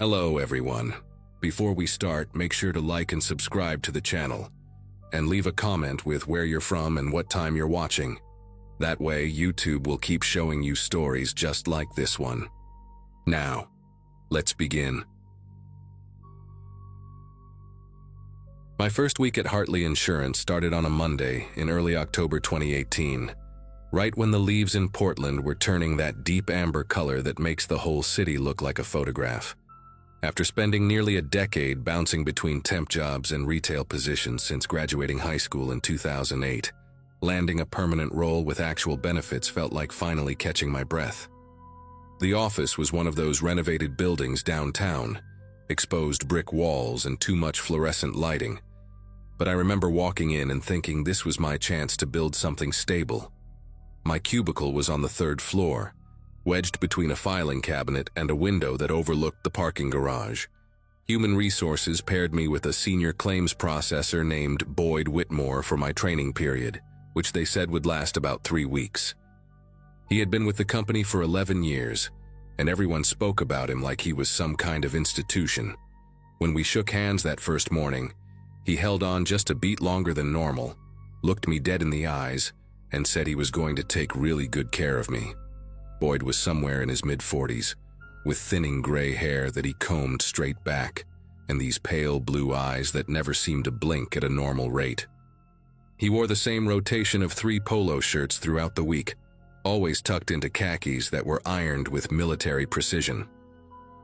Hello everyone. Before we start, make sure to like and subscribe to the channel, and leave a comment with where you're from and what time you're watching. That way, YouTube will keep showing you stories just like this one. Now, let's begin. My first week at Hartley Insurance started on a Monday in early October 2018, right when the leaves in Portland were turning that deep amber color that makes the whole city look like a photograph. After spending nearly a decade bouncing between temp jobs and retail positions since graduating high school in 2008, landing a permanent role with actual benefits felt like finally catching my breath. The office was one of those renovated buildings downtown, exposed brick walls and too much fluorescent lighting. But I remember walking in and thinking this was my chance to build something stable. My cubicle was on the third floor, wedged between a filing cabinet and a window that overlooked the parking garage. Human Resources paired me with a senior claims processor named Boyd Whitmore for my training period, which they said would last about 3 weeks. He had been with the company for 11 years, and everyone spoke about him like he was some kind of institution. When we shook hands that first morning, he held on just a beat longer than normal, looked me dead in the eyes, and said he was going to take really good care of me. Boyd was somewhere in his mid-40s, with thinning gray hair that he combed straight back, and these pale blue eyes that never seemed to blink at a normal rate. He wore the same rotation of 3 polo shirts throughout the week, always tucked into khakis that were ironed with military precision.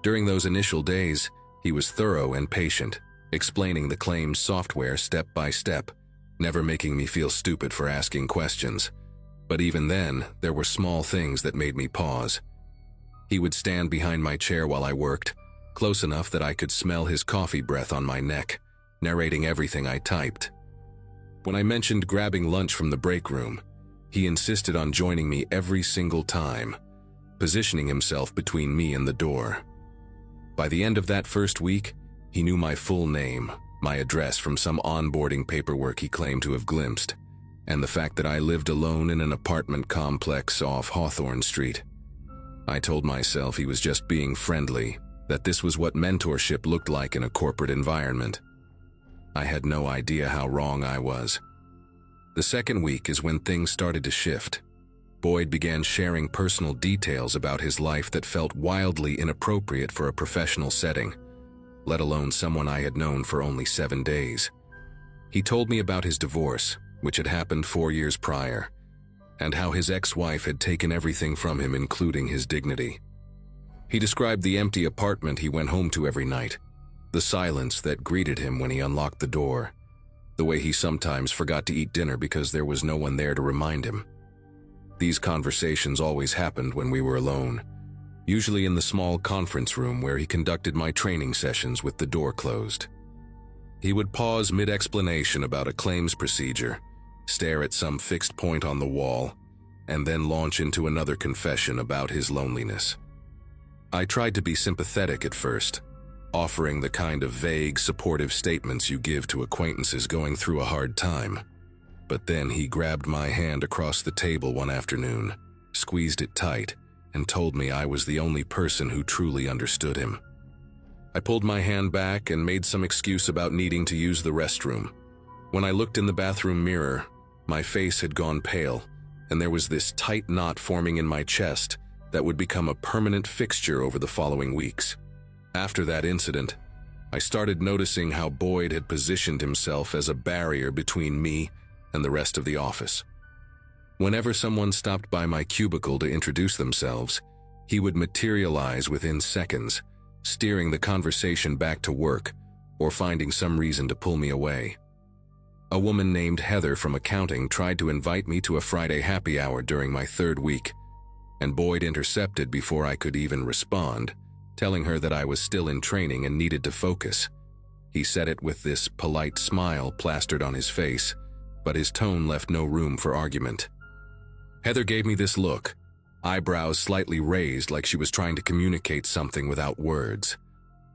During those initial days, he was thorough and patient, explaining the claims software step by step, never making me feel stupid for asking questions. But even then, there were small things that made me pause. He would stand behind my chair while I worked, close enough that I could smell his coffee breath on my neck, narrating everything I typed. When I mentioned grabbing lunch from the break room, he insisted on joining me every single time, positioning himself between me and the door. By the end of that first week, he knew my full name, my address from some onboarding paperwork he claimed to have glimpsed, and the fact that I lived alone in an apartment complex off Hawthorne Street. I told myself he was just being friendly, that this was what mentorship looked like in a corporate environment. I had no idea how wrong I was. The second week is when things started to shift. Boyd began sharing personal details about his life that felt wildly inappropriate for a professional setting, let alone someone I had known for only 7 days. He told me about his divorce, which had happened 4 years prior, and how his ex-wife had taken everything from him, including his dignity. He described the empty apartment he went home to every night, the silence that greeted him when he unlocked the door, the way he sometimes forgot to eat dinner because there was no one there to remind him. These conversations always happened when we were alone, usually in the small conference room where he conducted my training sessions with the door closed. He would pause mid-explanation about a claims procedure, stare at some fixed point on the wall, and then launch into another confession about his loneliness. I tried to be sympathetic at first, offering the kind of vague, supportive statements you give to acquaintances going through a hard time. But then he grabbed my hand across the table one afternoon, squeezed it tight, and told me I was the only person who truly understood him. I pulled my hand back and made some excuse about needing to use the restroom. When I looked in the bathroom mirror, my face had gone pale, and there was this tight knot forming in my chest that would become a permanent fixture over the following weeks. After that incident, I started noticing how Boyd had positioned himself as a barrier between me and the rest of the office. Whenever someone stopped by my cubicle to introduce themselves, he would materialize within seconds, steering the conversation back to work or finding some reason to pull me away. A woman named Heather from accounting tried to invite me to a Friday happy hour during my 3rd week, and Boyd intercepted before I could even respond, telling her that I was still in training and needed to focus. He said it with this polite smile plastered on his face, but his tone left no room for argument. Heather gave me this look, eyebrows slightly raised like she was trying to communicate something without words.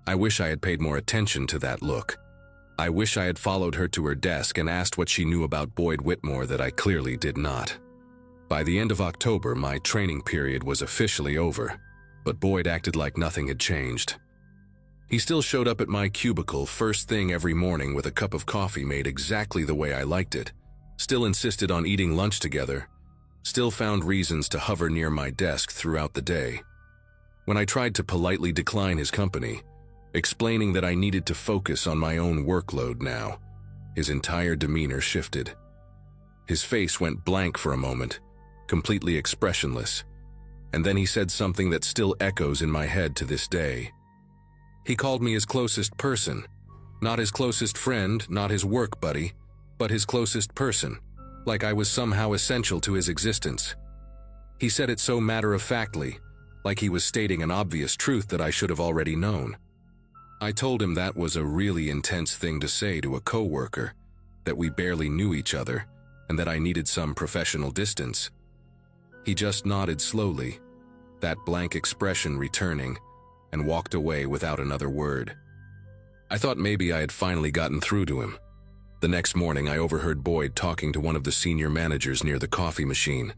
I wish I had paid more attention to that look. I wish I had followed her to her desk and asked what she knew about Boyd Whitmore that I clearly did not. By the end of October, my training period was officially over, but Boyd acted like nothing had changed. He still showed up at my cubicle first thing every morning with a cup of coffee made exactly the way I liked it, still insisted on eating lunch together, still found reasons to hover near my desk throughout the day. When I tried to politely decline his company, explaining that I needed to focus on my own workload now, his entire demeanor shifted. His face went blank for a moment, completely expressionless, and then he said something that still echoes in my head to this day. He called me his closest person, not his closest friend, not his work buddy, but his closest person, like I was somehow essential to his existence. He said it so matter-of-factly, like he was stating an obvious truth that I should have already known. I told him that was a really intense thing to say to a coworker, that we barely knew each other, and that I needed some professional distance. He just nodded slowly, that blank expression returning, and walked away without another word. I thought maybe I had finally gotten through to him. The next morning, I overheard Boyd talking to one of the senior managers near the coffee machine.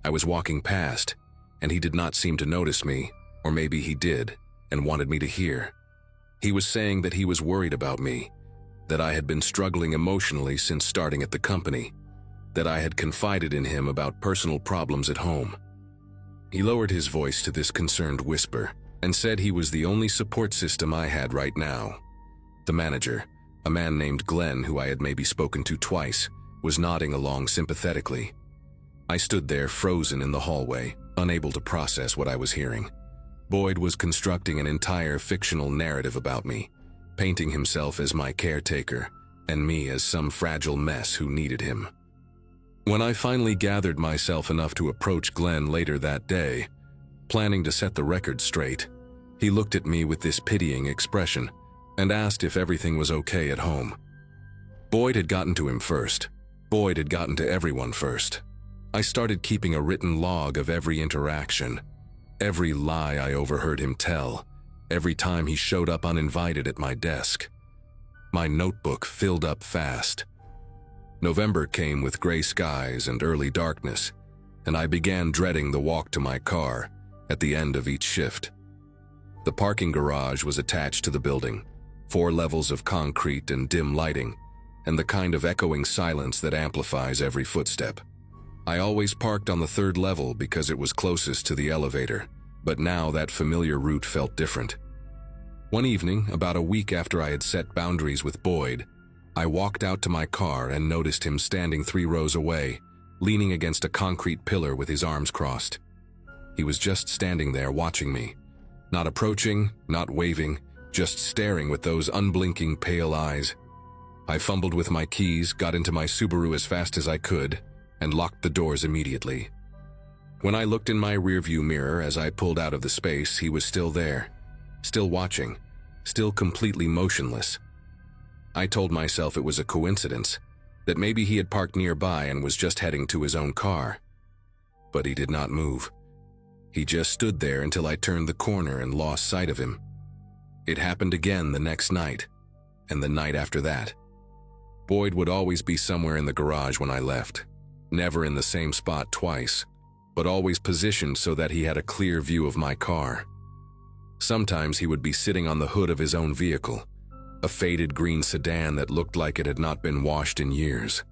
I was walking past, and he did not seem to notice me, or maybe he did, and wanted me to hear. He was saying that he was worried about me, that I had been struggling emotionally since starting at the company, that I had confided in him about personal problems at home. He lowered his voice to this concerned whisper, and said he was the only support system I had right now. The manager, a man named Glenn who I had maybe spoken to twice, was nodding along sympathetically. I stood there frozen in the hallway, unable to process what I was hearing. Boyd was constructing an entire fictional narrative about me, painting himself as my caretaker, and me as some fragile mess who needed him. When I finally gathered myself enough to approach Glenn later that day, planning to set the record straight, he looked at me with this pitying expression and asked if everything was okay at home. Boyd had gotten to him first. Boyd had gotten to everyone first. I started keeping a written log of every interaction, every lie I overheard him tell, every time he showed up uninvited at my desk. My notebook filled up fast. November came with gray skies and early darkness, and I began dreading the walk to my car at the end of each shift. The parking garage was attached to the building, 4 levels of concrete and dim lighting, and the kind of echoing silence that amplifies every footstep. I always parked on the 3rd level because it was closest to the elevator, but now that familiar route felt different. One evening, about a week after I had set boundaries with Boyd, I walked out to my car and noticed him standing 3 rows away, leaning against a concrete pillar with his arms crossed. He was just standing there watching me, not approaching, not waving, just staring with those unblinking pale eyes. I fumbled with my keys, got into my Subaru as fast as I could, and locked the doors immediately. When I looked in my rearview mirror as I pulled out of the space, he was still there, still watching, still completely motionless. I told myself it was a coincidence, that maybe he had parked nearby and was just heading to his own car. But he did not move. He just stood there until I turned the corner and lost sight of him. It happened again the next night, and the night after that. Boyd would always be somewhere in the garage when I left, never in the same spot twice, but always positioned so that he had a clear view of my car. Sometimes he would be sitting on the hood of his own vehicle, a faded green sedan that looked like it had not been washed in years.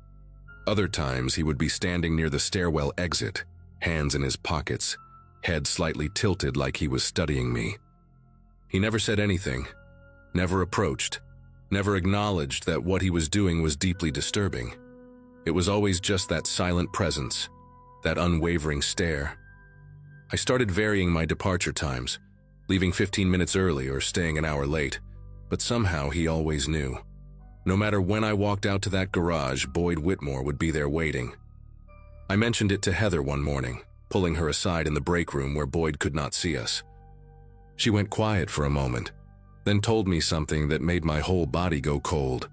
Other times he would be standing near the stairwell exit, hands in his pockets, head slightly tilted like he was studying me. He never said anything, never approached, never acknowledged that what he was doing was deeply disturbing. It was always just that silent presence, that unwavering stare. I started varying my departure times, leaving 15 minutes early or staying an hour late, but somehow he always knew. No matter when I walked out to that garage, Boyd Whitmore would be there waiting. I mentioned it to Heather one morning, pulling her aside in the break room where Boyd could not see us. She went quiet for a moment, then told me something that made my whole body go cold.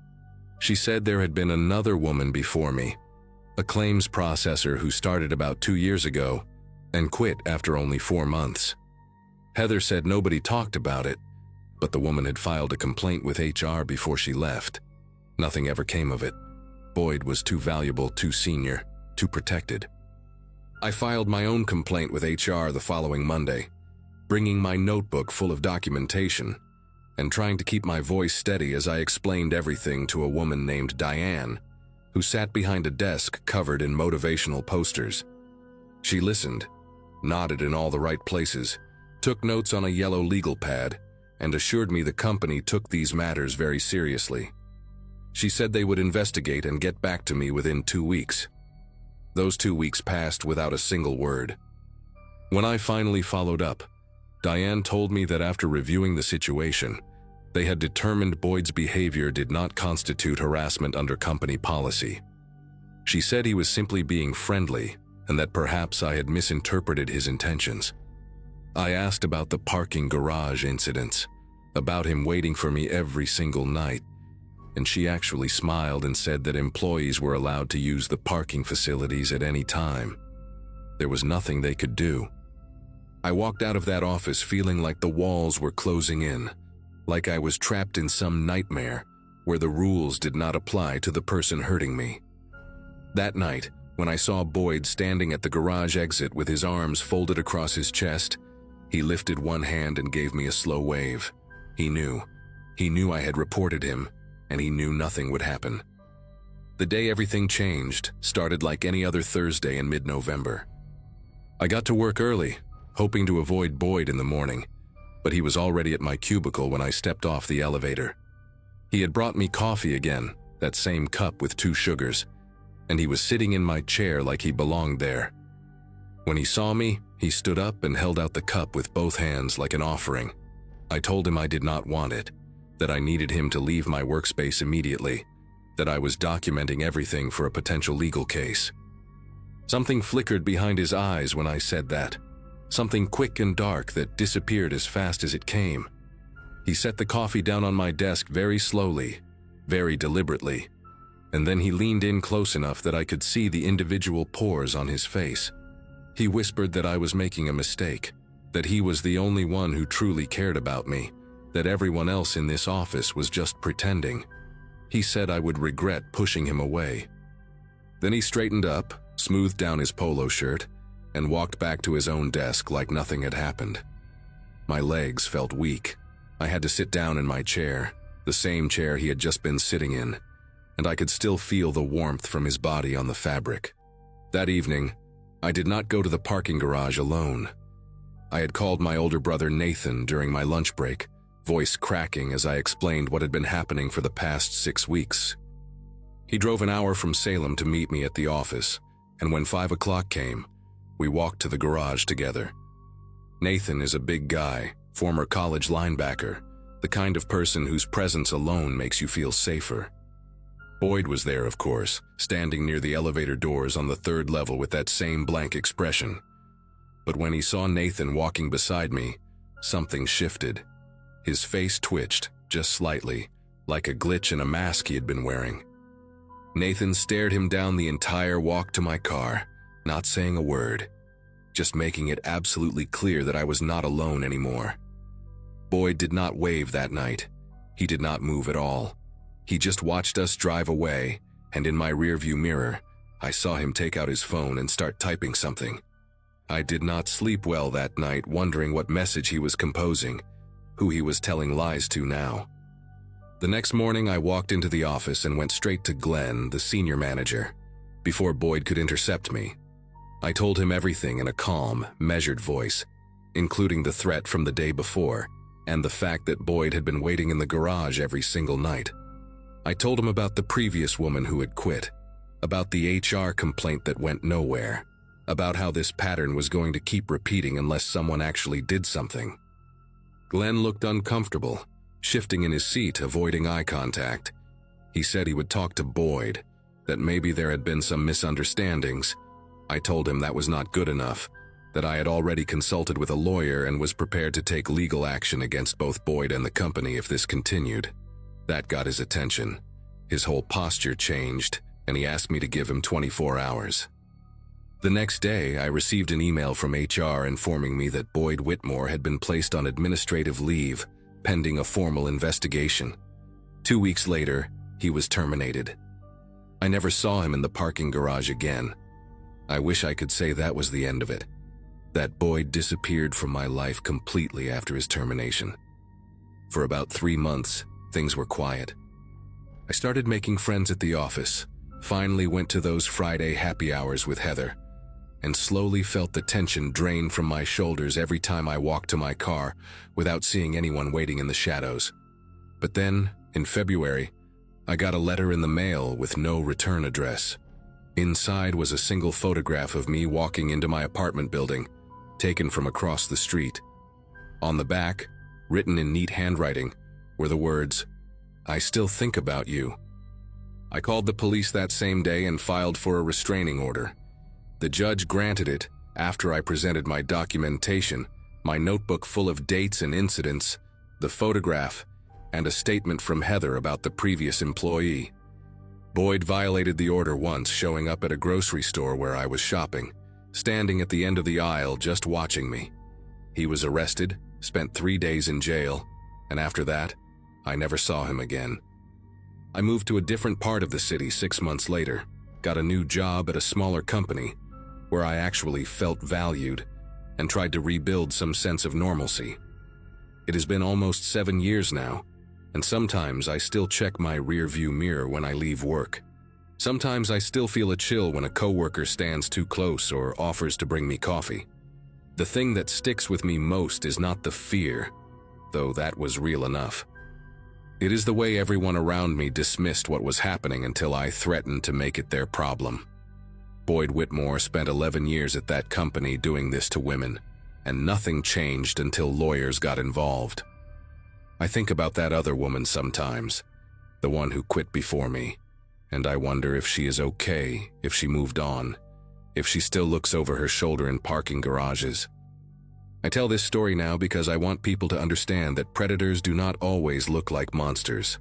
She said there had been another woman before me, a claims processor who started about 2 years ago and quit after only 4 months. Heather said nobody talked about it, but the woman had filed a complaint with HR before she left. Nothing ever came of it. Boyd was too valuable, too senior, too protected. I filed my own complaint with HR the following Monday, bringing my notebook full of documentation, and trying to keep my voice steady as I explained everything to a woman named Diane, who sat behind a desk covered in motivational posters. She listened, nodded in all the right places, took notes on a yellow legal pad, and assured me the company took these matters very seriously. She said they would investigate and get back to me within 2 weeks. Those 2 weeks passed without a single word. When I finally followed up, Diane told me that after reviewing the situation, they had determined Boyd's behavior did not constitute harassment under company policy. She said he was simply being friendly and that perhaps I had misinterpreted his intentions. I asked about the parking garage incidents, about him waiting for me every single night, and she actually smiled and said that employees were allowed to use the parking facilities at any time. There was nothing they could do. I walked out of that office feeling like the walls were closing in, like I was trapped in some nightmare where the rules did not apply to the person hurting me. That night, when I saw Boyd standing at the garage exit with his arms folded across his chest, he lifted one hand and gave me a slow wave. He knew I had reported him, and he knew nothing would happen. The day everything changed started like any other Thursday in mid-November. I got to work early, hoping to avoid Boyd in the morning, but he was already at my cubicle when I stepped off the elevator. He had brought me coffee again, that same cup with 2 sugars, and he was sitting in my chair like he belonged there. When he saw me, he stood up and held out the cup with both hands like an offering. I told him I did not want it, that I needed him to leave my workspace immediately, that I was documenting everything for a potential legal case. Something flickered behind his eyes when I said that. Something quick and dark that disappeared as fast as it came. He set the coffee down on my desk very slowly, very deliberately, and then he leaned in close enough that I could see the individual pores on his face. He whispered that I was making a mistake, that he was the only one who truly cared about me, that everyone else in this office was just pretending. He said I would regret pushing him away. Then he straightened up, smoothed down his polo shirt, and walked back to his own desk like nothing had happened. My legs felt weak. I had to sit down in my chair, the same chair he had just been sitting in, and I could still feel the warmth from his body on the fabric. That evening, I did not go to the parking garage alone. I had called my older brother Nathan during my lunch break, voice cracking as I explained what had been happening for the past 6 weeks. He drove an hour from Salem to meet me at the office, and when 5 o'clock came, we walked to the garage together. Nathan is a big guy, former college linebacker, the kind of person whose presence alone makes you feel safer. Boyd was there, of course, standing near the elevator doors on the 3rd level with that same blank expression. But when he saw Nathan walking beside me, something shifted. His face twitched, just slightly, like a glitch in a mask he had been wearing. Nathan stared him down the entire walk to my car, not saying a word, just making it absolutely clear that I was not alone anymore. Boyd did not wave that night. He did not move at all. He just watched us drive away, and in my rearview mirror, I saw him take out his phone and start typing something. I did not sleep well that night, wondering what message he was composing, who he was telling lies to now. The next morning, I walked into the office and went straight to Glenn, the senior manager, before Boyd could intercept me. I told him everything in a calm, measured voice, including the threat from the day before and the fact that Boyd had been waiting in the garage every single night. I told him about the previous woman who had quit, about the HR complaint that went nowhere, about how this pattern was going to keep repeating unless someone actually did something. Glenn looked uncomfortable, shifting in his seat, avoiding eye contact. He said he would talk to Boyd, that maybe there had been some misunderstandings. I told him that was not good enough, that I had already consulted with a lawyer and was prepared to take legal action against both Boyd and the company if this continued. That got his attention. His whole posture changed, and he asked me to give him 24 hours. The next day, I received an email from HR informing me that Boyd Whitmore had been placed on administrative leave, pending a formal investigation. 2 weeks later, he was terminated. I never saw him in the parking garage again. I wish I could say that was the end of it, that Boyd disappeared from my life completely after his termination. For about 3 months, things were quiet. I started making friends at the office, finally went to those Friday happy hours with Heather, and slowly felt the tension drain from my shoulders every time I walked to my car without seeing anyone waiting in the shadows. But then, in February, I got a letter in the mail with no return address. Inside was a single photograph of me walking into my apartment building, taken from across the street. On the back, written in neat handwriting, were the words, "I still think about you." I called the police that same day and filed for a restraining order. The judge granted it after I presented my documentation, my notebook full of dates and incidents, the photograph, and a statement from Heather about the previous employee. Boyd violated the order once, showing up at a grocery store where I was shopping, standing at the end of the aisle just watching me. He was arrested, spent 3 days in jail, and after that, I never saw him again. I moved to a different part of the city 6 months later, got a new job at a smaller company, where I actually felt valued, and tried to rebuild some sense of normalcy. It has been almost 7 years now, and sometimes I still check my rear-view mirror when I leave work. Sometimes I still feel a chill when a coworker stands too close or offers to bring me coffee. The thing that sticks with me most is not the fear, though that was real enough. It is the way everyone around me dismissed what was happening until I threatened to make it their problem. Boyd Whitmore spent 11 years at that company doing this to women, and nothing changed until lawyers got involved. I think about that other woman sometimes, the one who quit before me, and I wonder if she is okay, if she moved on, if she still looks over her shoulder in parking garages. I tell this story now because I want people to understand that predators do not always look like monsters.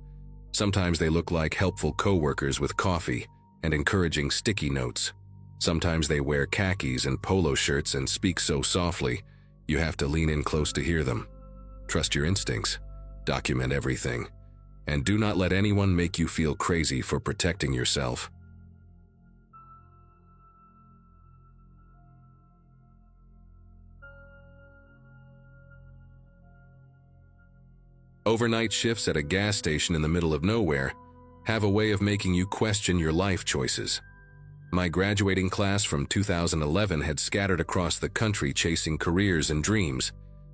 Sometimes they look like helpful coworkers with coffee and encouraging sticky notes. Sometimes they wear khakis and polo shirts and speak so softly, you have to lean in close to hear them. Trust your instincts. Document everything. And do not let anyone make you feel crazy for protecting yourself. Overnight shifts at a gas station in the middle of nowhere have a way of making you question your life choices. My graduating class from 2011 had scattered across the country chasing careers and dreams,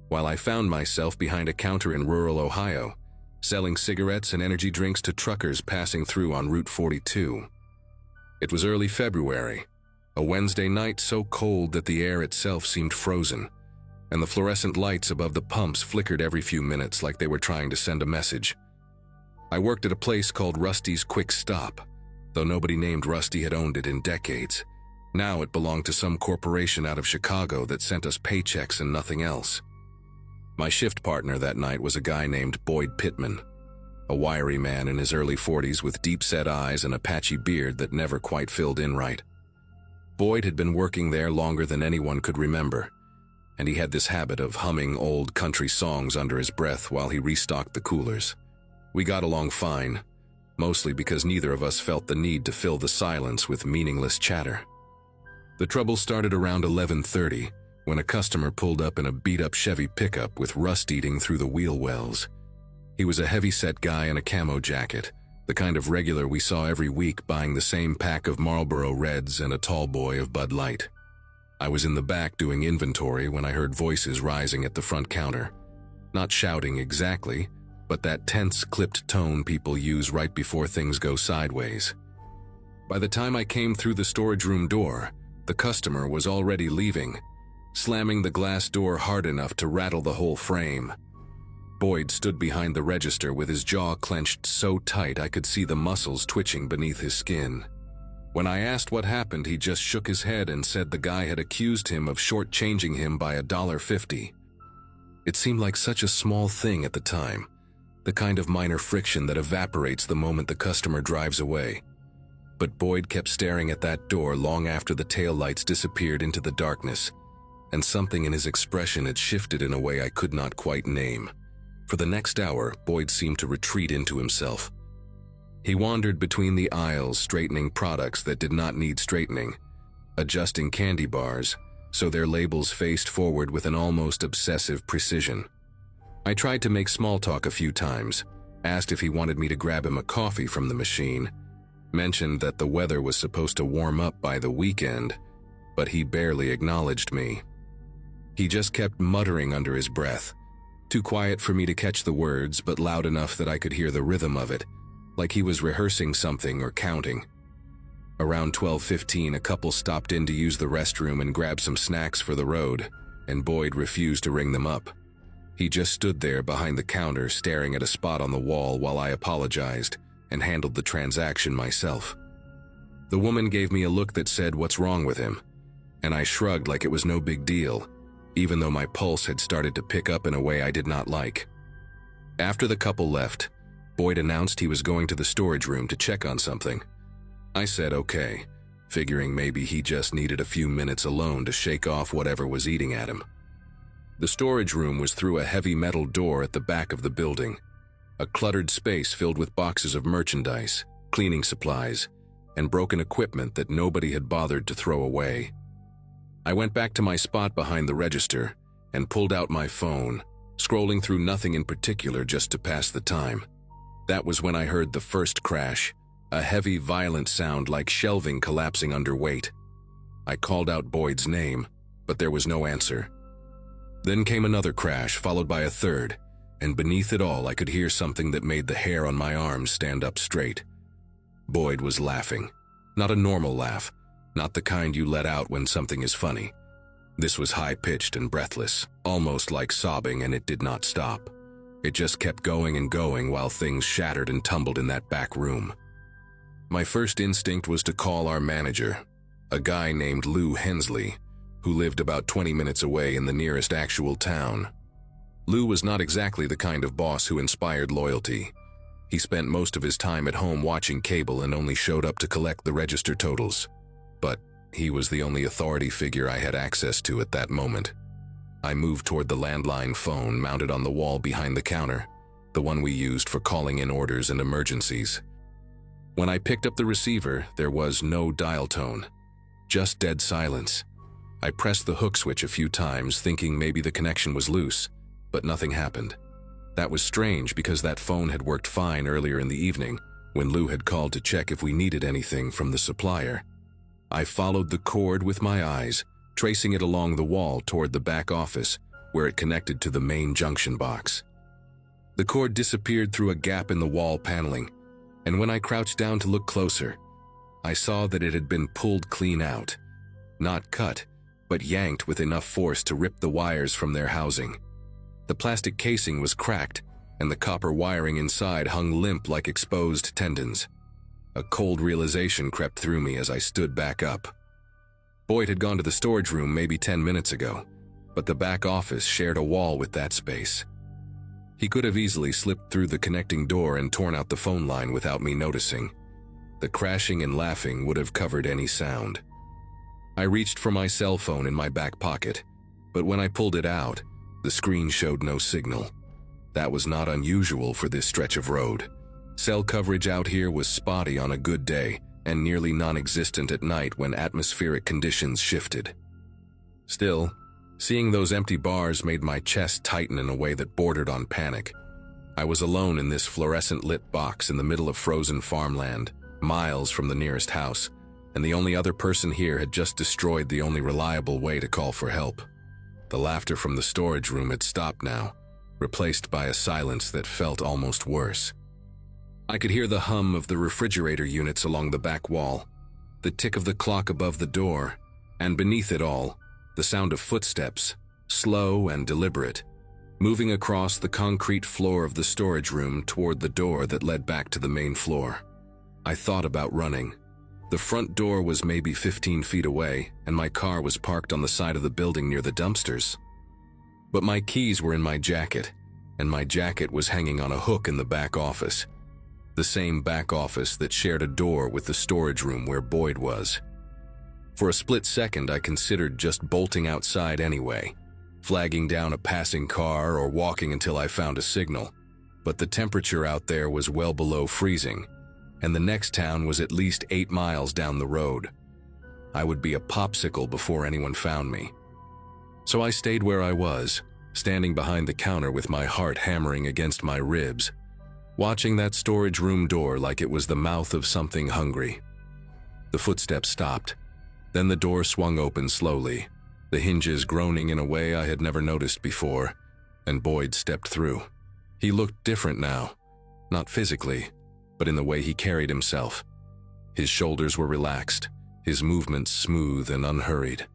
while I found myself behind a counter in rural Ohio, selling cigarettes and energy drinks to truckers passing through on Route 42. It was early February, a Wednesday night so cold that the air itself seemed frozen, and the fluorescent lights above the pumps flickered every few minutes like they were trying to send a message. I worked at a place called Rusty's Quick Stop, though nobody named Rusty had owned it in decades. Now it belonged to some corporation out of Chicago that sent us paychecks and nothing else. My shift partner that night was a guy named Boyd Pittman, a wiry man in his early 40s with deep-set eyes and a patchy beard that never quite filled in right. Boyd had been working there longer than anyone could remember, and he had this habit of humming old country songs under his breath while he restocked the coolers. We got along fine, mostly because neither of us felt the need to fill the silence with meaningless chatter. The trouble started around 11:30, when a customer pulled up in a beat-up Chevy pickup with rust eating through the wheel wells. He was a heavy-set guy in a camo jacket, the kind of regular we saw every week buying the same pack of Marlboro Reds and a tall boy of Bud Light. I was in the back doing inventory when I heard voices rising at the front counter. Not shouting exactly, but that tense, clipped tone people use right before things go sideways. By the time I came through the storage room door, the customer was already leaving, slamming the glass door hard enough to rattle the whole frame. Boyd stood behind the register with his jaw clenched so tight I could see the muscles twitching beneath his skin. When I asked what happened, he just shook his head and said the guy had accused him of shortchanging him by $1.50. It seemed like such a small thing at the time, the kind of minor friction that evaporates the moment the customer drives away. But Boyd kept staring at that door long after the taillights disappeared into the darkness, and something in his expression had shifted in a way I could not quite name. For the next hour, Boyd seemed to retreat into himself. He wandered between the aisles, straightening products that did not need straightening, adjusting candy bars so their labels faced forward with an almost obsessive precision. I tried to make small talk a few times, asked if he wanted me to grab him a coffee from the machine, mentioned that the weather was supposed to warm up by the weekend, but he barely acknowledged me. He just kept muttering under his breath, too quiet for me to catch the words, but loud enough that I could hear the rhythm of it, like he was rehearsing something or counting. Around 12:15, a couple stopped in to use the restroom and grab some snacks for the road, and Boyd refused to ring them up. He just stood there behind the counter staring at a spot on the wall while I apologized and handled the transaction myself. The woman gave me a look that said, "What's wrong with him?" And I shrugged like it was no big deal, even though my pulse had started to pick up in a way I did not like. After the couple left, Boyd announced he was going to the storage room to check on something. I said okay, figuring maybe he just needed a few minutes alone to shake off whatever was eating at him. The storage room was through a heavy metal door at the back of the building, a cluttered space filled with boxes of merchandise, cleaning supplies, and broken equipment that nobody had bothered to throw away. I went back to my spot behind the register and pulled out my phone, scrolling through nothing in particular just to pass the time. That was when I heard the first crash, a heavy, violent sound like shelving collapsing under weight. I called out Boyd's name, but there was no answer. Then came another crash, followed by a third, and beneath it all I could hear something that made the hair on my arms stand up straight. Boyd was laughing. Not a normal laugh, not the kind you let out when something is funny. This was high-pitched and breathless, almost like sobbing, and it did not stop. It just kept going and going while things shattered and tumbled in that back room. My first instinct was to call our manager, a guy named Lou Hensley, who lived about 20 minutes away in the nearest actual town. Lou was not exactly the kind of boss who inspired loyalty. He spent most of his time at home watching cable and only showed up to collect the register totals. But he was the only authority figure I had access to at that moment. I moved toward the landline phone mounted on the wall behind the counter, the one we used for calling in orders and emergencies. When I picked up the receiver, there was no dial tone, just dead silence. I pressed the hook switch a few times, thinking maybe the connection was loose, but nothing happened. That was strange because that phone had worked fine earlier in the evening when Lou had called to check if we needed anything from the supplier. I followed the cord with my eyes, tracing it along the wall toward the back office where it connected to the main junction box. The cord disappeared through a gap in the wall paneling, and when I crouched down to look closer, I saw that it had been pulled clean out, not cut, but yanked with enough force to rip the wires from their housing. The plastic casing was cracked, and the copper wiring inside hung limp like exposed tendons. A cold realization crept through me as I stood back up. Boyd had gone to the storage room maybe 10 minutes ago, but the back office shared a wall with that space. He could have easily slipped through the connecting door and torn out the phone line without me noticing. The crashing and laughing would have covered any sound. I reached for my cell phone in my back pocket, but when I pulled it out, the screen showed no signal. That was not unusual for this stretch of road. Cell coverage out here was spotty on a good day and nearly non-existent at night when atmospheric conditions shifted. Still, seeing those empty bars made my chest tighten in a way that bordered on panic. I was alone in this fluorescent-lit box in the middle of frozen farmland, miles from the nearest house, and the only other person here had just destroyed the only reliable way to call for help. The laughter from the storage room had stopped now, replaced by a silence that felt almost worse. I could hear the hum of the refrigerator units along the back wall, the tick of the clock above the door, and beneath it all, the sound of footsteps, slow and deliberate, moving across the concrete floor of the storage room toward the door that led back to the main floor. I thought about running. The front door was maybe 15 feet away, and my car was parked on the side of the building near the dumpsters. But my keys were in my jacket, and my jacket was hanging on a hook in the back office. The same back office that shared a door with the storage room where Boyd was. For a split second, I considered just bolting outside anyway, flagging down a passing car or walking until I found a signal. But the temperature out there was well below freezing, and the next town was at least 8 miles down the road. I would be a popsicle before anyone found me. So I stayed where I was, standing behind the counter with my heart hammering against my ribs, watching that storage room door like it was the mouth of something hungry. The footsteps stopped. Then the door swung open slowly, the hinges groaning in a way I had never noticed before, and Boyd stepped through. He looked different now, not physically, but in the way he carried himself. His shoulders were relaxed, his movements smooth and unhurried.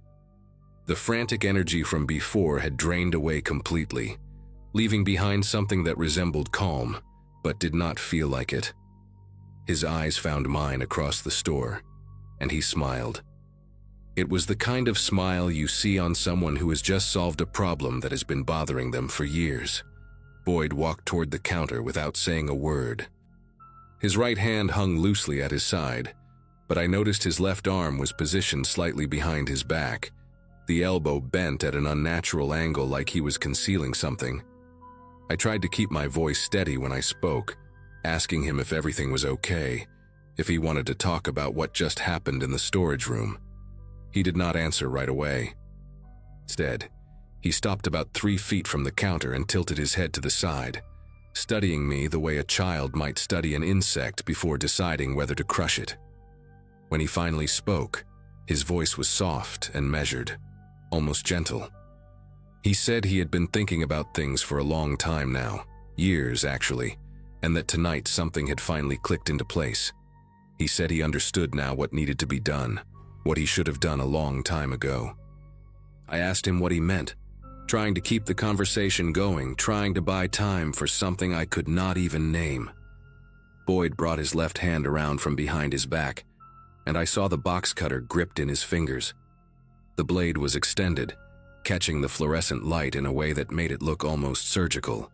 The frantic energy from before had drained away completely, leaving behind something that resembled calm, but did not feel like it. His eyes found mine across the store, and he smiled. It was the kind of smile you see on someone who has just solved a problem that has been bothering them for years. Boyd walked toward the counter without saying a word. His right hand hung loosely at his side, but I noticed his left arm was positioned slightly behind his back, the elbow bent at an unnatural angle like he was concealing something. I tried to keep my voice steady when I spoke, asking him if everything was okay, if he wanted to talk about what just happened in the storage room. He did not answer right away. Instead, he stopped about 3 feet from the counter and tilted his head to the side, studying me the way a child might study an insect before deciding whether to crush it. When he finally spoke, his voice was soft and measured, almost gentle. He said he had been thinking about things for a long time now, years actually, and that tonight something had finally clicked into place. He said he understood now what needed to be done, what he should have done a long time ago. I asked him what he meant, trying to keep the conversation going, trying to buy time for something I could not even name. Boyd brought his left hand around from behind his back, and I saw the box cutter gripped in his fingers. The blade was extended, catching the fluorescent light in a way that made it look almost surgical.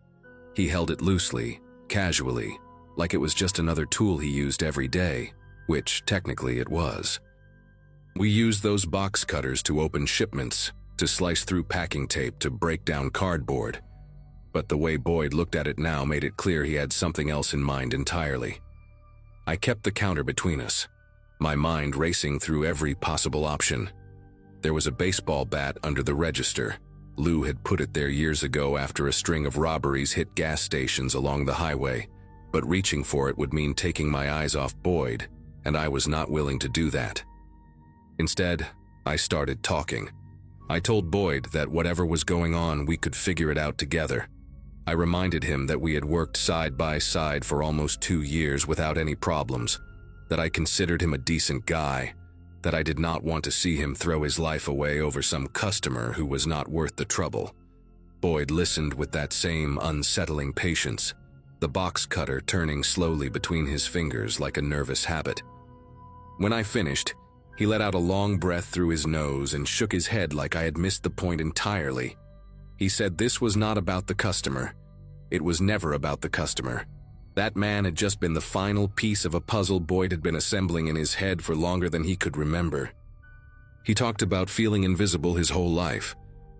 He held it loosely, casually, like it was just another tool he used every day, which technically it was. We used those box cutters to open shipments, to slice through packing tape, to break down cardboard. But the way Boyd looked at it now made it clear he had something else in mind entirely. I kept the counter between us, my mind racing through every possible option. There was a baseball bat under the register. Lou had put it there years ago after a string of robberies hit gas stations along the highway, but reaching for it would mean taking my eyes off Boyd, and I was not willing to do that. Instead, I started talking. I told Boyd that whatever was going on, we could figure it out together. I reminded him that we had worked side by side for almost 2 years without any problems, that I considered him a decent guy, that I did not want to see him throw his life away over some customer who was not worth the trouble. Boyd listened with that same unsettling patience, the box cutter turning slowly between his fingers like a nervous habit. When I finished, he let out a long breath through his nose and shook his head like I had missed the point entirely. He said this was not about the customer. It was never about the customer. That man had just been the final piece of a puzzle Boyd had been assembling in his head for longer than he could remember. He talked about feeling invisible his whole life,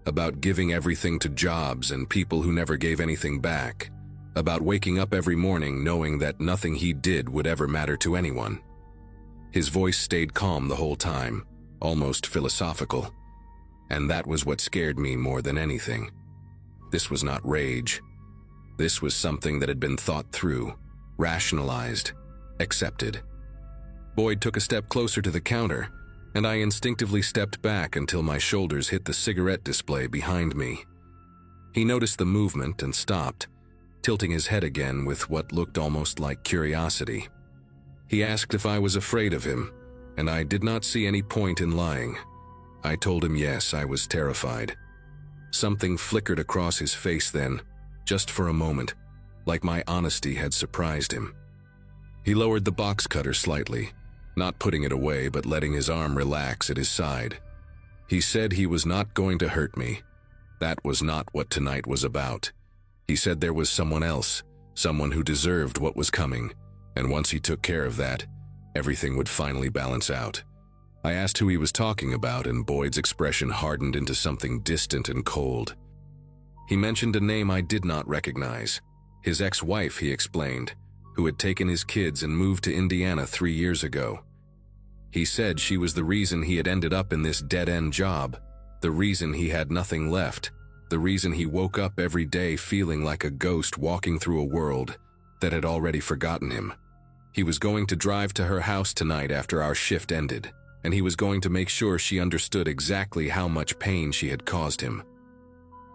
about giving everything to jobs and people who never gave anything back, about waking up every morning knowing that nothing he did would ever matter to anyone. His voice stayed calm the whole time, almost philosophical, and that was what scared me more than anything. This was not rage. This was something that had been thought through, rationalized, accepted. Boyd took a step closer to the counter, and I instinctively stepped back until my shoulders hit the cigarette display behind me. He noticed the movement and stopped, tilting his head again with what looked almost like curiosity. He asked if I was afraid of him, and I did not see any point in lying. I told him yes, I was terrified. Something flickered across his face then, just for a moment, like my honesty had surprised him. He lowered the box cutter slightly, not putting it away but letting his arm relax at his side. He said he was not going to hurt me. That was not what tonight was about. He said there was someone else, someone who deserved what was coming, and once he took care of that, everything would finally balance out. I asked who he was talking about, and Boyd's expression hardened into something distant and cold. He mentioned a name I did not recognize. His ex-wife, he explained, who had taken his kids and moved to Indiana 3 years ago. He said she was the reason he had ended up in this dead-end job, the reason he had nothing left, The reason he woke up every day feeling like a ghost walking through a world that had already forgotten him. He was going to drive to her house tonight after our shift ended, and he was going to make sure she understood exactly how much pain she had caused him.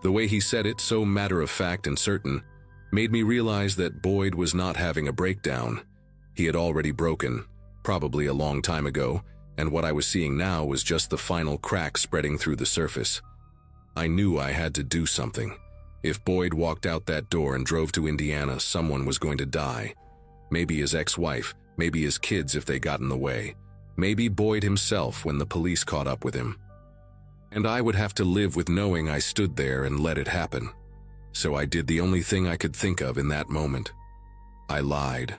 The way he said it, so matter-of-fact and certain, made me realize that Boyd was not having a breakdown. He had already broken, probably a long time ago, and what I was seeing now was just the final crack spreading through the surface. I knew I had to do something. If Boyd walked out that door and drove to Indiana, someone was going to die. Maybe his ex-wife, maybe his kids if they got in the way, maybe Boyd himself when the police caught up with him. And I would have to live with knowing I stood there and let it happen. So I did the only thing I could think of in that moment. I lied.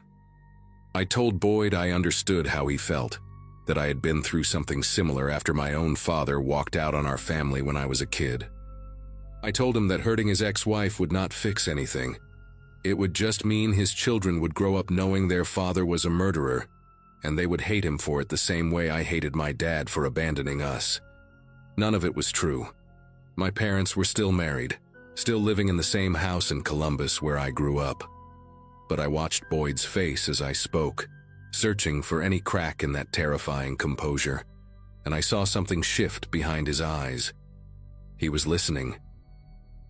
I told Boyd I understood how he felt, that I had been through something similar after my own father walked out on our family when I was a kid. I told him that hurting his ex-wife would not fix anything. It would just mean his children would grow up knowing their father was a murderer, and they would hate him for it the same way I hated my dad for abandoning us. None of it was true. My parents were still married, still living in the same house in Columbus where I grew up. But I watched Boyd's face as I spoke, searching for any crack in that terrifying composure, and I saw something shift behind his eyes. He was listening.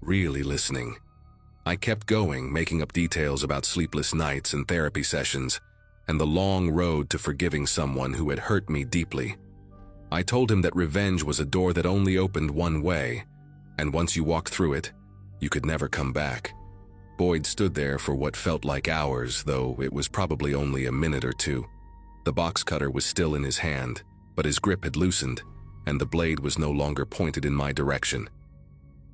Really listening. I kept going, making up details about sleepless nights and therapy sessions, and the long road to forgiving someone who had hurt me deeply. I told him that revenge was a door that only opened one way, and once you walked through it, you could never come back. Boyd stood there for what felt like hours, though it was probably only a minute or two. The box cutter was still in his hand, but his grip had loosened, and the blade was no longer pointed in my direction.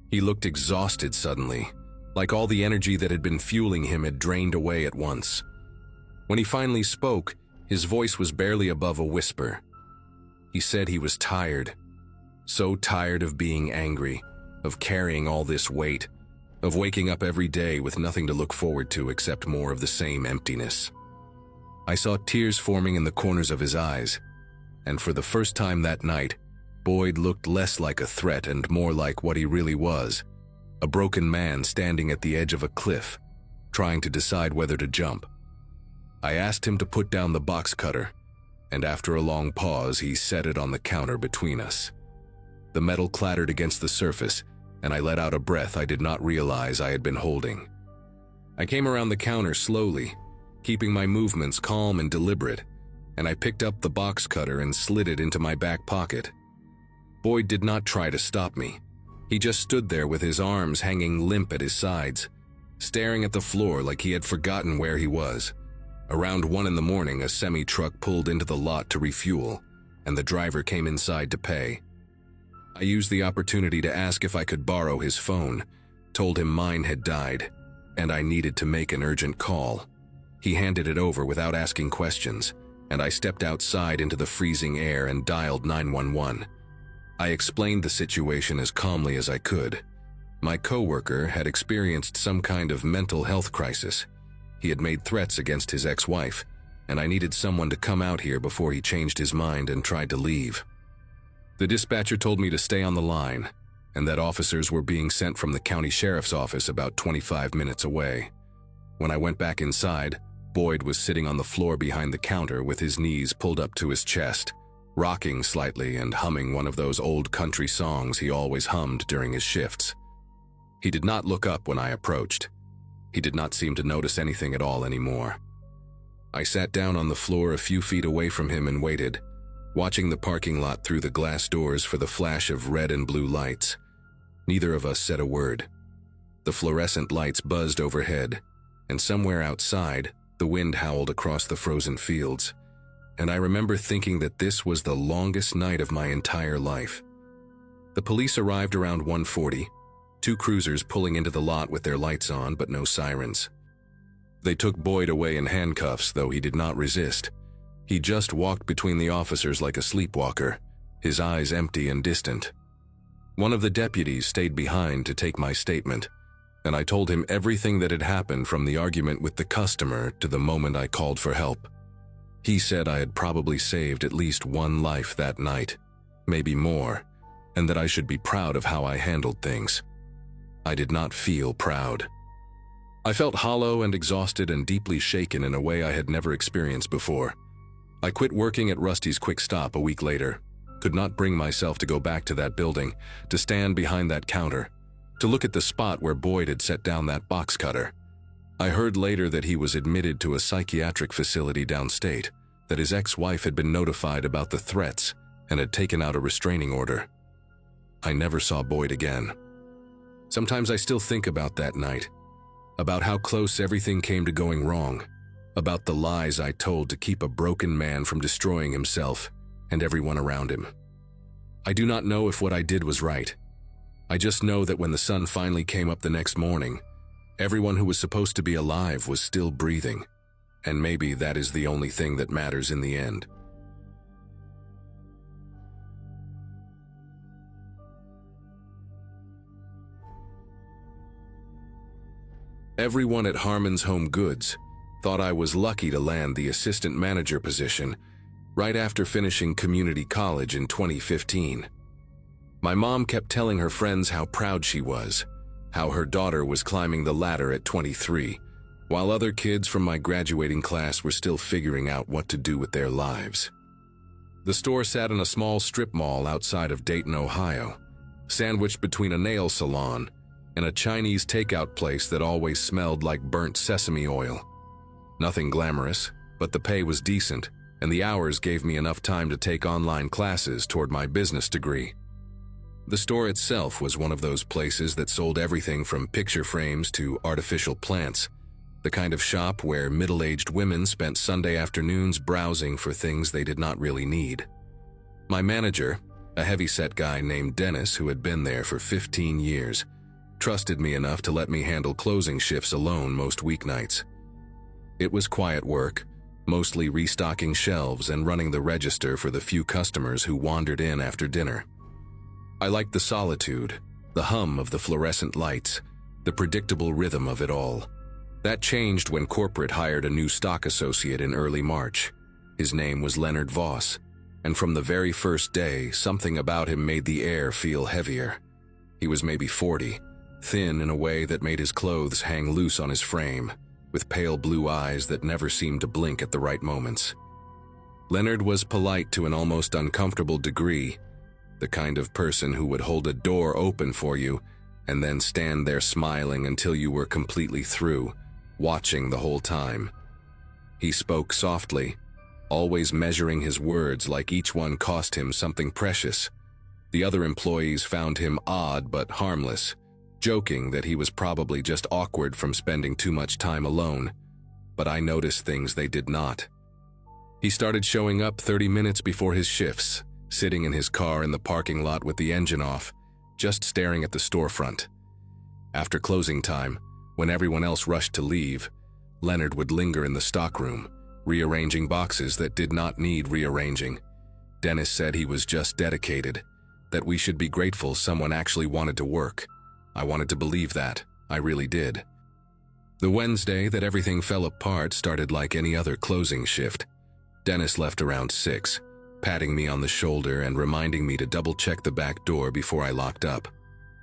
He looked exhausted suddenly, like all the energy that had been fueling him had drained away at once. When he finally spoke, his voice was barely above a whisper. He said he was tired. So tired of being angry, of carrying all this weight, of waking up every day with nothing to look forward to except more of the same emptiness. I saw tears forming in the corners of his eyes, and for the first time that night, Boyd looked less like a threat and more like what he really was, a broken man standing at the edge of a cliff, trying to decide whether to jump. I asked him to put down the box cutter, and after a long pause, he set it on the counter between us. The metal clattered against the surface, and I let out a breath I did not realize I had been holding. I came around the counter slowly, keeping my movements calm and deliberate, and I picked up the box cutter and slid it into my back pocket. Boyd did not try to stop me. He just stood there with his arms hanging limp at his sides, staring at the floor like he had forgotten where he was. Around 1 a.m, a semi-truck pulled into the lot to refuel, and the driver came inside to pay. I used the opportunity to ask if I could borrow his phone, told him mine had died, and I needed to make an urgent call. He handed it over without asking questions, and I stepped outside into the freezing air and dialed 911. I explained the situation as calmly as I could. My coworker had experienced some kind of mental health crisis. He had made threats against his ex-wife, and I needed someone to come out here before he changed his mind and tried to leave. The dispatcher told me to stay on the line, and that officers were being sent from the county sheriff's office about 25 minutes away. When I went back inside, Boyd was sitting on the floor behind the counter with his knees pulled up to his chest, rocking slightly and humming one of those old country songs he always hummed during his shifts. He did not look up when I approached. He did not seem to notice anything at all anymore. I sat down on the floor a few feet away from him and waited, watching the parking lot through the glass doors for the flash of red and blue lights. Neither of us said a word. The fluorescent lights buzzed overhead, and somewhere outside, the wind howled across the frozen fields, and I remember thinking that this was the longest night of my entire life. The police arrived around 1:40, 2 cruisers pulling into the lot with their lights on but no sirens. They took Boyd away in handcuffs, though he did not resist. He just walked between the officers like a sleepwalker, his eyes empty and distant. One of the deputies stayed behind to take my statement, and I told him everything that had happened from the argument with the customer to the moment I called for help. He said I had probably saved at least 1 life that night, maybe more, and that I should be proud of how I handled things. I did not feel proud. I felt hollow and exhausted and deeply shaken in a way I had never experienced before. I quit working at Rusty's Quick Stop a week later, could not bring myself to go back to that building, to stand behind that counter, to look at the spot where Boyd had set down that box cutter. I heard later that he was admitted to a psychiatric facility downstate, that his ex-wife had been notified about the threats and had taken out a restraining order. I never saw Boyd again. Sometimes I still think about that night, about how close everything came to going wrong, about the lies I told to keep a broken man from destroying himself and everyone around him. I do not know if what I did was right. I just know that when the sun finally came up the next morning, everyone who was supposed to be alive was still breathing, and maybe that is the only thing that matters in the end. Everyone at Harmon's Home Goods thought I was lucky to land the assistant manager position right after finishing community college in 2015. My mom kept telling her friends how proud she was, how her daughter was climbing the ladder at 23, while other kids from my graduating class were still figuring out what to do with their lives. The store sat in a small strip mall outside of Dayton, Ohio, sandwiched between a nail salon and a Chinese takeout place that always smelled like burnt sesame oil. Nothing glamorous, but the pay was decent, and the hours gave me enough time to take online classes toward my business degree. The store itself was one of those places that sold everything from picture frames to artificial plants, the kind of shop where middle-aged women spent Sunday afternoons browsing for things they did not really need. My manager, a heavy-set guy named Dennis who had been there for 15 years, trusted me enough to let me handle closing shifts alone most weeknights. It was quiet work, mostly restocking shelves and running the register for the few customers who wandered in after dinner. I liked the solitude, the hum of the fluorescent lights, the predictable rhythm of it all. That changed when corporate hired a new stock associate in early March. His name was Leonard Voss, and from the very first day, something about him made the air feel heavier. He was maybe 40, thin in a way that made his clothes hang loose on his frame, with pale blue eyes that never seemed to blink at the right moments. Leonard was polite to an almost uncomfortable degree, the kind of person who would hold a door open for you and then stand there smiling until you were completely through, watching the whole time. He spoke softly, always measuring his words like each one cost him something precious. The other employees found him odd but harmless, joking that he was probably just awkward from spending too much time alone, but I noticed things they did not. He started showing up 30 minutes before his shifts, sitting in his car in the parking lot with the engine off, just staring at the storefront. After closing time, when everyone else rushed to leave, Leonard would linger in the stockroom, rearranging boxes that did not need rearranging. Dennis said he was just dedicated, that we should be grateful someone actually wanted to work. I wanted to believe that. I really did. The Wednesday that everything fell apart started like any other closing shift. Dennis left around 6, patting me on the shoulder and reminding me to double-check the back door before I locked up.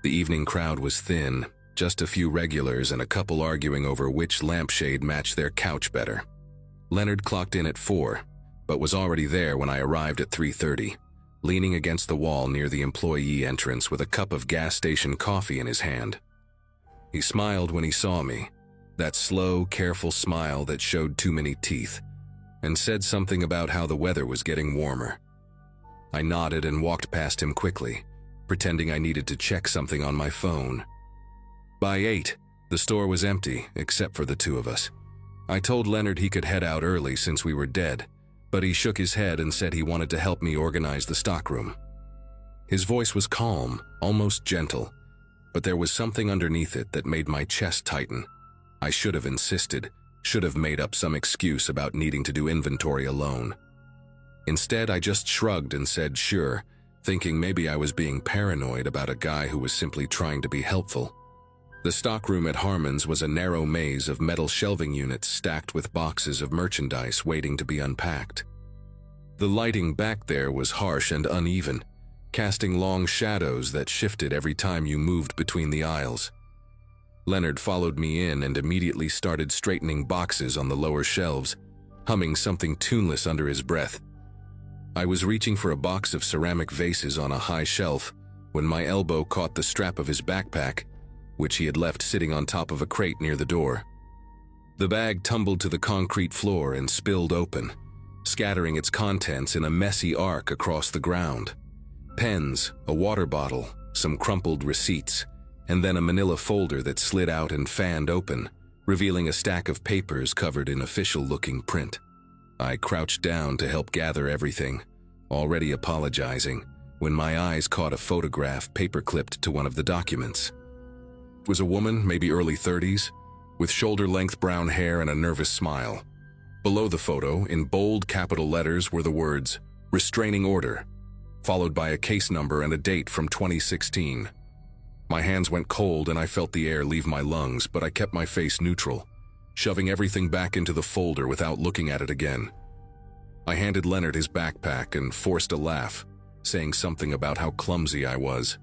The evening crowd was thin, just a few regulars and a couple arguing over which lampshade matched their couch better. Leonard clocked in at 4, but was already there when I arrived at 3:30. Leaning against the wall near the employee entrance with a cup of gas station coffee in his hand. He smiled when he saw me, that slow, careful smile that showed too many teeth, and said something about how the weather was getting warmer. I nodded and walked past him quickly, pretending I needed to check something on my phone. By 8, the store was empty, except for the two of us. I told Leonard he could head out early since we were dead, but he shook his head and said he wanted to help me organize the stockroom. His voice was calm, almost gentle, but there was something underneath it that made my chest tighten. I should have insisted, should have made up some excuse about needing to do inventory alone. Instead, I just shrugged and said sure, thinking maybe I was being paranoid about a guy who was simply trying to be helpful. The stockroom at Harmon's was a narrow maze of metal shelving units stacked with boxes of merchandise waiting to be unpacked. The lighting back there was harsh and uneven, casting long shadows that shifted every time you moved between the aisles. Leonard followed me in and immediately started straightening boxes on the lower shelves, humming something tuneless under his breath. I was reaching for a box of ceramic vases on a high shelf when my elbow caught the strap of his backpack, which he had left sitting on top of a crate near the door. The bag tumbled to the concrete floor and spilled open, scattering its contents in a messy arc across the ground. Pens, a water bottle, some crumpled receipts, and then a manila folder that slid out and fanned open, revealing a stack of papers covered in official-looking print. I crouched down to help gather everything, already apologizing, when my eyes caught a photograph paper-clipped to one of the documents. It was a woman, maybe early 30s, with shoulder-length brown hair and a nervous smile. Below the photo, in bold capital letters, were the words, "Restraining Order," followed by a case number and a date from 2016. My hands went cold and I felt the air leave my lungs, but I kept my face neutral, shoving everything back into the folder without looking at it again. I handed Leonard his backpack and forced a laugh, saying something about how clumsy I was,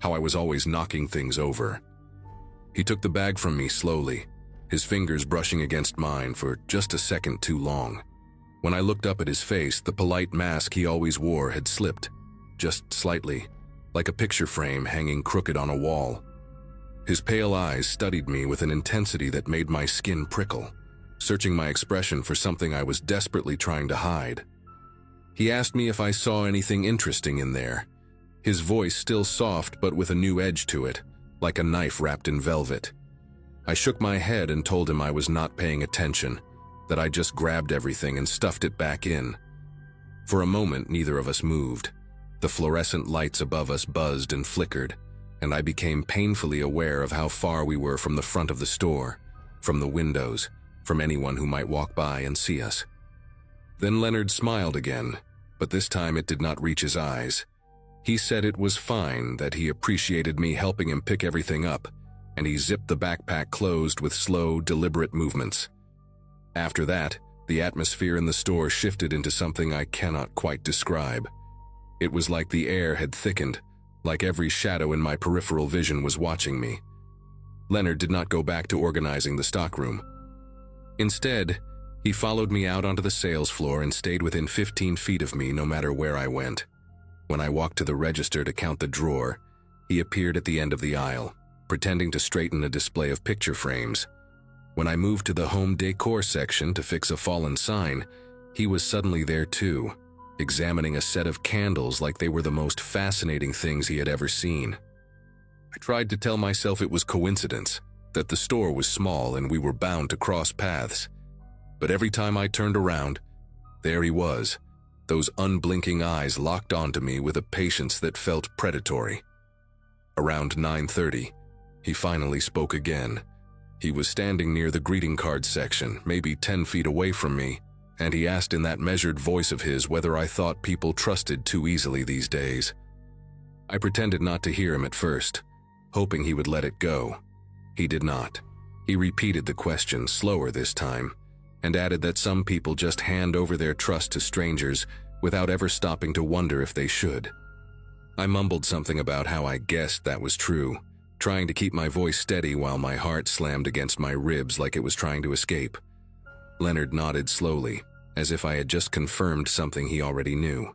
how I was always knocking things over. He took the bag from me slowly, his fingers brushing against mine for just a second too long. When I looked up at his face, the polite mask he always wore had slipped, just slightly, like a picture frame hanging crooked on a wall. His pale eyes studied me with an intensity that made my skin prickle, searching my expression for something I was desperately trying to hide. He asked me if I saw anything interesting in there, his voice still soft but with a new edge to it, like a knife wrapped in velvet. I shook my head and told him I was not paying attention, that I just grabbed everything and stuffed it back in. For a moment, neither of us moved. The fluorescent lights above us buzzed and flickered, and I became painfully aware of how far we were from the front of the store, from the windows, from anyone who might walk by and see us. Then Leonard smiled again, but this time it did not reach his eyes. He said it was fine, that he appreciated me helping him pick everything up, and he zipped the backpack closed with slow, deliberate movements. After that, the atmosphere in the store shifted into something I cannot quite describe. It was like the air had thickened, like every shadow in my peripheral vision was watching me. Leonard did not go back to organizing the stockroom. Instead, he followed me out onto the sales floor and stayed within 15 feet of me no matter where I went. When I walked to the register to count the drawer, he appeared at the end of the aisle, pretending to straighten a display of picture frames. When I moved to the home decor section to fix a fallen sign, he was suddenly there too, examining a set of candles like they were the most fascinating things he had ever seen. I tried to tell myself it was coincidence, that the store was small and we were bound to cross paths. But every time I turned around, there he was, those unblinking eyes locked onto me with a patience that felt predatory. Around 9:30, he finally spoke again. He was standing near the greeting card section, maybe 10 feet away from me, and he asked in that measured voice of his whether I thought people trusted too easily these days. I pretended not to hear him at first, hoping he would let it go. He did not. He repeated the question, slower this time, and added that some people just hand over their trust to strangers without ever stopping to wonder if they should. I mumbled something about how I guessed that was true, trying to keep my voice steady while my heart slammed against my ribs like it was trying to escape. Leonard nodded slowly, as if I had just confirmed something he already knew.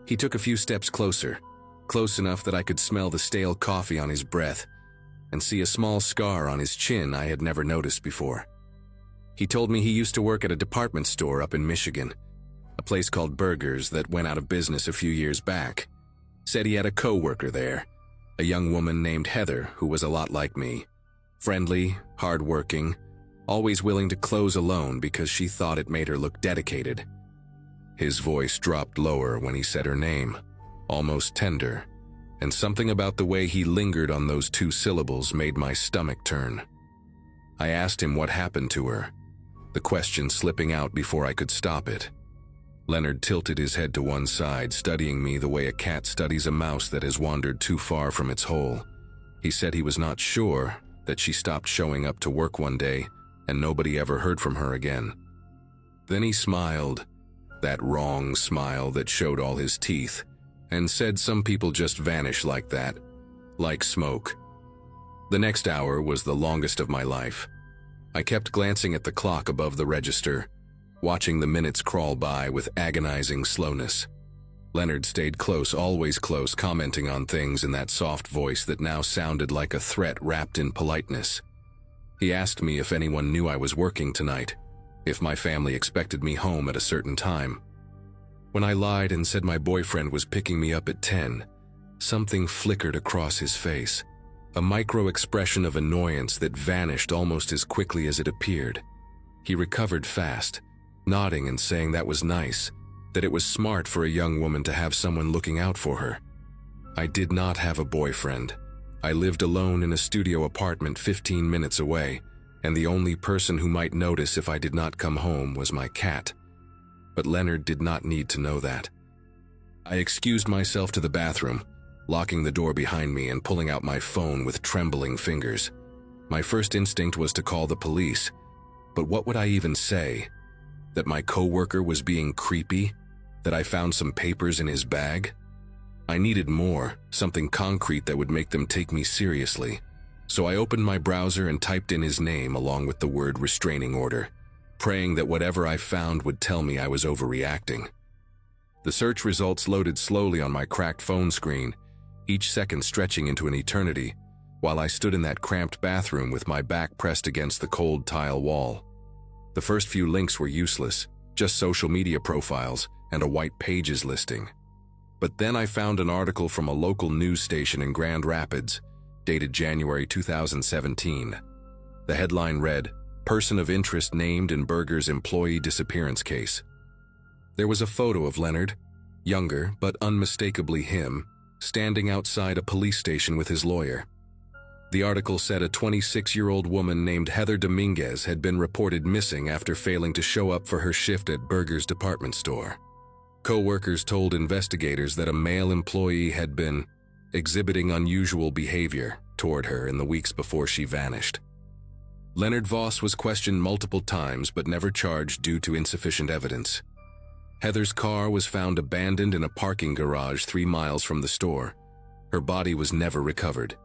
He took a few steps closer, close enough that I could smell the stale coffee on his breath and see a small scar on his chin I had never noticed before. He told me he used to work at a department store up in Michigan, a place called Burgers that went out of business a few years back. Said he had a coworker there, a young woman named Heather who was a lot like me. Friendly, hardworking, always willing to close alone because she thought it made her look dedicated. His voice dropped lower when he said her name, almost tender, and something about the way he lingered on those two syllables made my stomach turn. I asked him what happened to her, the question slipping out before I could stop it. Leonard tilted his head to one side, studying me the way a cat studies a mouse that has wandered too far from its hole. He said he was not sure, that she stopped showing up to work one day and nobody ever heard from her again. Then he smiled, that wrong smile that showed all his teeth, and said some people just vanish like that, like smoke. The next hour was the longest of my life. I kept glancing at the clock above the register, watching the minutes crawl by with agonizing slowness. Leonard stayed close, always close, commenting on things in that soft voice that now sounded like a threat wrapped in politeness. He asked me if anyone knew I was working tonight, if my family expected me home at a certain time. When I lied and said my boyfriend was picking me up at 10, something flickered across his face, a micro-expression of annoyance that vanished almost as quickly as it appeared. He recovered fast, nodding and saying that was nice, that it was smart for a young woman to have someone looking out for her. I did not have a boyfriend. I lived alone in a studio apartment 15 minutes away, and the only person who might notice if I did not come home was my cat. But Leonard did not need to know that. I excused myself to the bathroom, locking the door behind me and pulling out my phone with trembling fingers. My first instinct was to call the police, but what would I even say? That my coworker was being creepy? That I found some papers in his bag? I needed more, something concrete that would make them take me seriously. So I opened my browser and typed in his name along with the word restraining order, praying that whatever I found would tell me I was overreacting. The search results loaded slowly on my cracked phone screen, each second stretching into an eternity, while I stood in that cramped bathroom with my back pressed against the cold tile wall. The first few links were useless, just social media profiles and a white pages listing. But then I found an article from a local news station in Grand Rapids, dated January 2017. The headline read, "Person of interest named in Berger's employee disappearance case." There was a photo of Leonard, younger but unmistakably him, standing outside a police station with his lawyer. The article said a 26-year-old woman named Heather Dominguez had been reported missing after failing to show up for her shift at Berger's department store. Coworkers told investigators that a male employee had been exhibiting unusual behavior toward her in the weeks before she vanished. Leonard Voss was questioned multiple times but never charged due to insufficient evidence. Heather's car was found abandoned in a parking garage 3 miles from the store. Her body was never recovered.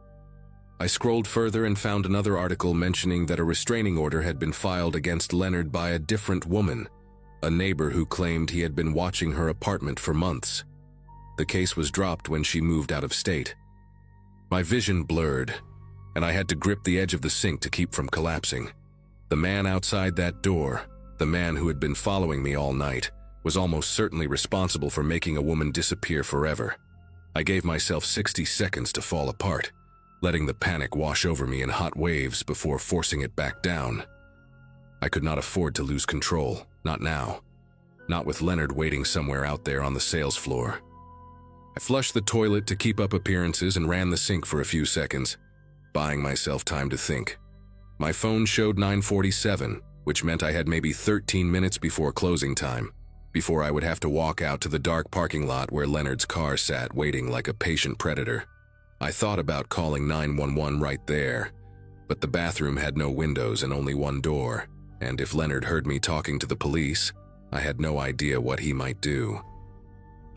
I scrolled further and found another article mentioning that a restraining order had been filed against Leonard by a different woman, a neighbor who claimed he had been watching her apartment for months. The case was dropped when she moved out of state. My vision blurred, and I had to grip the edge of the sink to keep from collapsing. The man outside that door, the man who had been following me all night, was almost certainly responsible for making a woman disappear forever. I gave myself 60 seconds to fall apart, letting the panic wash over me in hot waves before forcing it back down. I could not afford to lose control, not now. Not with Leonard waiting somewhere out there on the sales floor. I flushed the toilet to keep up appearances and ran the sink for a few seconds, buying myself time to think. My phone showed 9:47, which meant I had maybe 13 minutes before closing time, before I would have to walk out to the dark parking lot where Leonard's car sat waiting like a patient predator. I thought about calling 911 right there, but the bathroom had no windows and only one door, and if Leonard heard me talking to the police, I had no idea what he might do.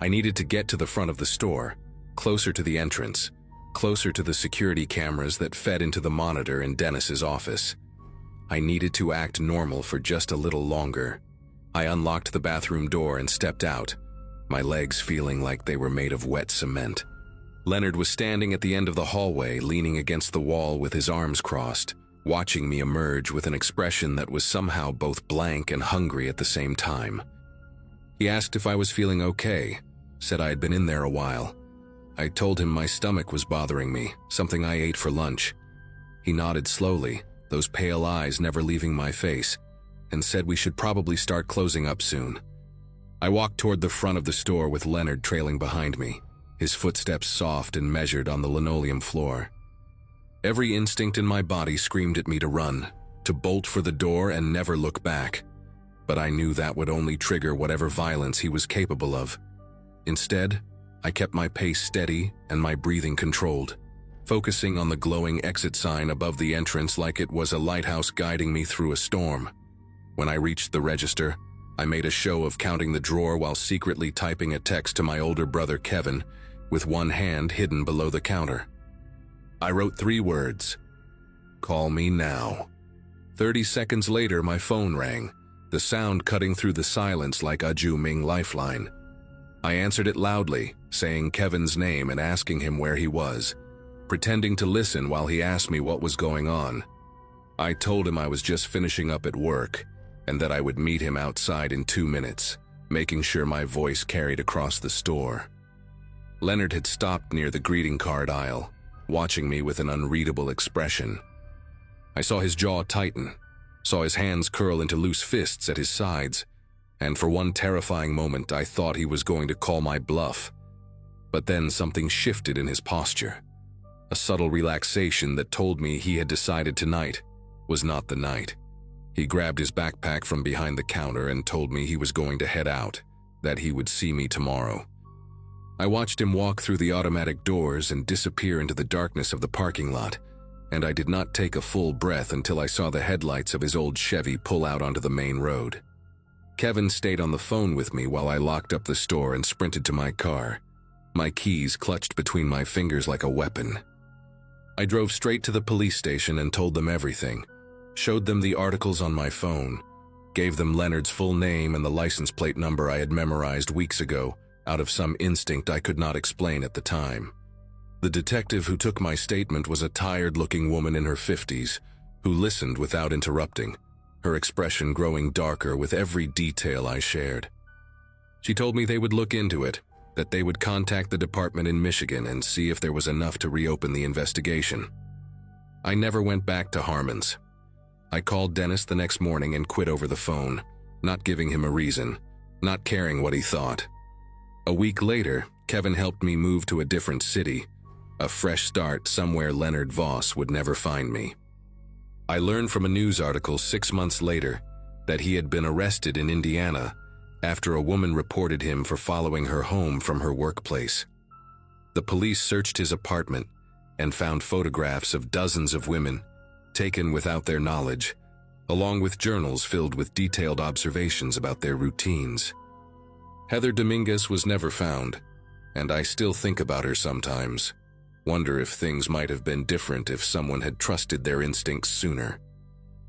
I needed to get to the front of the store, closer to the entrance, closer to the security cameras that fed into the monitor in Dennis's office. I needed to act normal for just a little longer. I unlocked the bathroom door and stepped out, my legs feeling like they were made of wet cement. Leonard was standing at the end of the hallway, leaning against the wall with his arms crossed, watching me emerge with an expression that was somehow both blank and hungry at the same time. He asked if I was feeling okay, said I had been in there a while. I told him my stomach was bothering me, something I ate for lunch. He nodded slowly, those pale eyes never leaving my face, and said we should probably start closing up soon. I walked toward the front of the store with Leonard trailing behind me, his footsteps soft and measured on the linoleum floor. Every instinct in my body screamed at me to run, to bolt for the door and never look back. But I knew that would only trigger whatever violence he was capable of. Instead, I kept my pace steady and my breathing controlled, focusing on the glowing exit sign above the entrance like it was a lighthouse guiding me through a storm. When I reached the register, I made a show of counting the drawer while secretly typing a text to my older brother Kevin, with one hand hidden below the counter. I wrote 3 words, Call me now. 30 seconds later, my phone rang, the sound cutting through the silence like a Juming lifeline. I answered it loudly, saying Kevin's name and asking him where he was, pretending to listen while he asked me what was going on. I told him I was just finishing up at work and that I would meet him outside in 2 minutes, making sure my voice carried across the store. Leonard had stopped near the greeting card aisle, watching me with an unreadable expression. I saw his jaw tighten, saw his hands curl into loose fists at his sides, and for one terrifying moment I thought he was going to call my bluff. But then something shifted in his posture, a subtle relaxation that told me he had decided tonight was not the night. He grabbed his backpack from behind the counter and told me he was going to head out, that he would see me tomorrow. I watched him walk through the automatic doors and disappear into the darkness of the parking lot, and I did not take a full breath until I saw the headlights of his old Chevy pull out onto the main road. Kevin stayed on the phone with me while I locked up the store and sprinted to my car, my keys clutched between my fingers like a weapon. I drove straight to the police station and told them everything, showed them the articles on my phone, gave them Leonard's full name and the license plate number I had memorized weeks ago out of some instinct I could not explain at the time. The detective who took my statement was a tired-looking woman in her 50s who listened without interrupting, her expression growing darker with every detail I shared. She told me they would look into it, that they would contact the department in Michigan and see if there was enough to reopen the investigation. I never went back to Harmon's. I called Dennis the next morning and quit over the phone, not giving him a reason, not caring what he thought. A week later, Kevin helped me move to a different city, a fresh start somewhere Leonard Voss would never find me. I learned from a news article 6 months later that he had been arrested in Indiana after a woman reported him for following her home from her workplace. The police searched his apartment and found photographs of dozens of women, taken without their knowledge, along with journals filled with detailed observations about their routines. Heather Dominguez was never found, and I still think about her sometimes, wonder if things might have been different if someone had trusted their instincts sooner.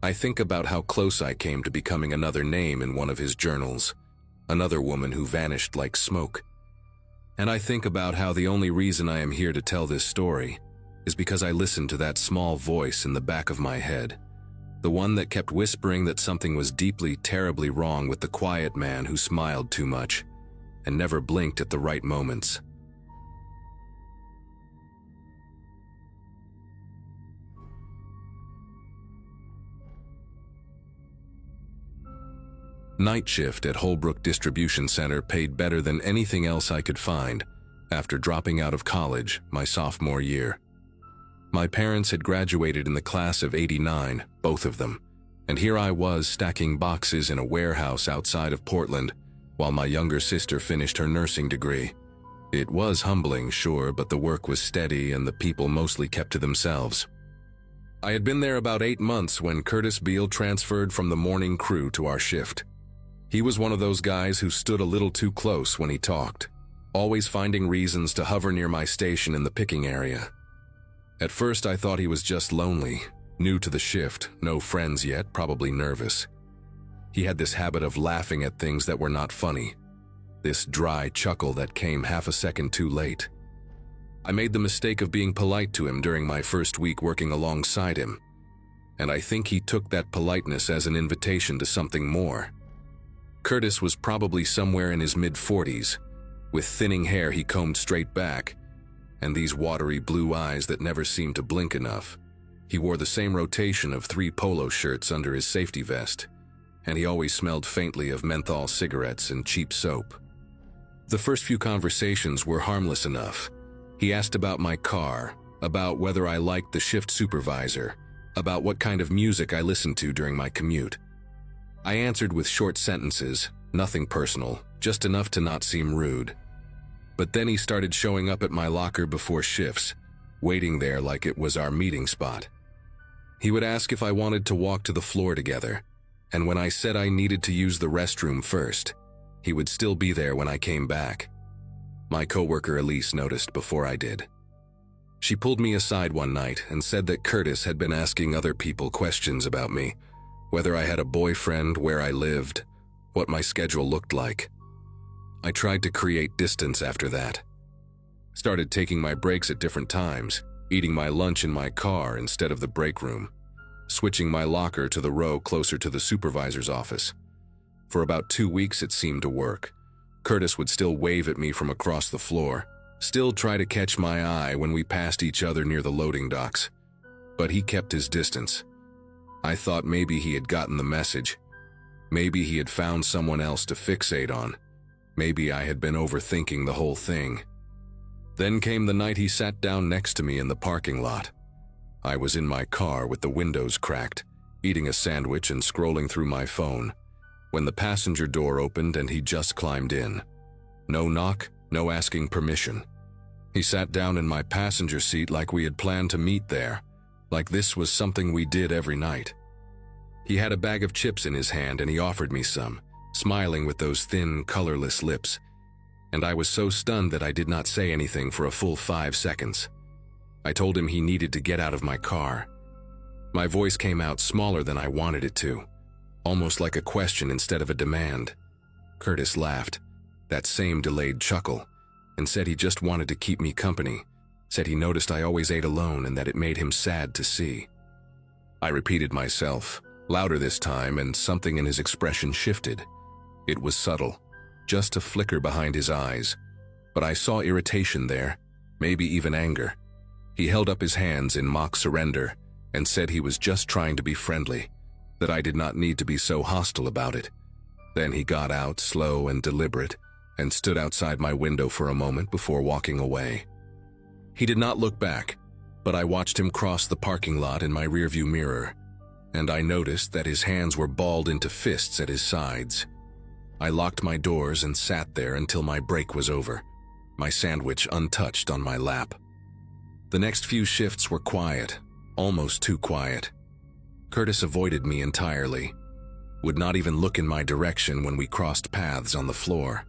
I think about how close I came to becoming another name in one of his journals, another woman who vanished like smoke. And I think about how the only reason I am here to tell this story is because I listened to that small voice in the back of my head, the one that kept whispering that something was deeply, terribly wrong with the quiet man who smiled too much and never blinked at the right moments. Night shift at Holbrook Distribution Center paid better than anything else I could find after dropping out of college my sophomore year. My parents had graduated in the class of '89, both of them, and here I was stacking boxes in a warehouse outside of Portland while my younger sister finished her nursing degree. It was humbling, sure, but the work was steady and the people mostly kept to themselves. I had been there about 8 months when Curtis Beale transferred from the morning crew to our shift. He was one of those guys who stood a little too close when he talked, always finding reasons to hover near my station in the picking area. At first I thought he was just lonely, new to the shift, no friends yet, probably nervous. He had this habit of laughing at things that were not funny, this dry chuckle that came half a second too late. I made the mistake of being polite to him during my first week working alongside him, and I think he took that politeness as an invitation to something more. Curtis was probably somewhere in his mid-40s, with thinning hair he combed straight back, and these watery blue eyes that never seemed to blink enough. He wore the same rotation of 3 polo shirts under his safety vest, and he always smelled faintly of menthol cigarettes and cheap soap. The first few conversations were harmless enough. He asked about my car, about whether I liked the shift supervisor, about what kind of music I listened to during my commute. I answered with short sentences, nothing personal, just enough to not seem rude. But then he started showing up at my locker before shifts, waiting there like it was our meeting spot. He would ask if I wanted to walk to the floor together, and when I said I needed to use the restroom first, he would still be there when I came back. My coworker Elise noticed before I did. She pulled me aside one night and said that Curtis had been asking other people questions about me, whether I had a boyfriend, where I lived, what my schedule looked like. I tried to create distance after that. Started taking my breaks at different times, eating my lunch in my car instead of the break room, switching my locker to the row closer to the supervisor's office. For about 2 weeks it seemed to work. Curtis would still wave at me from across the floor, still try to catch my eye when we passed each other near the loading docks. But he kept his distance. I thought maybe he had gotten the message. Maybe he had found someone else to fixate on. Maybe I had been overthinking the whole thing. Then came the night he sat down next to me in the parking lot. I was in my car with the windows cracked, eating a sandwich and scrolling through my phone, when the passenger door opened and he just climbed in. No knock, no asking permission. He sat down in my passenger seat like we had planned to meet there, like this was something we did every night. He had a bag of chips in his hand and he offered me some, smiling with those thin, colorless lips. And I was so stunned that I did not say anything for a full 5 seconds. I told him he needed to get out of my car. My voice came out smaller than I wanted it to, almost like a question instead of a demand. Curtis laughed, that same delayed chuckle, and said he just wanted to keep me company, said he noticed I always ate alone and that it made him sad to see. I repeated myself, louder this time, and something in his expression shifted. It was subtle, just a flicker behind his eyes, but I saw irritation there, maybe even anger. He held up his hands in mock surrender and said he was just trying to be friendly, that I did not need to be so hostile about it. Then he got out, slow and deliberate, and stood outside my window for a moment before walking away. He did not look back, but I watched him cross the parking lot in my rearview mirror, and I noticed that his hands were balled into fists at his sides. I locked my doors and sat there until my break was over, my sandwich untouched on my lap. The next few shifts were quiet, almost too quiet. Curtis avoided me entirely, would not even look in my direction when we crossed paths on the floor.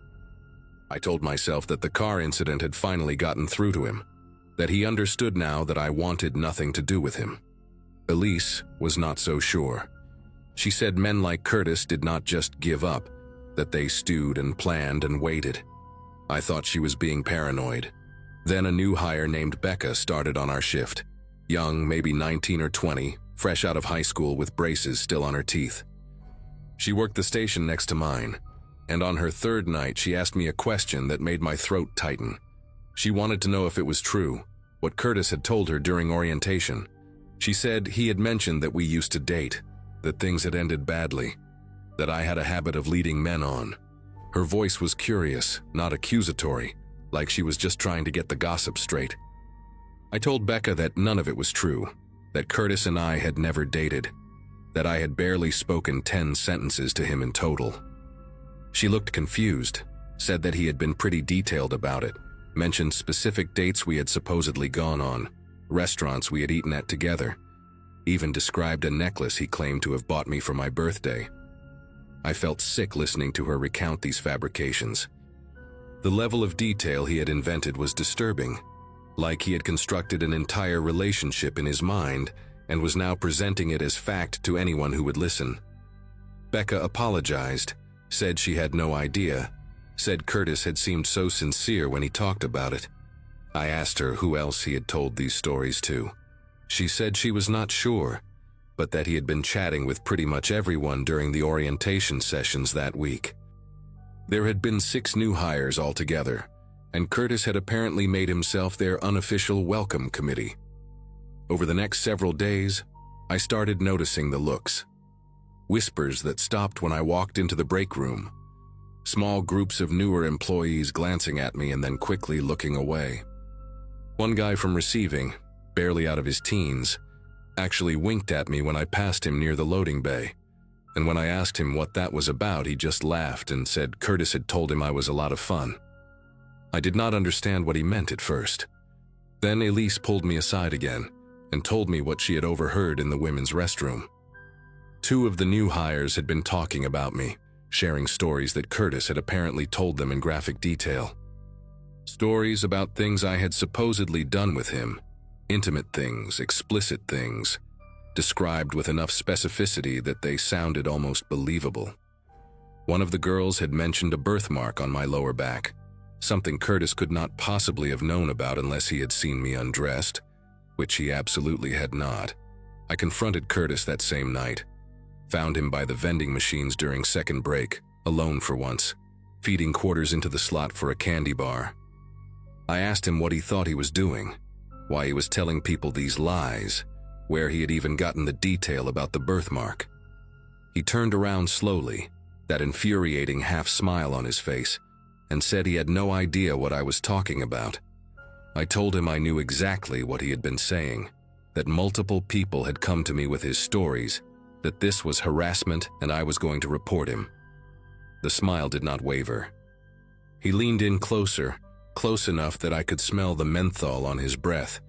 I told myself that the car incident had finally gotten through to him, that he understood now that I wanted nothing to do with him. Elise was not so sure. She said men like Curtis did not just give up, that they stewed and planned and waited. I thought she was being paranoid. Then a new hire named Becca started on our shift. Young, maybe 19 or 20, fresh out of high school with braces still on her teeth. She worked the station next to mine, and on her third night she asked me a question that made my throat tighten. She wanted to know if it was true, what Curtis had told her during orientation. She said he had mentioned that we used to date, that things had ended badly, that I had a habit of leading men on. Her voice was curious, not accusatory, like she was just trying to get the gossip straight. I told Becca that none of it was true, that Curtis and I had never dated, that I had barely spoken 10 sentences to him in total. She looked confused, said that he had been pretty detailed about it, mentioned specific dates we had supposedly gone on, restaurants we had eaten at together, even described a necklace he claimed to have bought me for my birthday. I felt sick listening to her recount these fabrications. The level of detail he had invented was disturbing, like he had constructed an entire relationship in his mind and was now presenting it as fact to anyone who would listen. Becca apologized, said she had no idea, said Curtis had seemed so sincere when he talked about it. I asked her who else he had told these stories to. She said she was not sure, but that he had been chatting with pretty much everyone during the orientation sessions that week. There had been 6 new hires altogether, and Curtis had apparently made himself their unofficial welcome committee. Over the next several days, I started noticing the looks. Whispers that stopped when I walked into the break room. Small groups of newer employees glancing at me and then quickly looking away. One guy from receiving, barely out of his teens, actually winked at me when I passed him near the loading bay, and when I asked him what that was about, he just laughed and said Curtis had told him I was a lot of fun. I did not understand what he meant at first. Then Elise pulled me aside again and told me what she had overheard in the women's restroom. 2 of the new hires had been talking about me, sharing stories that Curtis had apparently told them in graphic detail. Stories about things I had supposedly done with him, Intimate things, explicit things, described with enough specificity that they sounded almost believable. One of the girls had mentioned a birthmark on my lower back, something Curtis could not possibly have known about unless he had seen me undressed, which he absolutely had not. I confronted Curtis that same night, found him by the vending machines during second break, alone for once, feeding quarters into the slot for a candy bar. I asked him what he thought he was doing, why he was telling people these lies, where he had even gotten the detail about the birthmark. He turned around slowly, that infuriating half-smile on his face, and said he had no idea what I was talking about. I told him I knew exactly what he had been saying, that multiple people had come to me with his stories, that this was harassment and I was going to report him. The smile did not waver. He leaned in closer, close enough that I could smell the menthol on his breath,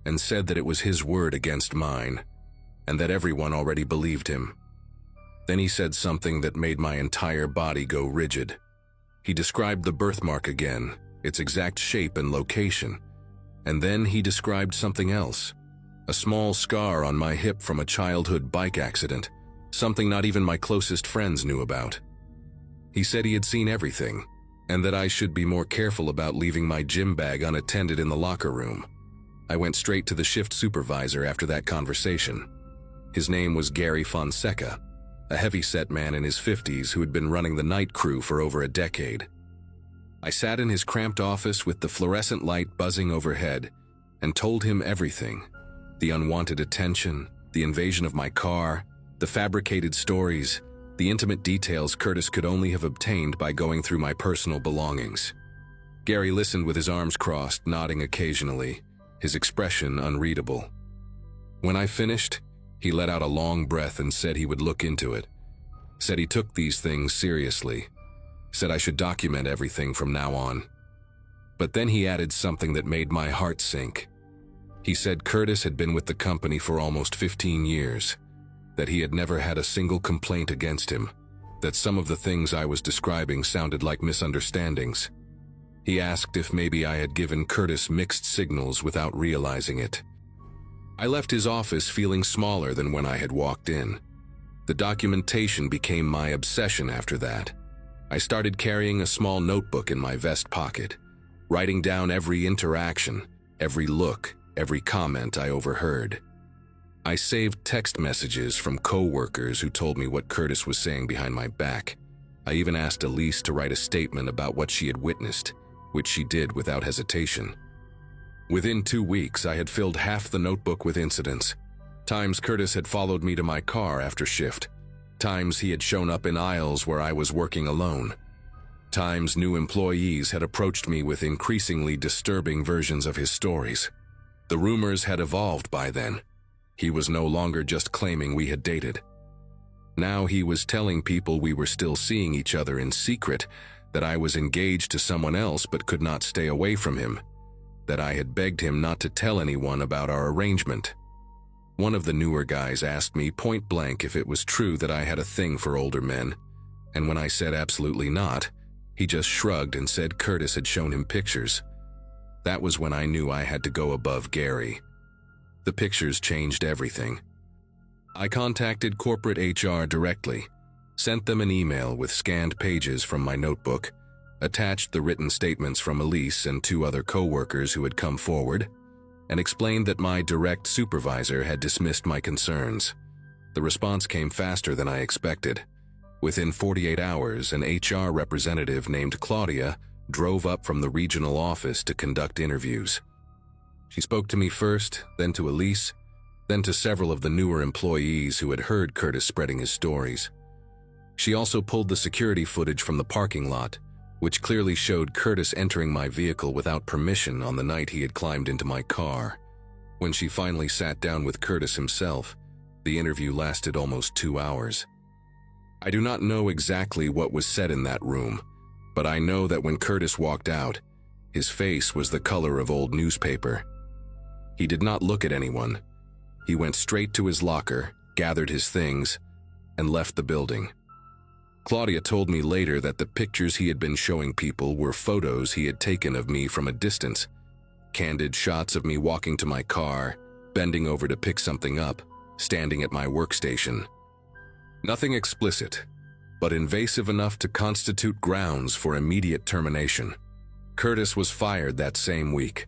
and said that it was his word against mine, and that everyone already believed him. Then he said something that made my entire body go rigid. He described the birthmark again, its exact shape and location, and then he described something else. A small scar on my hip from a childhood bike accident, something not even my closest friends knew about. He said he had seen everything, and that I should be more careful about leaving my gym bag unattended in the locker room. I went straight to the shift supervisor after that conversation. His name was Gary Fonseca, a heavy-set man in his 50s who had been running the night crew for over a decade. I sat in his cramped office with the fluorescent light buzzing overhead and told him everything. The unwanted attention, the invasion of my car, the fabricated stories, the intimate details Curtis could only have obtained by going through my personal belongings. Gary listened with his arms crossed, nodding occasionally, his expression unreadable. When I finished, he let out a long breath and said he would look into it. Said he took these things seriously. Said I should document everything from now on. But then he added something that made my heart sink. He said Curtis had been with the company for almost 15 years, that he had never had a single complaint against him, that some of the things I was describing sounded like misunderstandings. He asked if maybe I had given Curtis mixed signals without realizing it. I left his office feeling smaller than when I had walked in. The documentation became my obsession after that. I started carrying a small notebook in my vest pocket, writing down every interaction, every look, every comment I overheard. I saved text messages from coworkers who told me what Curtis was saying behind my back. I even asked Elise to write a statement about what she had witnessed, which she did without hesitation. Within 2 weeks, I had filled half the notebook with incidents. Times Curtis had followed me to my car after shift. Times he had shown up in aisles where I was working alone. Times new employees had approached me with increasingly disturbing versions of his stories. The rumors had evolved by then. He was no longer just claiming we had dated. Now he was telling people we were still seeing each other in secret, that I was engaged to someone else but could not stay away from him, that I had begged him not to tell anyone about our arrangement. One of the newer guys asked me point blank if it was true that I had a thing for older men, and when I said absolutely not, he just shrugged and said Curtis had shown him pictures. That was when I knew I had to go above Gary. The pictures changed everything. I contacted corporate HR directly, sent them an email with scanned pages from my notebook, attached the written statements from Elise and 2 other coworkers who had come forward, and explained that my direct supervisor had dismissed my concerns. The response came faster than I expected. Within 48 hours, an HR representative named Claudia drove up from the regional office to conduct interviews. She spoke to me first, then to Elise, then to several of the newer employees who had heard Curtis spreading his stories. She also pulled the security footage from the parking lot, which clearly showed Curtis entering my vehicle without permission on the night he had climbed into my car. When she finally sat down with Curtis himself, the interview lasted almost 2 hours. I do not know exactly what was said in that room, but I know that when Curtis walked out, his face was the color of old newspaper. He did not look at anyone. He went straight to his locker, gathered his things, and left the building. Claudia told me later that the pictures he had been showing people were photos he had taken of me from a distance, candid shots of me walking to my car, bending over to pick something up, standing at my workstation. Nothing explicit, but invasive enough to constitute grounds for immediate termination. Curtis was fired that same week.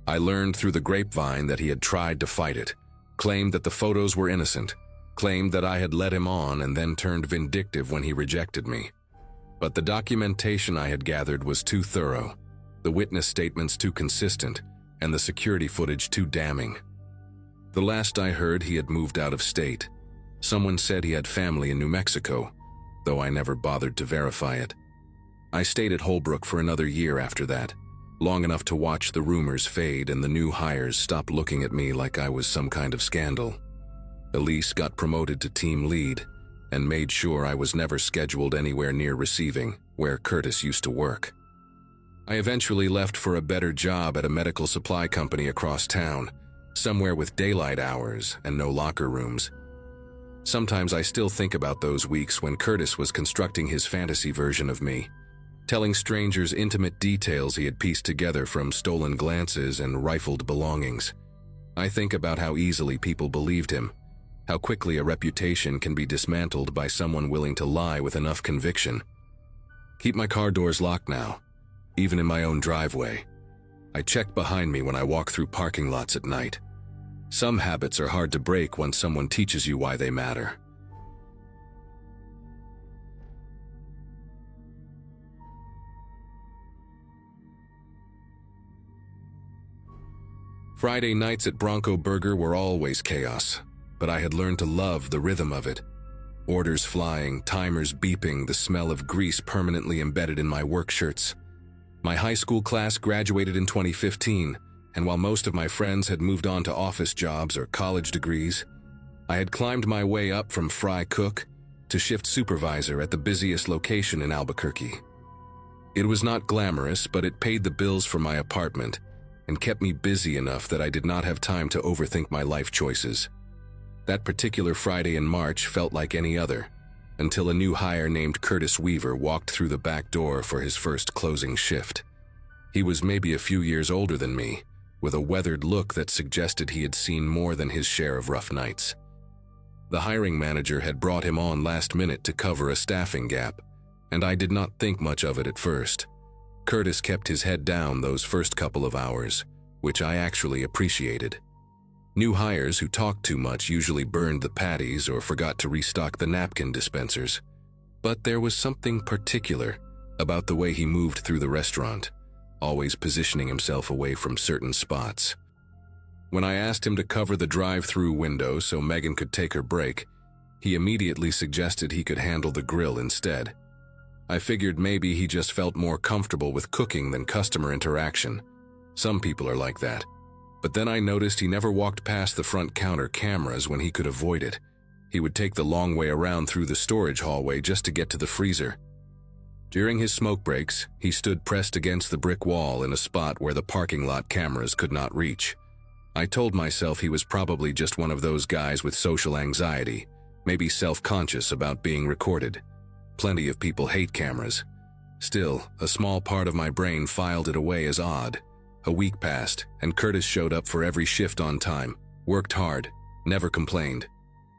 I learned through the grapevine that he had tried to fight it, claimed that the photos were innocent, claimed that I had led him on and then turned vindictive when he rejected me. But the documentation I had gathered was too thorough, the witness statements too consistent, and the security footage too damning. The last I heard, he had moved out of state. Someone said he had family in New Mexico, though I never bothered to verify it. I stayed at Holbrook for another year after that, long enough to watch the rumors fade and the new hires stop looking at me like I was some kind of scandal. Elise got promoted to team lead and made sure I was never scheduled anywhere near receiving, where Curtis used to work. I eventually left for a better job at a medical supply company across town, somewhere with daylight hours and no locker rooms. Sometimes I still think about those weeks when Curtis was constructing his fantasy version of me, telling strangers intimate details he had pieced together from stolen glances and rifled belongings. I think about how easily people believed him, how quickly a reputation can be dismantled by someone willing to lie with enough conviction. Keep my car doors locked now, even in my own driveway. I check behind me when I walk through parking lots at night. Some habits are hard to break once someone teaches you why they matter. Friday nights at Bronco Burger were always chaos, but I had learned to love the rhythm of it. Orders flying, timers beeping, the smell of grease permanently embedded in my work shirts. My high school class graduated in 2015, and while most of my friends had moved on to office jobs or college degrees, I had climbed my way up from fry cook to shift supervisor at the busiest location in Albuquerque. It was not glamorous, but it paid the bills for my apartment and kept me busy enough that I did not have time to overthink my life choices. That particular Friday in March felt like any other, until a new hire named Curtis Weaver walked through the back door for his first closing shift. He was maybe a few years older than me, with a weathered look that suggested he had seen more than his share of rough nights. The hiring manager had brought him on last minute to cover a staffing gap, and I did not think much of it at first. Curtis kept his head down those first couple of hours, which I actually appreciated. New hires who talked too much usually burned the patties or forgot to restock the napkin dispensers. But there was something particular about the way he moved through the restaurant, always positioning himself away from certain spots. When I asked him to cover the drive-through window so Megan could take her break, he immediately suggested he could handle the grill instead. I figured maybe he just felt more comfortable with cooking than customer interaction. Some people are like that. But then I noticed he never walked past the front counter cameras when he could avoid it. He would take the long way around through the storage hallway just to get to the freezer. During his smoke breaks, he stood pressed against the brick wall in a spot where the parking lot cameras could not reach. I told myself he was probably just one of those guys with social anxiety, maybe self-conscious about being recorded. Plenty of people hate cameras. Still, a small part of my brain filed it away as odd. A week passed, and Curtis showed up for every shift on time, worked hard, never complained.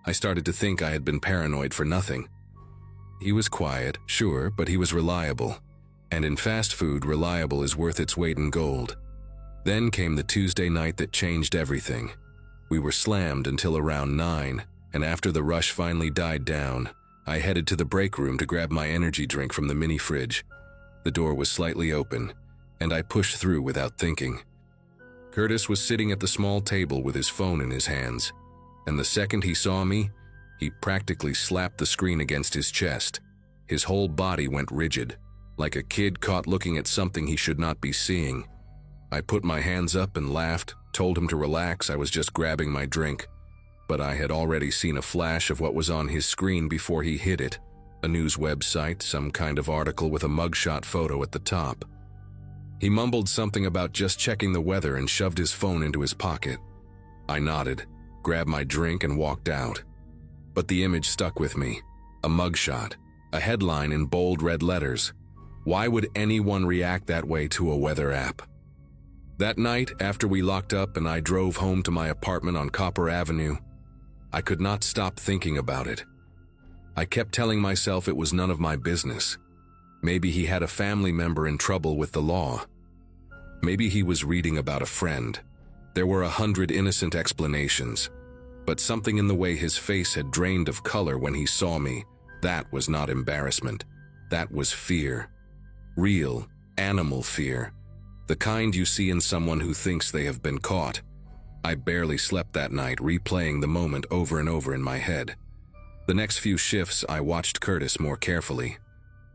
I started to think I had been paranoid for nothing. He was quiet, sure, but he was reliable. And in fast food, reliable is worth its weight in gold. Then came the Tuesday night that changed everything. We were slammed until around 9, and after the rush finally died down, I headed to the break room to grab my energy drink from the mini fridge. The door was slightly open, and I pushed through without thinking. Curtis was sitting at the small table with his phone in his hands, and the second he saw me, he practically slapped the screen against his chest. His whole body went rigid, like a kid caught looking at something he should not be seeing. I put my hands up and laughed, told him to relax, I was just grabbing my drink. But I had already seen a flash of what was on his screen before he hit it. A news website, some kind of article with a mugshot photo at the top. He mumbled something about just checking the weather and shoved his phone into his pocket. I nodded, grabbed my drink and walked out. But the image stuck with me. A mugshot, a headline in bold red letters. Why would anyone react that way to a weather app? That night, after we locked up and I drove home to my apartment on Copper Avenue, I could not stop thinking about it. I kept telling myself it was none of my business. Maybe he had a family member in trouble with the law. Maybe he was reading about a friend. There were 100 innocent explanations, but something in the way his face had drained of color when he saw me, that was not embarrassment. That was fear. Real, animal fear. The kind you see in someone who thinks they have been caught. I barely slept that night, replaying the moment over and over in my head. The next few shifts, I watched Curtis more carefully.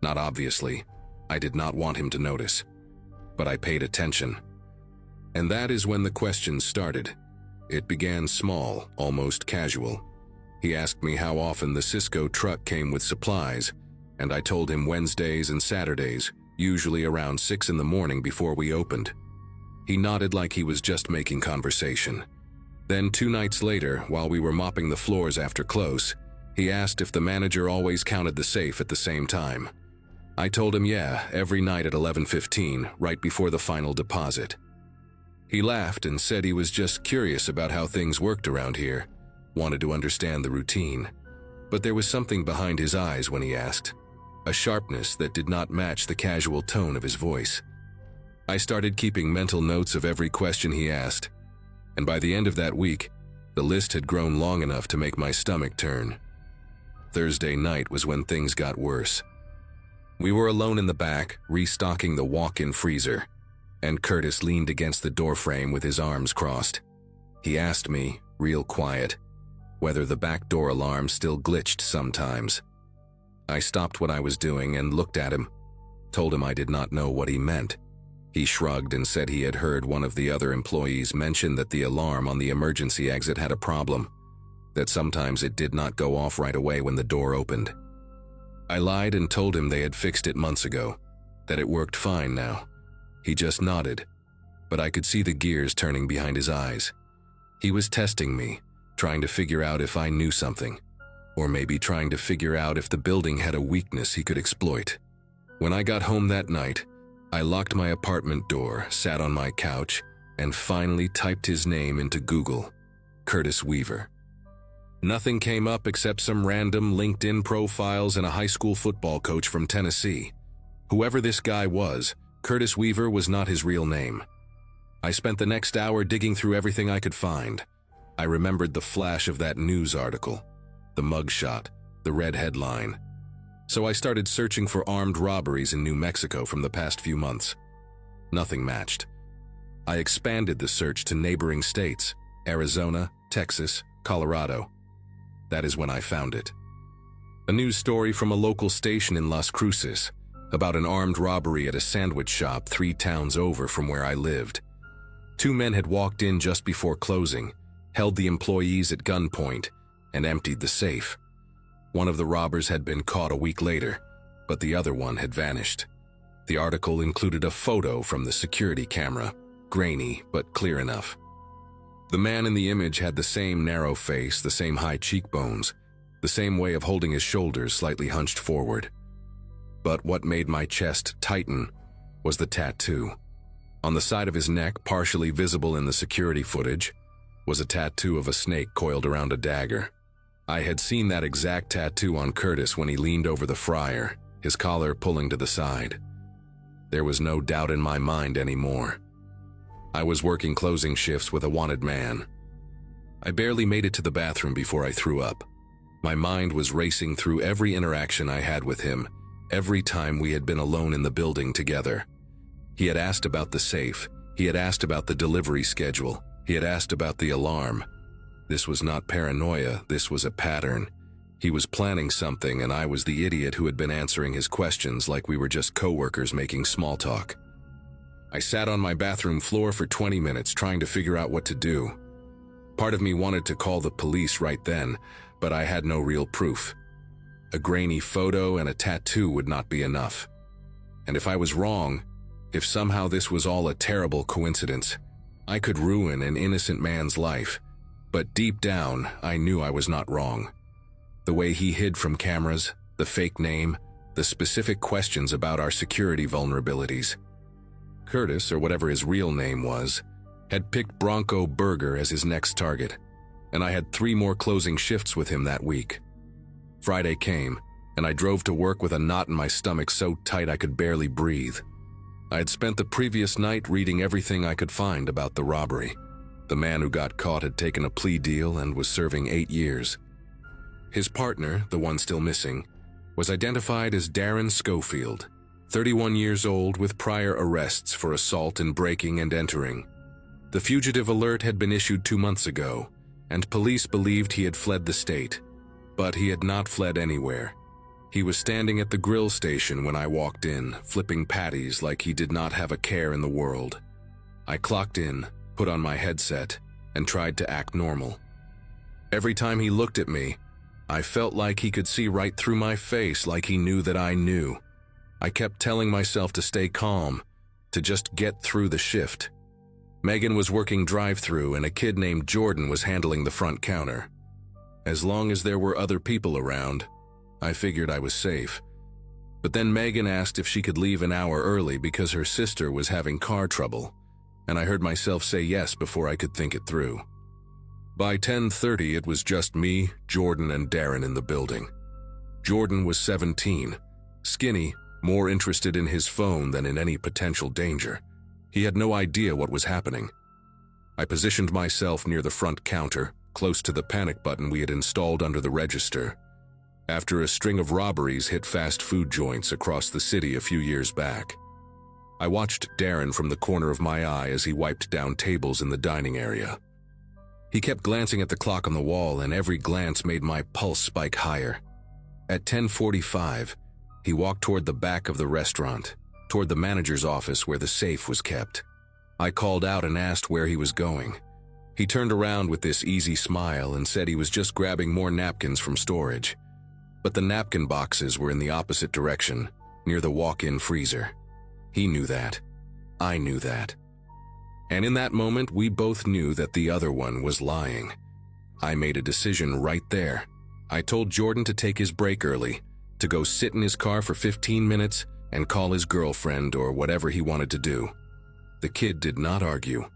Not obviously. I did not want him to notice. But I paid attention. And that is when the questions started. It began small, almost casual. He asked me how often the Cisco truck came with supplies, and I told him Wednesdays and Saturdays, usually around 6 in the morning before we opened. He nodded like he was just making conversation. Then 2 nights later, while we were mopping the floors after close, he asked if the manager always counted the safe at the same time. I told him yeah, every night at 11:15, right before the final deposit. He laughed and said he was just curious about how things worked around here, wanted to understand the routine. But there was something behind his eyes when he asked, a sharpness that did not match the casual tone of his voice. I started keeping mental notes of every question he asked, and by the end of that week, the list had grown long enough to make my stomach turn. Thursday night was when things got worse. We were alone in the back, restocking the walk-in freezer, and Curtis leaned against the doorframe with his arms crossed. He asked me, real quiet, whether the back door alarm still glitched sometimes. I stopped what I was doing and looked at him, told him I did not know what he meant. He shrugged and said he had heard one of the other employees mention that the alarm on the emergency exit had a problem, that sometimes it did not go off right away when the door opened. I lied and told him they had fixed it months ago, that it worked fine now. He just nodded, but I could see the gears turning behind his eyes. He was testing me, trying to figure out if I knew something, or maybe trying to figure out if the building had a weakness he could exploit. When I got home that night, I locked my apartment door, sat on my couch, and finally typed his name into Google, Curtis Weaver. Nothing came up except some random LinkedIn profiles and a high school football coach from Tennessee. Whoever this guy was, Curtis Weaver was not his real name. I spent the next hour digging through everything I could find. I remembered the flash of that news article, the mugshot, the red headline. So I started searching for armed robberies in New Mexico from the past few months. Nothing matched. I expanded the search to neighboring states, Arizona, Texas, Colorado. That is when I found it. A news story from a local station in Las Cruces about an armed robbery at a sandwich shop 3 towns over from where I lived. 2 men had walked in just before closing, held the employees at gunpoint, and emptied the safe. One of the robbers had been caught a week later, but the other one had vanished. The article included a photo from the security camera, grainy but clear enough. The man in the image had the same narrow face, the same high cheekbones, the same way of holding his shoulders slightly hunched forward. But what made my chest tighten was the tattoo. On the side of his neck, partially visible in the security footage, was a tattoo of a snake coiled around a dagger. I had seen that exact tattoo on Curtis when he leaned over the fryer, his collar pulling to the side. There was no doubt in my mind anymore. I was working closing shifts with a wanted man. I barely made it to the bathroom before I threw up. My mind was racing through every interaction I had with him, every time we had been alone in the building together. He had asked about the safe, he had asked about the delivery schedule, he had asked about the alarm. This was not paranoia, this was a pattern. He was planning something and I was the idiot who had been answering his questions like we were just coworkers making small talk. I sat on my bathroom floor for 20 minutes trying to figure out what to do. Part of me wanted to call the police right then, but I had no real proof. A grainy photo and a tattoo would not be enough. And if I was wrong, if somehow this was all a terrible coincidence, I could ruin an innocent man's life. But deep down, I knew I was not wrong. The way he hid from cameras, the fake name, the specific questions about our security vulnerabilities. Curtis, or whatever his real name was, had picked Bronco Burger as his next target, and I had 3 more closing shifts with him that week. Friday came, and I drove to work with a knot in my stomach so tight I could barely breathe. I had spent the previous night reading everything I could find about the robbery. The man who got caught had taken a plea deal and was serving 8 years. His partner, the one still missing, was identified as Darren Schofield, 31 years old with prior arrests for assault and breaking and entering. The fugitive alert had been issued 2 months ago, and police believed he had fled the state. But he had not fled anywhere. He was standing at the grill station when I walked in, flipping patties like he did not have a care in the world. I clocked in, put on my headset, and tried to act normal. Every time he looked at me, I felt like he could see right through my face, like he knew that I knew. I kept telling myself to stay calm, to just get through the shift. Megan was working drive-through and a kid named Jordan was handling the front counter. As long as there were other people around, I figured I was safe. But then Megan asked if she could leave an hour early because her sister was having car trouble, and I heard myself say yes before I could think it through. By 10:30, it was just me, Jordan, and Darren in the building. Jordan was 17, skinny, more interested in his phone than in any potential danger. He had no idea what was happening. I positioned myself near the front counter, close to the panic button we had installed under the register, after a string of robberies hit fast food joints across the city a few years back. I watched Darren from the corner of my eye as he wiped down tables in the dining area. He kept glancing at the clock on the wall, and every glance made my pulse spike higher. At 10:45, he walked toward the back of the restaurant, toward the manager's office where the safe was kept. I called out and asked where he was going. He turned around with this easy smile and said he was just grabbing more napkins from storage. But the napkin boxes were in the opposite direction, near the walk-in freezer. He knew that. I knew that. And in that moment, we both knew that the other one was lying. I made a decision right there. I told Jordan to take his break early, to go sit in his car for 15 minutes and call his girlfriend or whatever he wanted to do. The kid did not argue.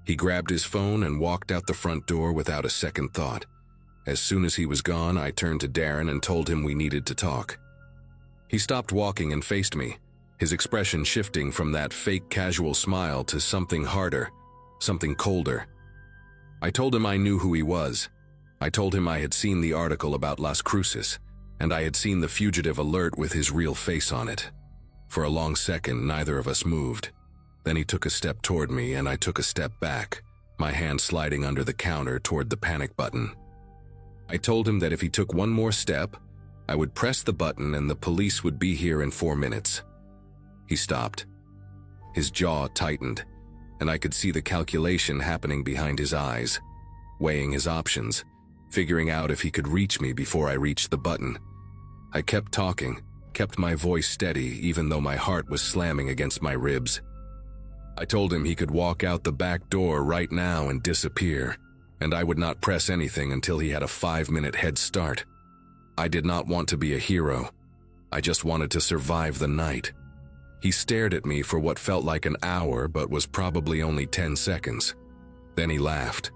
He grabbed his phone and walked out the front door without a second thought. As soon as he was gone, I turned to Darren and told him we needed to talk. He stopped walking and faced me, his expression shifting from that fake casual smile to something harder, something colder. I told him I knew who he was. I told him I had seen the article about Las Cruces, and I had seen the fugitive alert with his real face on it. For a long second, neither of us moved. Then he took a step toward me, and I took a step back, my hand sliding under the counter toward the panic button. I told him that if he took one more step, I would press the button and the police would be here in 4 minutes. He stopped. His jaw tightened, and I could see the calculation happening behind his eyes, weighing his options, figuring out if he could reach me before I reached the button. I kept talking, kept my voice steady even though my heart was slamming against my ribs. I told him he could walk out the back door right now and disappear, and I would not press anything until he had a 5-minute head start. I did not want to be a hero. I just wanted to survive the night. He stared at me for what felt like an hour but was probably only 10 seconds. Then he laughed,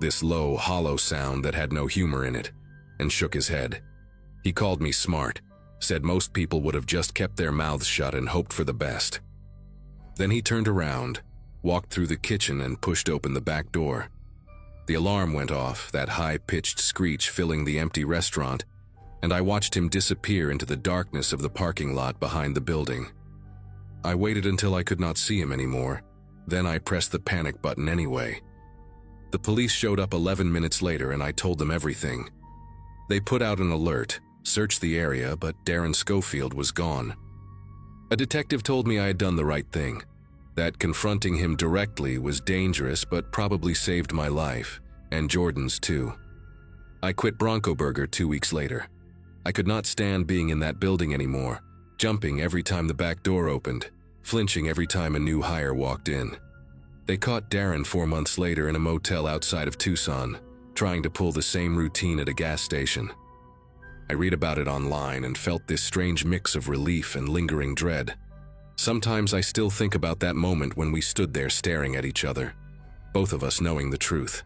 this low, hollow sound that had no humor in it, and shook his head. He called me smart, said most people would have just kept their mouths shut and hoped for the best. Then he turned around, walked through the kitchen and pushed open the back door. The alarm went off, that high-pitched screech filling the empty restaurant, and I watched him disappear into the darkness of the parking lot behind the building. I waited until I could not see him anymore. Then I pressed the panic button anyway. The police showed up 11 minutes later and I told them everything. They put out an alert, searched the area, but Darren Schofield was gone. A detective told me I had done the right thing, that confronting him directly was dangerous but probably saved my life, and Jordan's too. I quit Bronco Burger 2 weeks later. I could not stand being in that building anymore, jumping every time the back door opened, flinching every time a new hire walked in. They caught Darren 4 months later in a motel outside of Tucson, trying to pull the same routine at a gas station. I read about it online and felt this strange mix of relief and lingering dread. Sometimes I still think about that moment when we stood there staring at each other, both of us knowing the truth.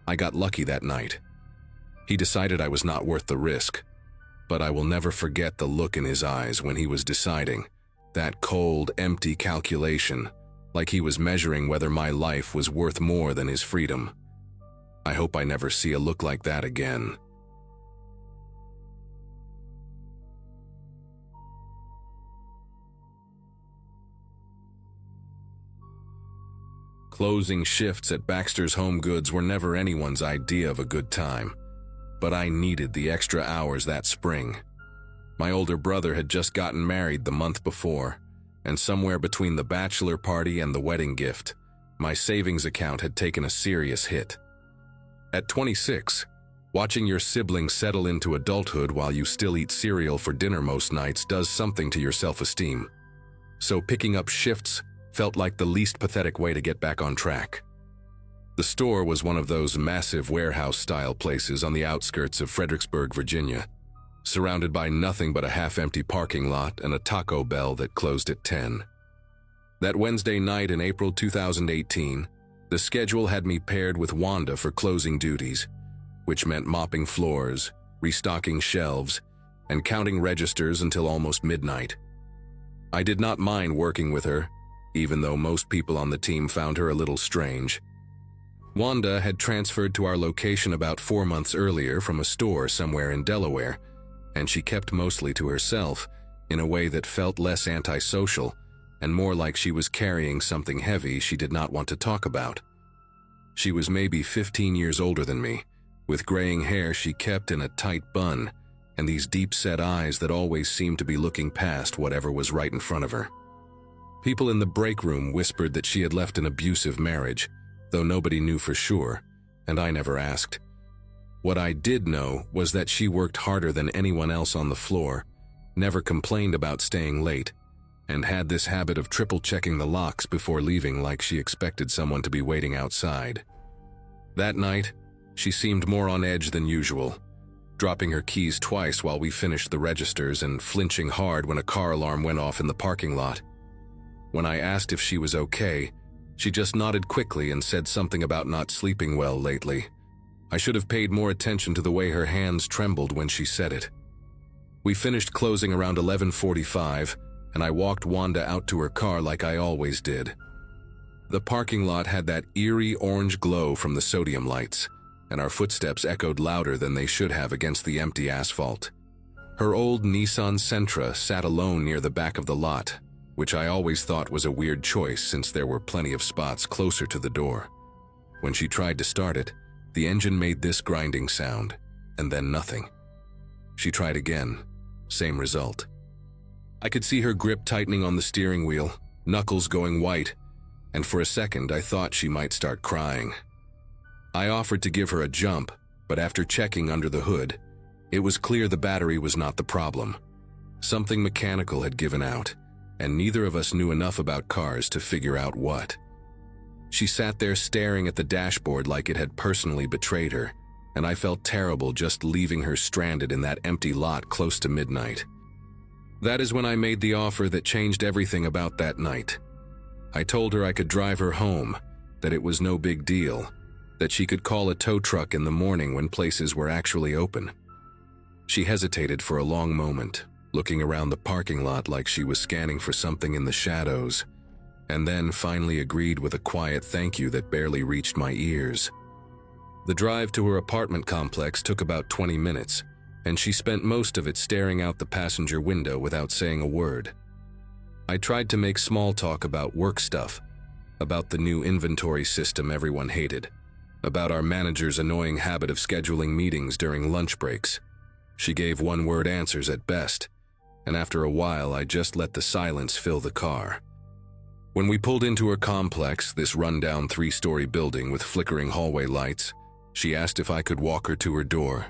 I got lucky that night. He decided I was not worth the risk, but I will never forget the look in his eyes when he was deciding, that cold, empty calculation, like he was measuring whether my life was worth more than his freedom. I hope I never see a look like that again. Closing shifts at Baxter's Home Goods were never anyone's idea of a good time, but I needed the extra hours that spring. My older brother had just gotten married the month before, and somewhere between the bachelor party and the wedding gift, my savings account had taken a serious hit. At 26, watching your siblings settle into adulthood while you still eat cereal for dinner most nights does something to your self-esteem. So picking up shifts felt like the least pathetic way to get back on track. The store was one of those massive warehouse-style places on the outskirts of Fredericksburg, Virginia, surrounded by nothing but a half-empty parking lot and a Taco Bell that closed at 10. That Wednesday night in April 2018, the schedule had me paired with Wanda for closing duties, which meant mopping floors, restocking shelves, and counting registers until almost midnight. I did not mind working with her, even though most people on the team found her a little strange. Wanda had transferred to our location about 4 months earlier from a store somewhere in Delaware, and she kept mostly to herself in a way that felt less antisocial and more like she was carrying something heavy she did not want to talk about. She was maybe 15 years older than me, with graying hair she kept in a tight bun and these deep-set eyes that always seemed to be looking past whatever was right in front of her. People in the break room whispered that she had left an abusive marriage, though nobody knew for sure, and I never asked. What I did know was that she worked harder than anyone else on the floor, never complained about staying late, and had this habit of triple-checking the locks before leaving like she expected someone to be waiting outside. That night, she seemed more on edge than usual, dropping her keys twice while we finished the registers and flinching hard when a car alarm went off in the parking lot. When I asked if she was okay, she just nodded quickly and said something about not sleeping well lately. I should have paid more attention to the way her hands trembled when she said it. We finished closing around 11:45, and I walked Wanda out to her car like I always did. The parking lot had that eerie orange glow from the sodium lights, and our footsteps echoed louder than they should have against the empty asphalt. Her old Nissan Sentra sat alone near the back of the lot, which I always thought was a weird choice since there were plenty of spots closer to the door. When she tried to start it, the engine made this grinding sound, and then nothing. She tried again, same result. I could see her grip tightening on the steering wheel, knuckles going white, and for a second I thought she might start crying. I offered to give her a jump, but after checking under the hood, it was clear the battery was not the problem. Something mechanical had given out, and neither of us knew enough about cars to figure out what. She sat there staring at the dashboard like it had personally betrayed her, and I felt terrible just leaving her stranded in that empty lot close to midnight. That is when I made the offer that changed everything about that night. I told her I could drive her home, that it was no big deal, that she could call a tow truck in the morning when places were actually open. She hesitated for a long moment, looking around the parking lot like she was scanning for something in the shadows, and then finally agreed with a quiet thank you that barely reached my ears. The drive to her apartment complex took about 20 minutes, and she spent most of it staring out the passenger window without saying a word. I tried to make small talk about work stuff, about the new inventory system everyone hated, about our manager's annoying habit of scheduling meetings during lunch breaks. She gave one-word answers at best, and after a while I just let the silence fill the car. When we pulled into her complex, this rundown 3-story building with flickering hallway lights, she asked if I could walk her to her door.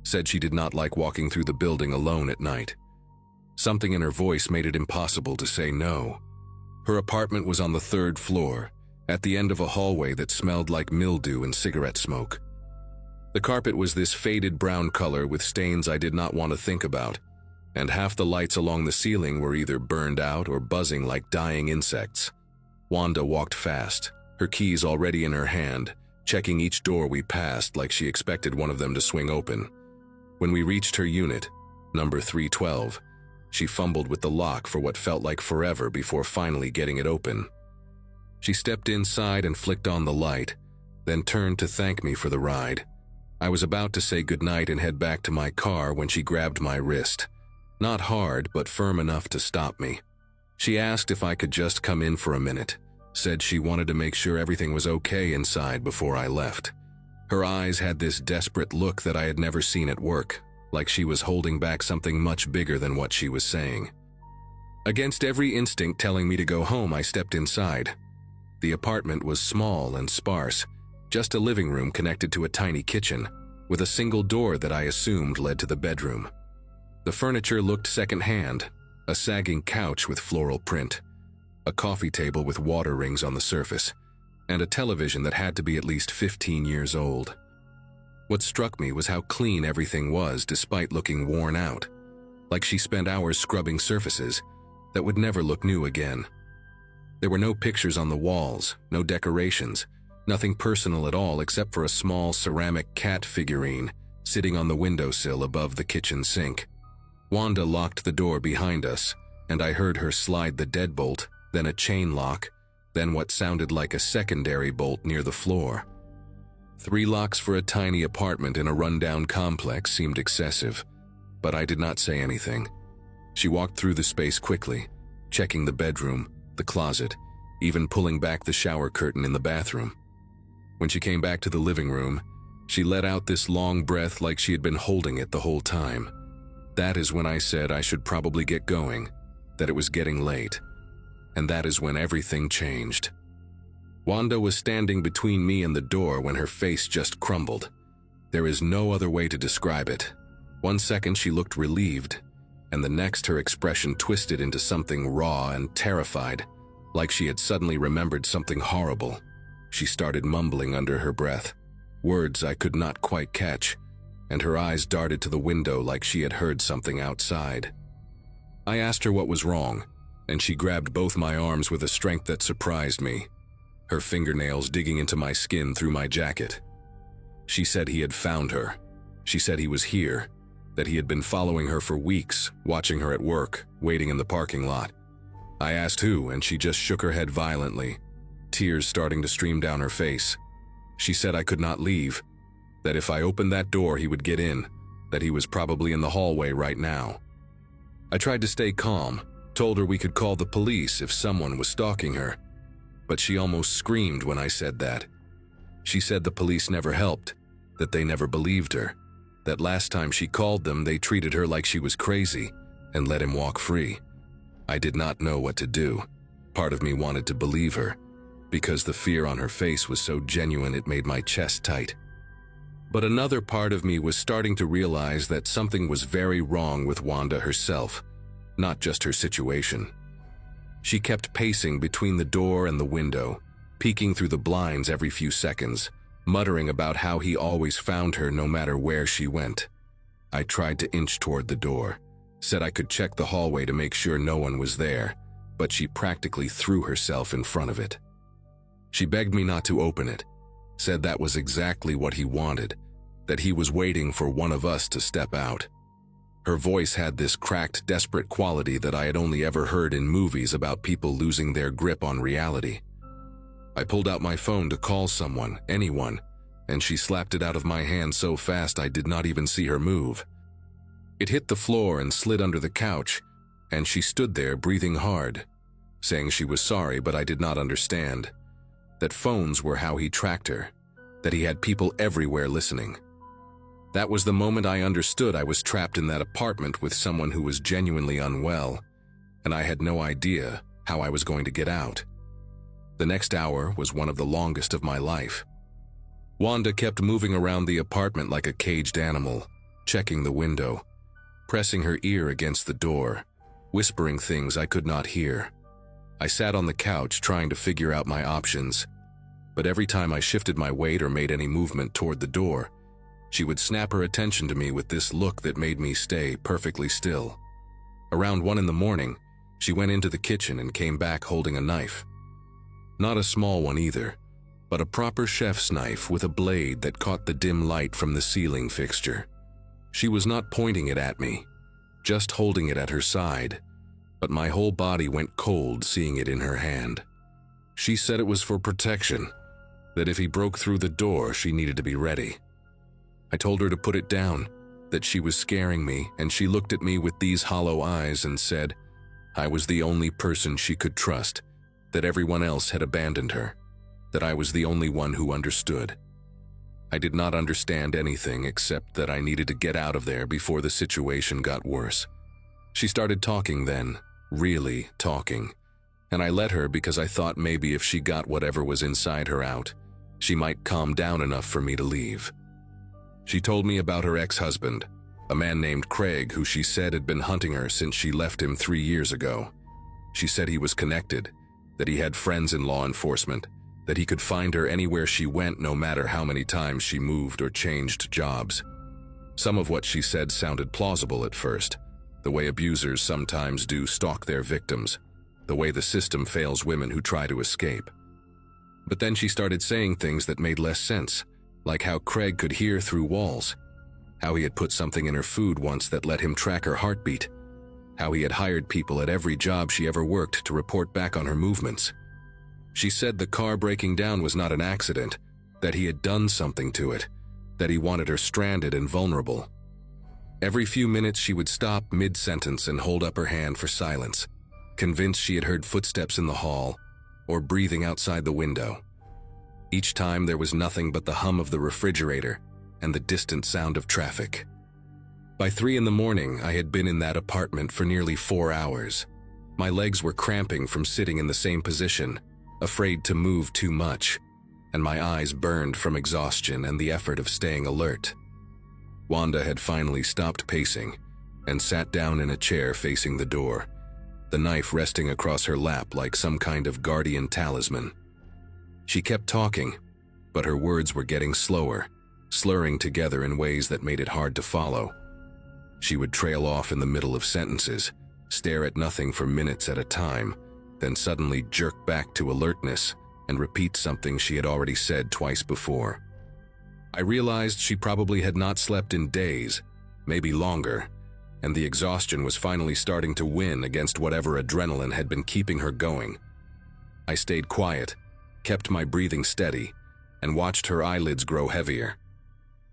Said she did not like walking through the building alone at night. Something in her voice made it impossible to say no. Her apartment was on the 3rd floor, at the end of a hallway that smelled like mildew and cigarette smoke. The carpet was this faded brown color with stains I did not want to think about, and half the lights along the ceiling were either burned out or buzzing like dying insects. Wanda walked fast, her keys already in her hand, checking each door we passed like she expected one of them to swing open. When we reached her unit, number 312, she fumbled with the lock for what felt like forever before finally getting it open. She stepped inside and flicked on the light, then turned to thank me for the ride. I was about to say goodnight and head back to my car when she grabbed my wrist. Not hard, but firm enough to stop me. She asked if I could just come in for a minute, said she wanted to make sure everything was okay inside before I left. Her eyes had this desperate look that I had never seen at work, like she was holding back something much bigger than what she was saying. Against every instinct telling me to go home, I stepped inside. The apartment was small and sparse, just a living room connected to a tiny kitchen, with a single door that I assumed led to the bedroom. The furniture looked secondhand, a sagging couch with floral print, a coffee table with water rings on the surface, and a television that had to be at least 15 years old. What struck me was how clean everything was despite looking worn out, like she spent hours scrubbing surfaces that would never look new again. There were no pictures on the walls, no decorations, nothing personal at all except for a small ceramic cat figurine sitting on the windowsill above the kitchen sink. Wanda locked the door behind us, and I heard her slide the deadbolt, then a chain lock, then what sounded like a secondary bolt near the floor. 3 locks for a tiny apartment in a rundown complex seemed excessive, but I did not say anything. She walked through the space quickly, checking the bedroom, the closet, even pulling back the shower curtain in the bathroom. When she came back to the living room, she let out this long breath like she had been holding it the whole time. That is when I said I should probably get going, that it was getting late. And that is when everything changed. Wanda was standing between me and the door when her face just crumbled. There is no other way to describe it. 1 second she looked relieved, and the next her expression twisted into something raw and terrified, like she had suddenly remembered something horrible. She started mumbling under her breath, words I could not quite catch, and her eyes darted to the window like she had heard something outside. I asked her what was wrong, and she grabbed both my arms with a strength that surprised me, her fingernails digging into my skin through my jacket. She said he had found her. She said he was here, that he had been following her for weeks, watching her at work, waiting in the parking lot. I asked who, and she just shook her head violently, tears starting to stream down her face. She said I could not leave, that if I opened that door he would get in, that he was probably in the hallway right now. I tried to stay calm, told her we could call the police if someone was stalking her, but she almost screamed when I said that. She said the police never helped, that they never believed her, that last time she called them they treated her like she was crazy and let him walk free. I did not know what to do. Part of me wanted to believe her, because the fear on her face was so genuine it made my chest tight. But another part of me was starting to realize that something was very wrong with Wanda herself, not just her situation. She kept pacing between the door and the window, peeking through the blinds every few seconds, muttering about how he always found her no matter where she went. I tried to inch toward the door, said I could check the hallway to make sure no one was there, but she practically threw herself in front of it. She begged me not to open it, said that was exactly what he wanted, that he was waiting for one of us to step out. Her voice had this cracked, desperate quality that I had only ever heard in movies about people losing their grip on reality. I pulled out my phone to call someone, anyone, and she slapped it out of my hand so fast I did not even see her move. It hit the floor and slid under the couch, and she stood there breathing hard, saying she was sorry but I did not understand, that phones were how he tracked her, that he had people everywhere listening. That was the moment I understood I was trapped in that apartment with someone who was genuinely unwell, and I had no idea how I was going to get out. The next hour was one of the longest of my life. Wanda kept moving around the apartment like a caged animal, checking the window, pressing her ear against the door, whispering things I could not hear. I sat on the couch trying to figure out my options, but every time I shifted my weight or made any movement toward the door, she would snap her attention to me with this look that made me stay perfectly still. Around 1 in the morning, she went into the kitchen and came back holding a knife. Not a small one either, but a proper chef's knife with a blade that caught the dim light from the ceiling fixture. She was not pointing it at me, just holding it at her side, but my whole body went cold seeing it in her hand. She said it was for protection, that if he broke through the door, she needed to be ready. I told her to put it down, that she was scaring me, and she looked at me with these hollow eyes and said I was the only person she could trust, that everyone else had abandoned her, that I was the only one who understood. I did not understand anything except that I needed to get out of there before the situation got worse. She started talking then, really talking, and I let her because I thought maybe if she got whatever was inside her out, she might calm down enough for me to leave. She told me about her ex-husband, a man named Craig who she said had been hunting her since she left him 3 years ago. She said he was connected, that he had friends in law enforcement, that he could find her anywhere she went no matter how many times she moved or changed jobs. Some of what she said sounded plausible at first, the way abusers sometimes do stalk their victims, the way the system fails women who try to escape. But then she started saying things that made less sense, like how Craig could hear through walls, how he had put something in her food once that let him track her heartbeat, how he had hired people at every job she ever worked to report back on her movements. She said the car breaking down was not an accident, that he had done something to it, that he wanted her stranded and vulnerable. Every few minutes she would stop mid-sentence and hold up her hand for silence, convinced she had heard footsteps in the hall or breathing outside the window. Each time there was nothing but the hum of the refrigerator and the distant sound of traffic. By 3 in the morning, I had been in that apartment for nearly 4 hours. My legs were cramping from sitting in the same position, afraid to move too much, and my eyes burned from exhaustion and the effort of staying alert. Wanda had finally stopped pacing and sat down in a chair facing the door, the knife resting across her lap like some kind of guardian talisman. She kept talking, but her words were getting slower, slurring together in ways that made it hard to follow. She would trail off in the middle of sentences, stare at nothing for minutes at a time, then suddenly jerk back to alertness and repeat something she had already said twice before. I realized she probably had not slept in days, maybe longer, and the exhaustion was finally starting to win against whatever adrenaline had been keeping her going. I stayed quiet, kept my breathing steady, and watched her eyelids grow heavier.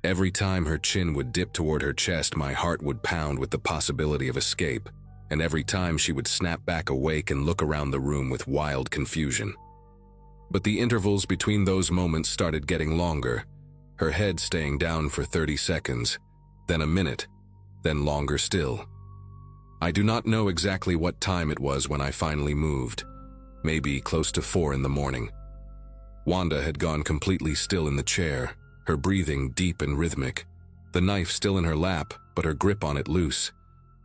Every time her chin would dip toward her chest, my heart would pound with the possibility of escape, and every time she would snap back awake and look around the room with wild confusion. But the intervals between those moments started getting longer, her head staying down for 30 seconds, then a minute, then longer still. I do not know exactly what time it was when I finally moved, maybe close to 4 in the morning. Wanda had gone completely still in the chair, her breathing deep and rhythmic, the knife still in her lap, but her grip on it loose.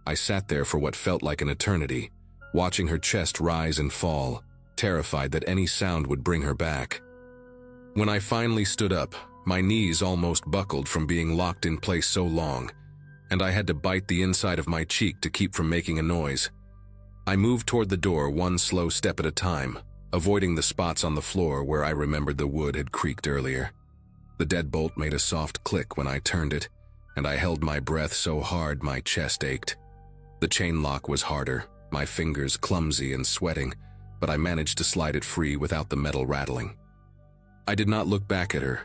I sat there for what felt like an eternity, watching her chest rise and fall, terrified that any sound would bring her back. When I finally stood up, my knees almost buckled from being locked in place so long, and I had to bite the inside of my cheek to keep from making a noise. I moved toward the door one slow step at a time, avoiding the spots on the floor where I remembered the wood had creaked earlier. The deadbolt made a soft click when I turned it, and I held my breath so hard my chest ached. The chain lock was harder, my fingers clumsy and sweating, but I managed to slide it free without the metal rattling. I did not look back at her.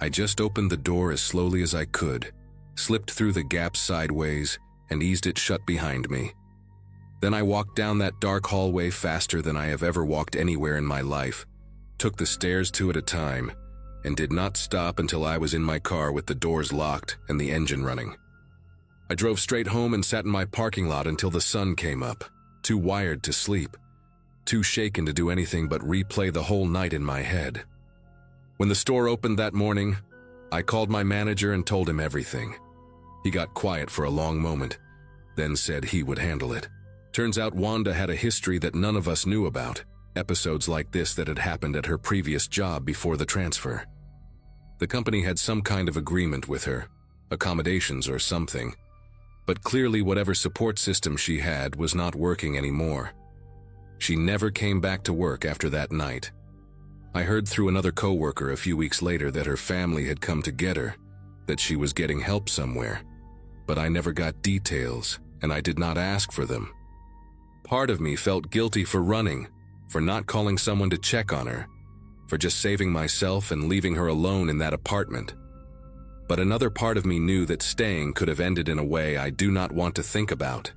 I just opened the door as slowly as I could, slipped through the gap sideways, and eased it shut behind me. Then I walked down that dark hallway faster than I have ever walked anywhere in my life, took the stairs 2 at a time, and did not stop until I was in my car with the doors locked and the engine running. I drove straight home and sat in my parking lot until the sun came up, too wired to sleep, too shaken to do anything but replay the whole night in my head. When the store opened that morning, I called my manager and told him everything. He got quiet for a long moment, then said he would handle it. Turns out Wanda had a history that none of us knew about, episodes like this that had happened at her previous job before the transfer. The company had some kind of agreement with her, accommodations or something, But clearly whatever support system she had was not working anymore. She never came back to work after that night. I heard through another coworker a few weeks later that her family had come to get her, that she was getting help somewhere. But I never got details, and I did not ask for them. Part of me felt guilty for running, for not calling someone to check on her, for just saving myself and leaving her alone in that apartment. But another part of me knew that staying could have ended in a way I do not want to think about.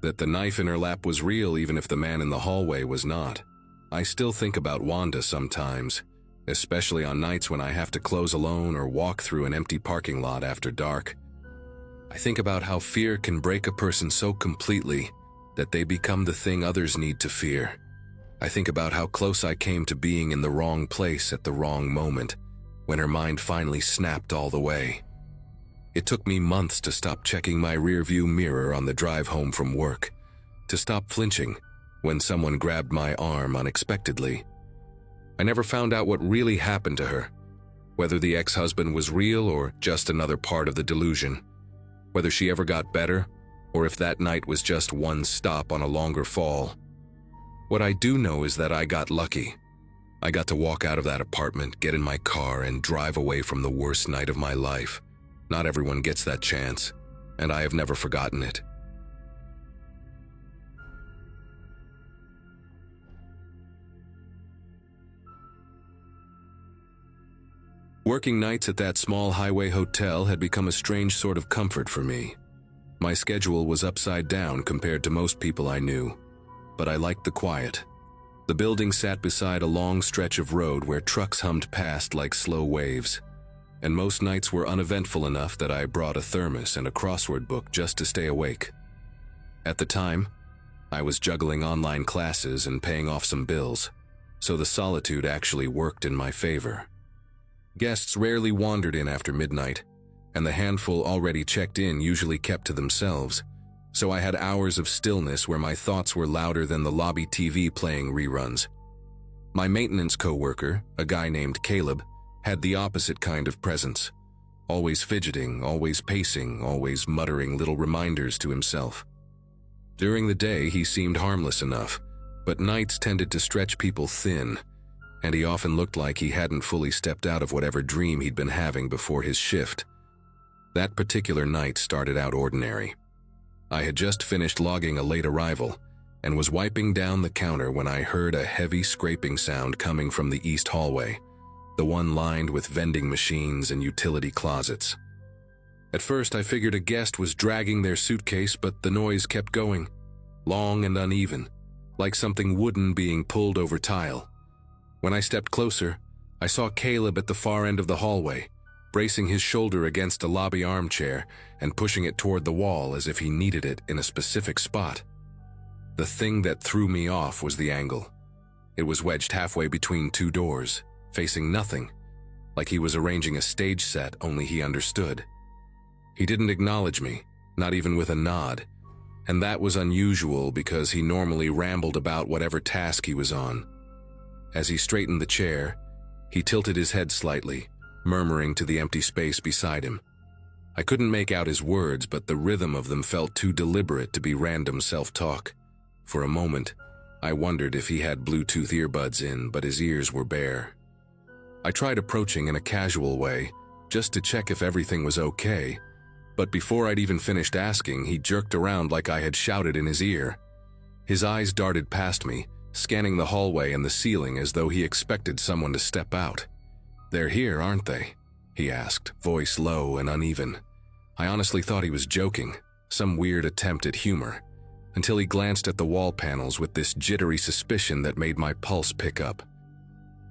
That the knife in her lap was real even if the man in the hallway was not. I still think about Wanda sometimes, especially on nights when I have to close alone or walk through an empty parking lot after dark. I think about how fear can break a person so completely that they become the thing others need to fear. I think about how close I came to being in the wrong place at the wrong moment, when her mind finally snapped all the way. It took me months to stop checking my rearview mirror on the drive home from work, to stop flinching when someone grabbed my arm unexpectedly. I never found out what really happened to her, whether the ex-husband was real or just another part of the delusion, whether she ever got better, or if that night was just one stop on a longer fall. What I do know is that I got lucky. I got to walk out of that apartment, get in my car, and drive away from the worst night of my life. Not everyone gets that chance, and I have never forgotten it. Working nights at that small highway hotel had become a strange sort of comfort for me. My schedule was upside down compared to most people I knew, but I liked the quiet. The building sat beside a long stretch of road where trucks hummed past like slow waves, and most nights were uneventful enough that I brought a thermos and a crossword book just to stay awake. At the time, I was juggling online classes and paying off some bills, so the solitude actually worked in my favor. Guests rarely wandered in after midnight, and the handful already checked in usually kept to themselves, so I had hours of stillness where my thoughts were louder than the lobby TV playing reruns. My maintenance coworker, a guy named Caleb, had the opposite kind of presence. Always fidgeting, always pacing, always muttering little reminders to himself. During the day, he seemed harmless enough, but nights tended to stretch people thin, and he often looked like he hadn't fully stepped out of whatever dream he'd been having before his shift. That particular night started out ordinary. I had just finished logging a late arrival and was wiping down the counter when I heard a heavy scraping sound coming from the east hallway, the one lined with vending machines and utility closets. At first, I figured a guest was dragging their suitcase, but the noise kept going, long and uneven, like something wooden being pulled over tile. When I stepped closer, I saw Caleb at the far end of the hallway, bracing his shoulder against a lobby armchair and pushing it toward the wall as if he needed it in a specific spot. The thing that threw me off was the angle. It was wedged halfway between two doors, facing nothing, like he was arranging a stage set, only he understood. He didn't acknowledge me, not even with a nod, and that was unusual because he normally rambled about whatever task he was on. As he straightened the chair, he tilted his head slightly, murmuring to the empty space beside him. I couldn't make out his words, but the rhythm of them felt too deliberate to be random self-talk. For a moment, I wondered if he had Bluetooth earbuds in, but his ears were bare. I tried approaching in a casual way, just to check if everything was okay, but before I'd even finished asking, he jerked around like I had shouted in his ear. His eyes darted past me, scanning the hallway and the ceiling as though he expected someone to step out. "They're here, aren't they?" he asked, voice low and uneven. I honestly thought he was joking, some weird attempt at humor, until he glanced at the wall panels with this jittery suspicion that made my pulse pick up.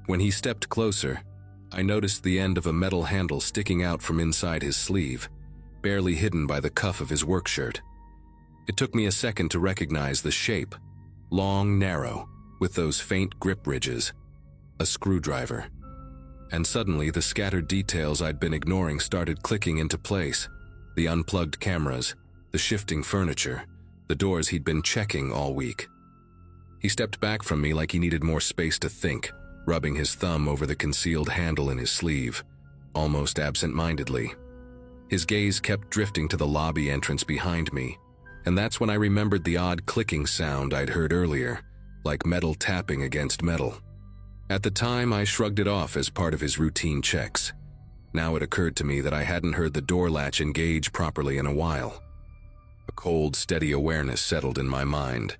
When he stepped closer, I noticed the end of a metal handle sticking out from inside his sleeve, barely hidden by the cuff of his work shirt. It took me a second to recognize the shape, long, narrow, with those faint grip ridges. A screwdriver. And suddenly the scattered details I'd been ignoring started clicking into place. The unplugged cameras, the shifting furniture, the doors he'd been checking all week. He stepped back from me like he needed more space to think, rubbing his thumb over the concealed handle in his sleeve, almost absent-mindedly. His gaze kept drifting to the lobby entrance behind me, and that's when I remembered the odd clicking sound I'd heard earlier, like metal tapping against metal. At the time, I shrugged it off as part of his routine checks. Now it occurred to me that I hadn't heard the door latch engage properly in a while. A cold, steady awareness settled in my mind.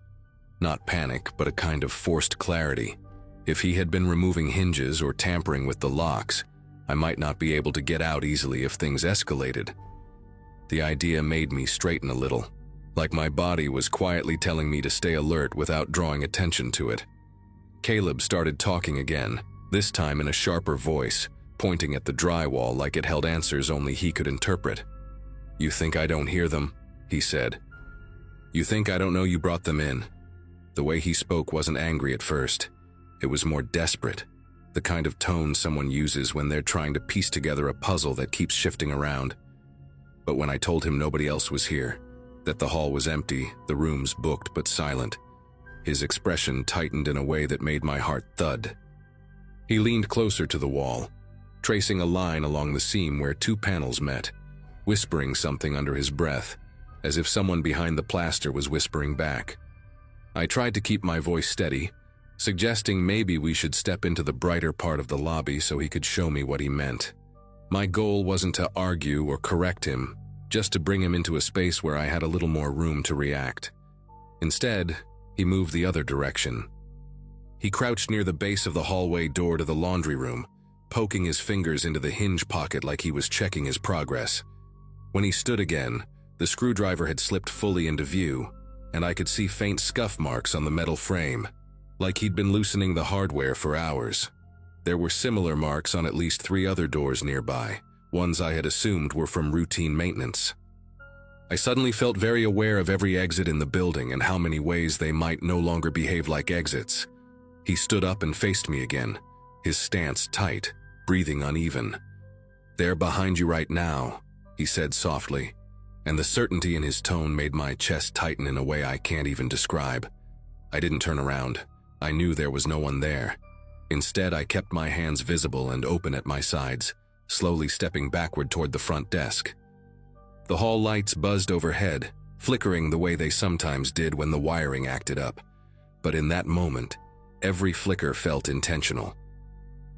Not panic, but a kind of forced clarity. If he had been removing hinges or tampering with the locks, I might not be able to get out easily if things escalated. The idea made me straighten a little, like my body was quietly telling me to stay alert without drawing attention to it. Caleb started talking again, this time in a sharper voice, pointing at the drywall like it held answers only he could interpret. "You think I don't hear them?" he said. "You think I don't know you brought them in?" The way he spoke wasn't angry at first. It was more desperate, the kind of tone someone uses when they're trying to piece together a puzzle that keeps shifting around. But when I told him nobody else was here, that the hall was empty, the rooms booked but silent, his expression tightened in a way that made my heart thud. He leaned closer to the wall, tracing a line along the seam where two panels met, whispering something under his breath, as if someone behind the plaster was whispering back. I tried to keep my voice steady, suggesting maybe we should step into the brighter part of the lobby so he could show me what he meant. My goal wasn't to argue or correct him, just to bring him into a space where I had a little more room to react. Instead, he moved the other direction. He crouched near the base of the hallway door to the laundry room, poking his fingers into the hinge pocket like he was checking his progress. When he stood again, the screwdriver had slipped fully into view, and I could see faint scuff marks on the metal frame, like he'd been loosening the hardware for hours. There were similar marks on at least 3 other doors nearby, ones I had assumed were from routine maintenance. I suddenly felt very aware of every exit in the building and how many ways they might no longer behave like exits. He stood up and faced me again, his stance tight, breathing uneven. "They're behind you right now," he said softly, and the certainty in his tone made my chest tighten in a way I can't even describe. I didn't turn around. I knew there was no one there. Instead, I kept my hands visible and open at my sides, slowly stepping backward toward the front desk. The hall lights buzzed overhead, flickering the way they sometimes did when the wiring acted up. But in that moment, every flicker felt intentional.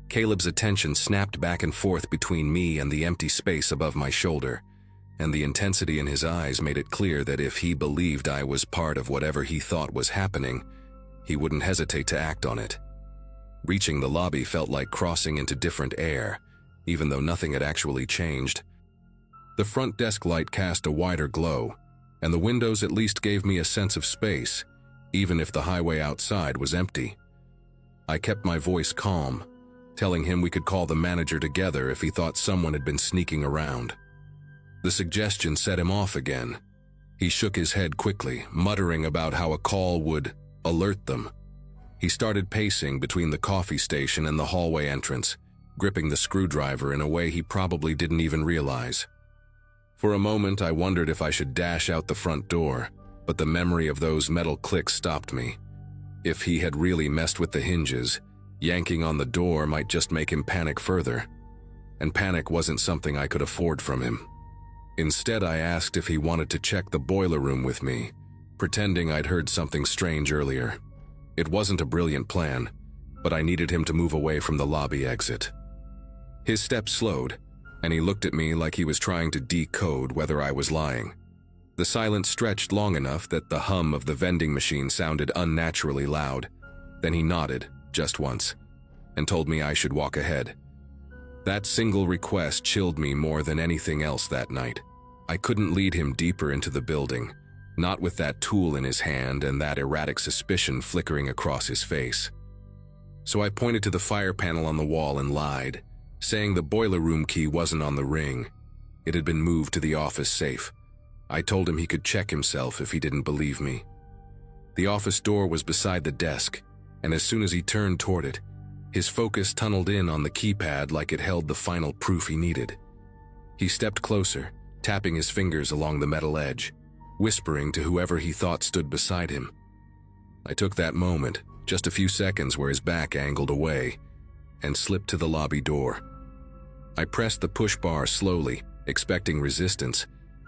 Caleb's attention snapped back and forth between me and the empty space above my shoulder, and the intensity in his eyes made it clear that if he believed I was part of whatever he thought was happening, he wouldn't hesitate to act on it. Reaching the lobby felt like crossing into different air, even though nothing had actually changed. The front desk light cast a wider glow, and the windows at least gave me a sense of space, even if the highway outside was empty. I kept my voice calm, telling him we could call the manager together if he thought someone had been sneaking around. The suggestion set him off again. He shook his head quickly, muttering about how a call would alert them. He started pacing between the coffee station and the hallway entrance, gripping the screwdriver in a way he probably didn't even realize. For a moment, I wondered if I should dash out the front door, but the memory of those metal clicks stopped me. If he had really messed with the hinges, yanking on the door might just make him panic further. And panic wasn't something I could afford from him. Instead, I asked if he wanted to check the boiler room with me, pretending I'd heard something strange earlier. It wasn't a brilliant plan, but I needed him to move away from the lobby exit. His steps slowed, and he looked at me like he was trying to decode whether I was lying. The silence stretched long enough that the hum of the vending machine sounded unnaturally loud. Then he nodded, just once, and told me I should walk ahead. That single request chilled me more than anything else that night. I couldn't lead him deeper into the building, not with that tool in his hand and that erratic suspicion flickering across his face. So I pointed to the fire panel on the wall and lied, saying the boiler room key wasn't on the ring. It had been moved to the office safe. I told him he could check himself if he didn't believe me. The office door was beside the desk, and as soon as he turned toward it, his focus tunneled in on the keypad like it held the final proof he needed. He stepped closer, tapping his fingers along the metal edge, whispering to whoever he thought stood beside him. I took that moment, just a few seconds where his back angled away, and slipped to the lobby door. I pressed the push bar slowly, expecting resistance,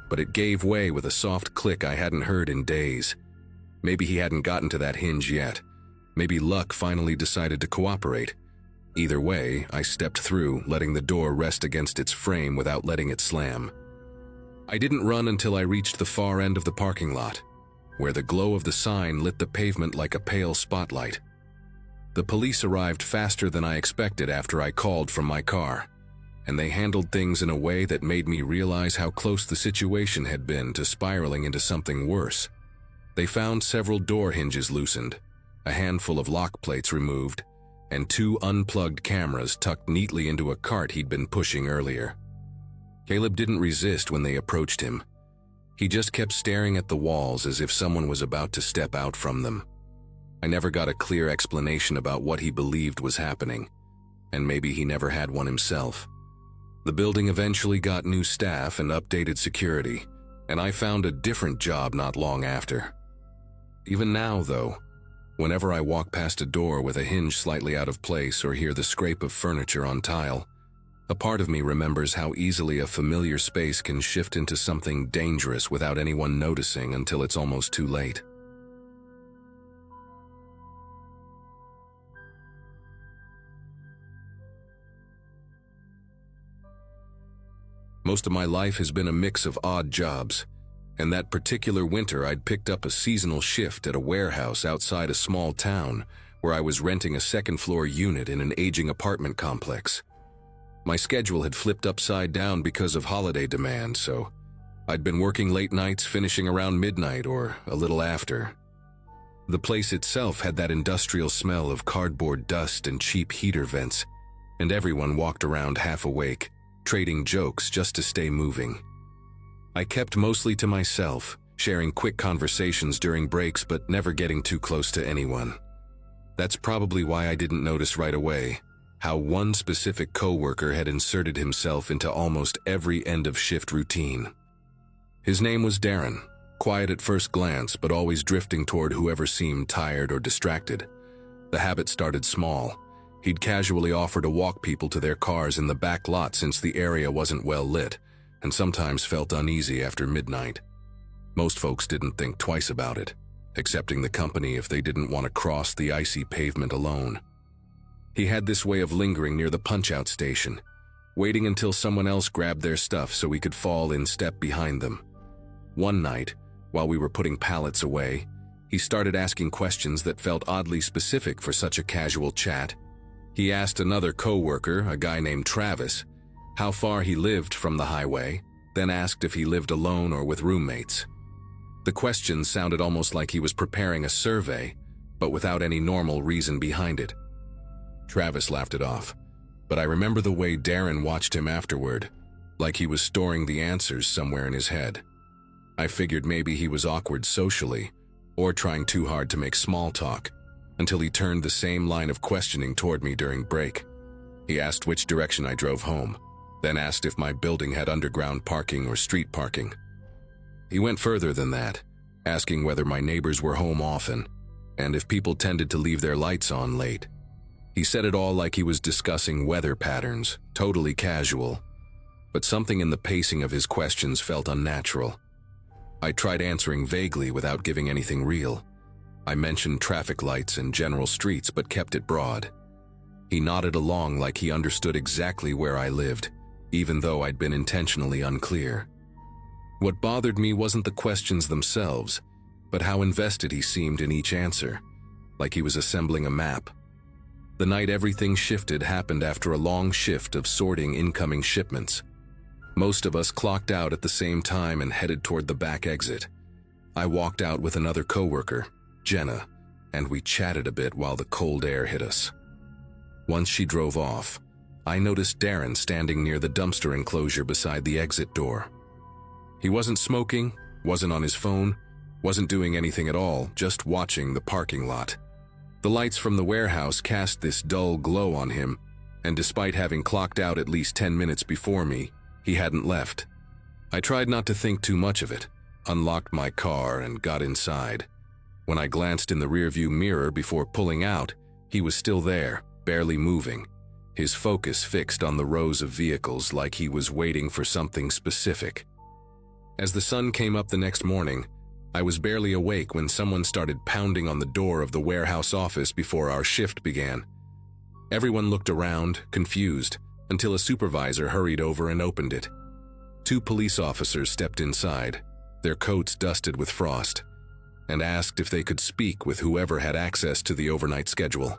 but it gave way with a soft click I hadn't heard in days. Maybe he hadn't gotten to that hinge yet. Maybe luck finally decided to cooperate. Either way, I stepped through, letting the door rest against its frame without letting it slam. I didn't run until I reached the far end of the parking lot, where the glow of the sign lit the pavement like a pale spotlight. The police arrived faster than I expected after I called from my car, and they handled things in a way that made me realize how close the situation had been to spiraling into something worse. They found several door hinges loosened, a handful of lock plates removed, and 2 unplugged cameras tucked neatly into a cart he'd been pushing earlier. Caleb didn't resist when they approached him. He just kept staring at the walls as if someone was about to step out from them. I never got a clear explanation about what he believed was happening, and maybe he never had one himself. The building eventually got new staff and updated security, and I found a different job not long after. Even now, though, whenever I walk past a door with a hinge slightly out of place or hear the scrape of furniture on tile, a part of me remembers how easily a familiar space can shift into something dangerous without anyone noticing until it's almost too late. Most of my life has been a mix of odd jobs, and that particular winter I'd picked up a seasonal shift at a warehouse outside a small town where I was renting a second-floor unit in an aging apartment complex. My schedule had flipped upside down because of holiday demand, so I'd been working late nights, finishing around midnight or a little after. The place itself had that industrial smell of cardboard dust and cheap heater vents, and everyone walked around half awake, trading jokes just to stay moving. I kept mostly to myself, sharing quick conversations during breaks but never getting too close to anyone. That's probably why I didn't notice right away how one specific coworker had inserted himself into almost every end-of-shift routine. His name was Darren, quiet at first glance but always drifting toward whoever seemed tired or distracted. The habit started small. He'd casually offer to walk people to their cars in the back lot since the area wasn't well lit, and sometimes felt uneasy after midnight. Most folks didn't think twice about it, accepting the company if they didn't want to cross the icy pavement alone. He had this way of lingering near the punch-out station, waiting until someone else grabbed their stuff so he could fall in step behind them. One night, while we were putting pallets away, he started asking questions that felt oddly specific for such a casual chat. He asked another coworker, a guy named Travis, how far he lived from the highway, then asked if he lived alone or with roommates. The question sounded almost like he was preparing a survey, but without any normal reason behind it. Travis laughed it off, but I remember the way Darren watched him afterward, like he was storing the answers somewhere in his head. I figured maybe he was awkward socially, or trying too hard to make small talk, until he turned the same line of questioning toward me during break. He asked which direction I drove home, then asked if my building had underground parking or street parking. He went further than that, asking whether my neighbors were home often, and if people tended to leave their lights on late. He said it all like he was discussing weather patterns, totally casual, but something in the pacing of his questions felt unnatural. I tried answering vaguely without giving anything real. I mentioned traffic lights and general streets but kept it broad. He nodded along like he understood exactly where I lived, even though I'd been intentionally unclear. What bothered me wasn't the questions themselves, but how invested he seemed in each answer, like he was assembling a map. The night everything shifted happened after a long shift of sorting incoming shipments. Most of us clocked out at the same time and headed toward the back exit. I walked out with another coworker, Jenna, and we chatted a bit while the cold air hit us. Once she drove off, I noticed Darren standing near the dumpster enclosure beside the exit door. He wasn't smoking, wasn't on his phone, wasn't doing anything at all, just watching the parking lot. The lights from the warehouse cast this dull glow on him, and despite having clocked out at least 10 minutes before me, he hadn't left. I tried not to think too much of it, unlocked my car, and got inside. When I glanced in the rearview mirror before pulling out, he was still there, barely moving, his focus fixed on the rows of vehicles like he was waiting for something specific. As the sun came up the next morning, I was barely awake when someone started pounding on the door of the warehouse office before our shift began. Everyone looked around, confused, until a supervisor hurried over and opened it. 2 police officers stepped inside, their coats dusted with frost, and asked if they could speak with whoever had access to the overnight schedule.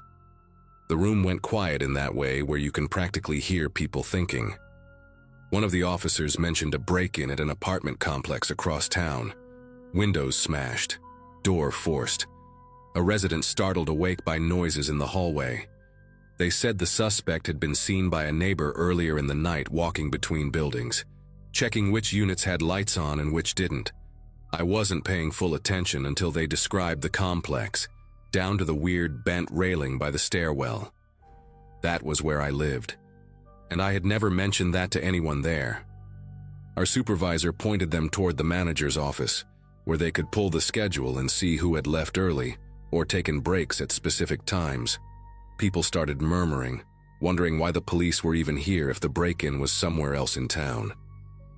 The room went quiet in that way where you can practically hear people thinking. One of the officers mentioned a break-in at an apartment complex across town. Windows smashed, door forced. A resident startled awake by noises in the hallway. They said the suspect had been seen by a neighbor earlier in the night walking between buildings, checking which units had lights on and which didn't. I wasn't paying full attention until they described the complex, down to the weird bent railing by the stairwell. That was where I lived, and I had never mentioned that to anyone there. Our supervisor pointed them toward the manager's office, where they could pull the schedule and see who had left early or taken breaks at specific times. People started murmuring, wondering why the police were even here if the break-in was somewhere else in town.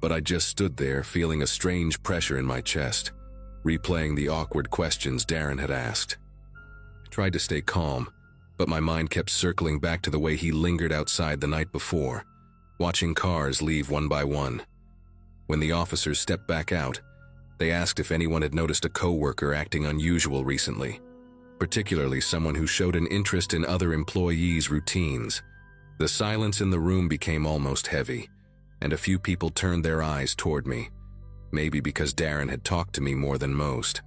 But I just stood there feeling a strange pressure in my chest, replaying the awkward questions Darren had asked. I tried to stay calm, but my mind kept circling back to the way he lingered outside the night before, watching cars leave one by one. When the officers stepped back out, they asked if anyone had noticed a coworker acting unusual recently, particularly someone who showed an interest in other employees' routines. The silence in the room became almost heavy, and a few people turned their eyes toward me, maybe because Darren had talked to me more than most.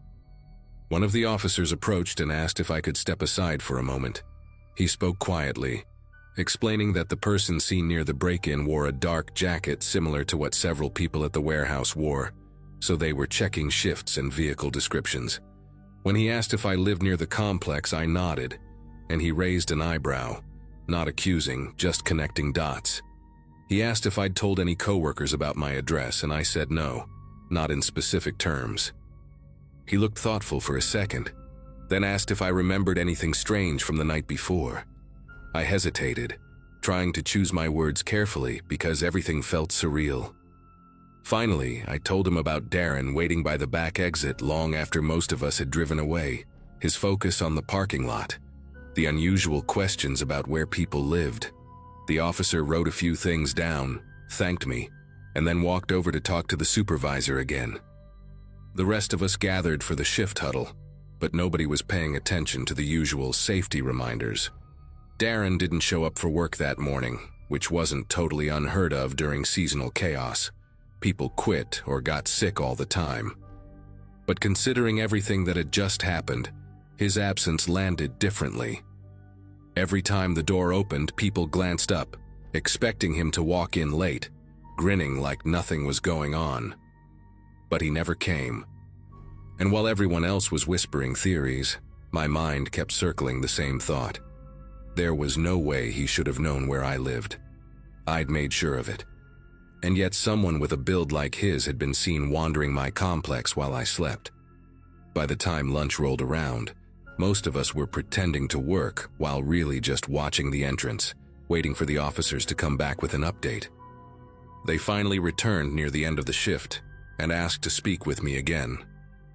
One of the officers approached and asked if I could step aside for a moment. He spoke quietly, explaining that the person seen near the break-in wore a dark jacket similar to what several people at the warehouse wore, so they were checking shifts and vehicle descriptions. When he asked if I lived near the complex, I nodded, and he raised an eyebrow, not accusing, just connecting dots. He asked if I'd told any coworkers about my address, and I said no, not in specific terms. He looked thoughtful for a second, then asked if I remembered anything strange from the night before. I hesitated, trying to choose my words carefully because everything felt surreal. Finally, I told him about Darren waiting by the back exit long after most of us had driven away, his focus on the parking lot, the unusual questions about where people lived. The officer wrote a few things down, thanked me, and then walked over to talk to the supervisor again. The rest of us gathered for the shift huddle, but nobody was paying attention to the usual safety reminders. Darren didn't show up for work that morning, which wasn't totally unheard of during seasonal chaos. People quit or got sick all the time. But considering everything that had just happened, his absence landed differently. Every time the door opened, people glanced up, expecting him to walk in late, grinning like nothing was going on. But he never came. And while everyone else was whispering theories, my mind kept circling the same thought. There was no way he should have known where I lived. I'd made sure of it. And yet someone with a build like his had been seen wandering my complex while I slept. By the time lunch rolled around, most of us were pretending to work while really just watching the entrance, waiting for the officers to come back with an update. They finally returned near the end of the shift and asked to speak with me again,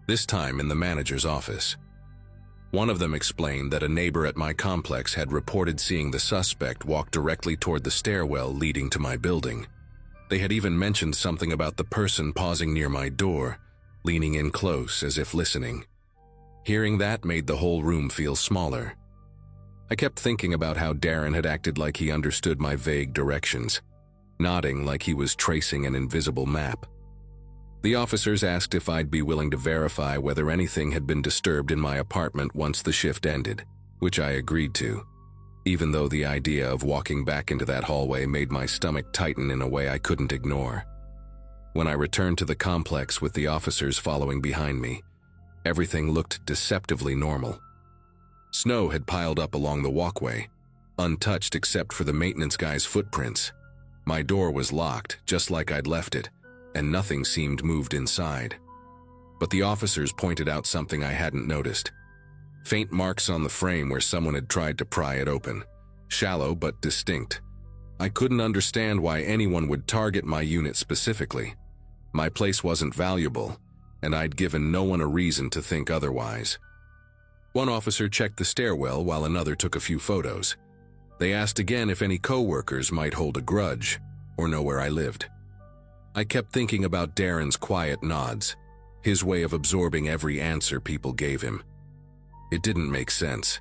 this time in the manager's office. One of them explained that a neighbor at my complex had reported seeing the suspect walk directly toward the stairwell leading to my building. They had even mentioned something about the person pausing near my door, leaning in close as if listening. Hearing that made the whole room feel smaller. I kept thinking about how Darren had acted like he understood my vague directions, nodding like he was tracing an invisible map. The officers asked if I'd be willing to verify whether anything had been disturbed in my apartment once the shift ended, which I agreed to, even though the idea of walking back into that hallway made my stomach tighten in a way I couldn't ignore. When I returned to the complex with the officers following behind me, everything looked deceptively normal. Snow had piled up along the walkway, untouched except for the maintenance guy's footprints. My door was locked, just like I'd left it, and nothing seemed moved inside. But the officers pointed out something I hadn't noticed. Faint marks on the frame where someone had tried to pry it open. Shallow but distinct, I couldn't understand why anyone would target my unit specifically. My place wasn't valuable, and I'd given no one a reason to think otherwise. One officer checked the stairwell while another took a few photos. They asked again if any coworkers might hold a grudge or know where I lived. I kept thinking about Darren's quiet nods, his way of absorbing every answer people gave him. It didn't make sense,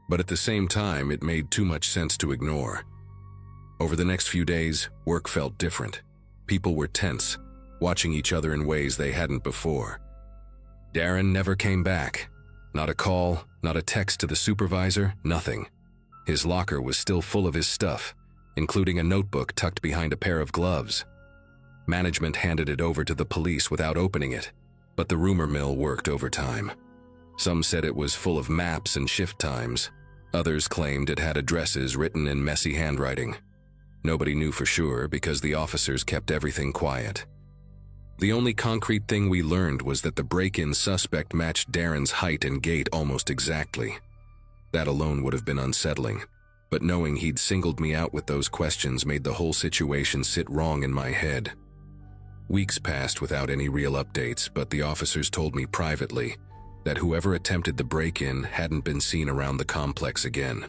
but at the same time it made too much sense to ignore. Over the next few days, work felt different. People were tense, watching each other in ways they hadn't before. Darren never came back. Not a call, not a text to the supervisor, nothing. His locker was still full of his stuff, including a notebook tucked behind a pair of gloves. Management handed it over to the police without opening it, but the rumor mill worked overtime. Some said it was full of maps and shift times. Others claimed it had addresses written in messy handwriting. Nobody knew for sure because the officers kept everything quiet. The only concrete thing we learned was that the break-in suspect matched Darren's height and gait almost exactly. That alone would have been unsettling, but knowing he'd singled me out with those questions made the whole situation sit wrong in my head. Weeks passed without any real updates, but the officers told me privately that whoever attempted the break-in hadn't been seen around the complex again.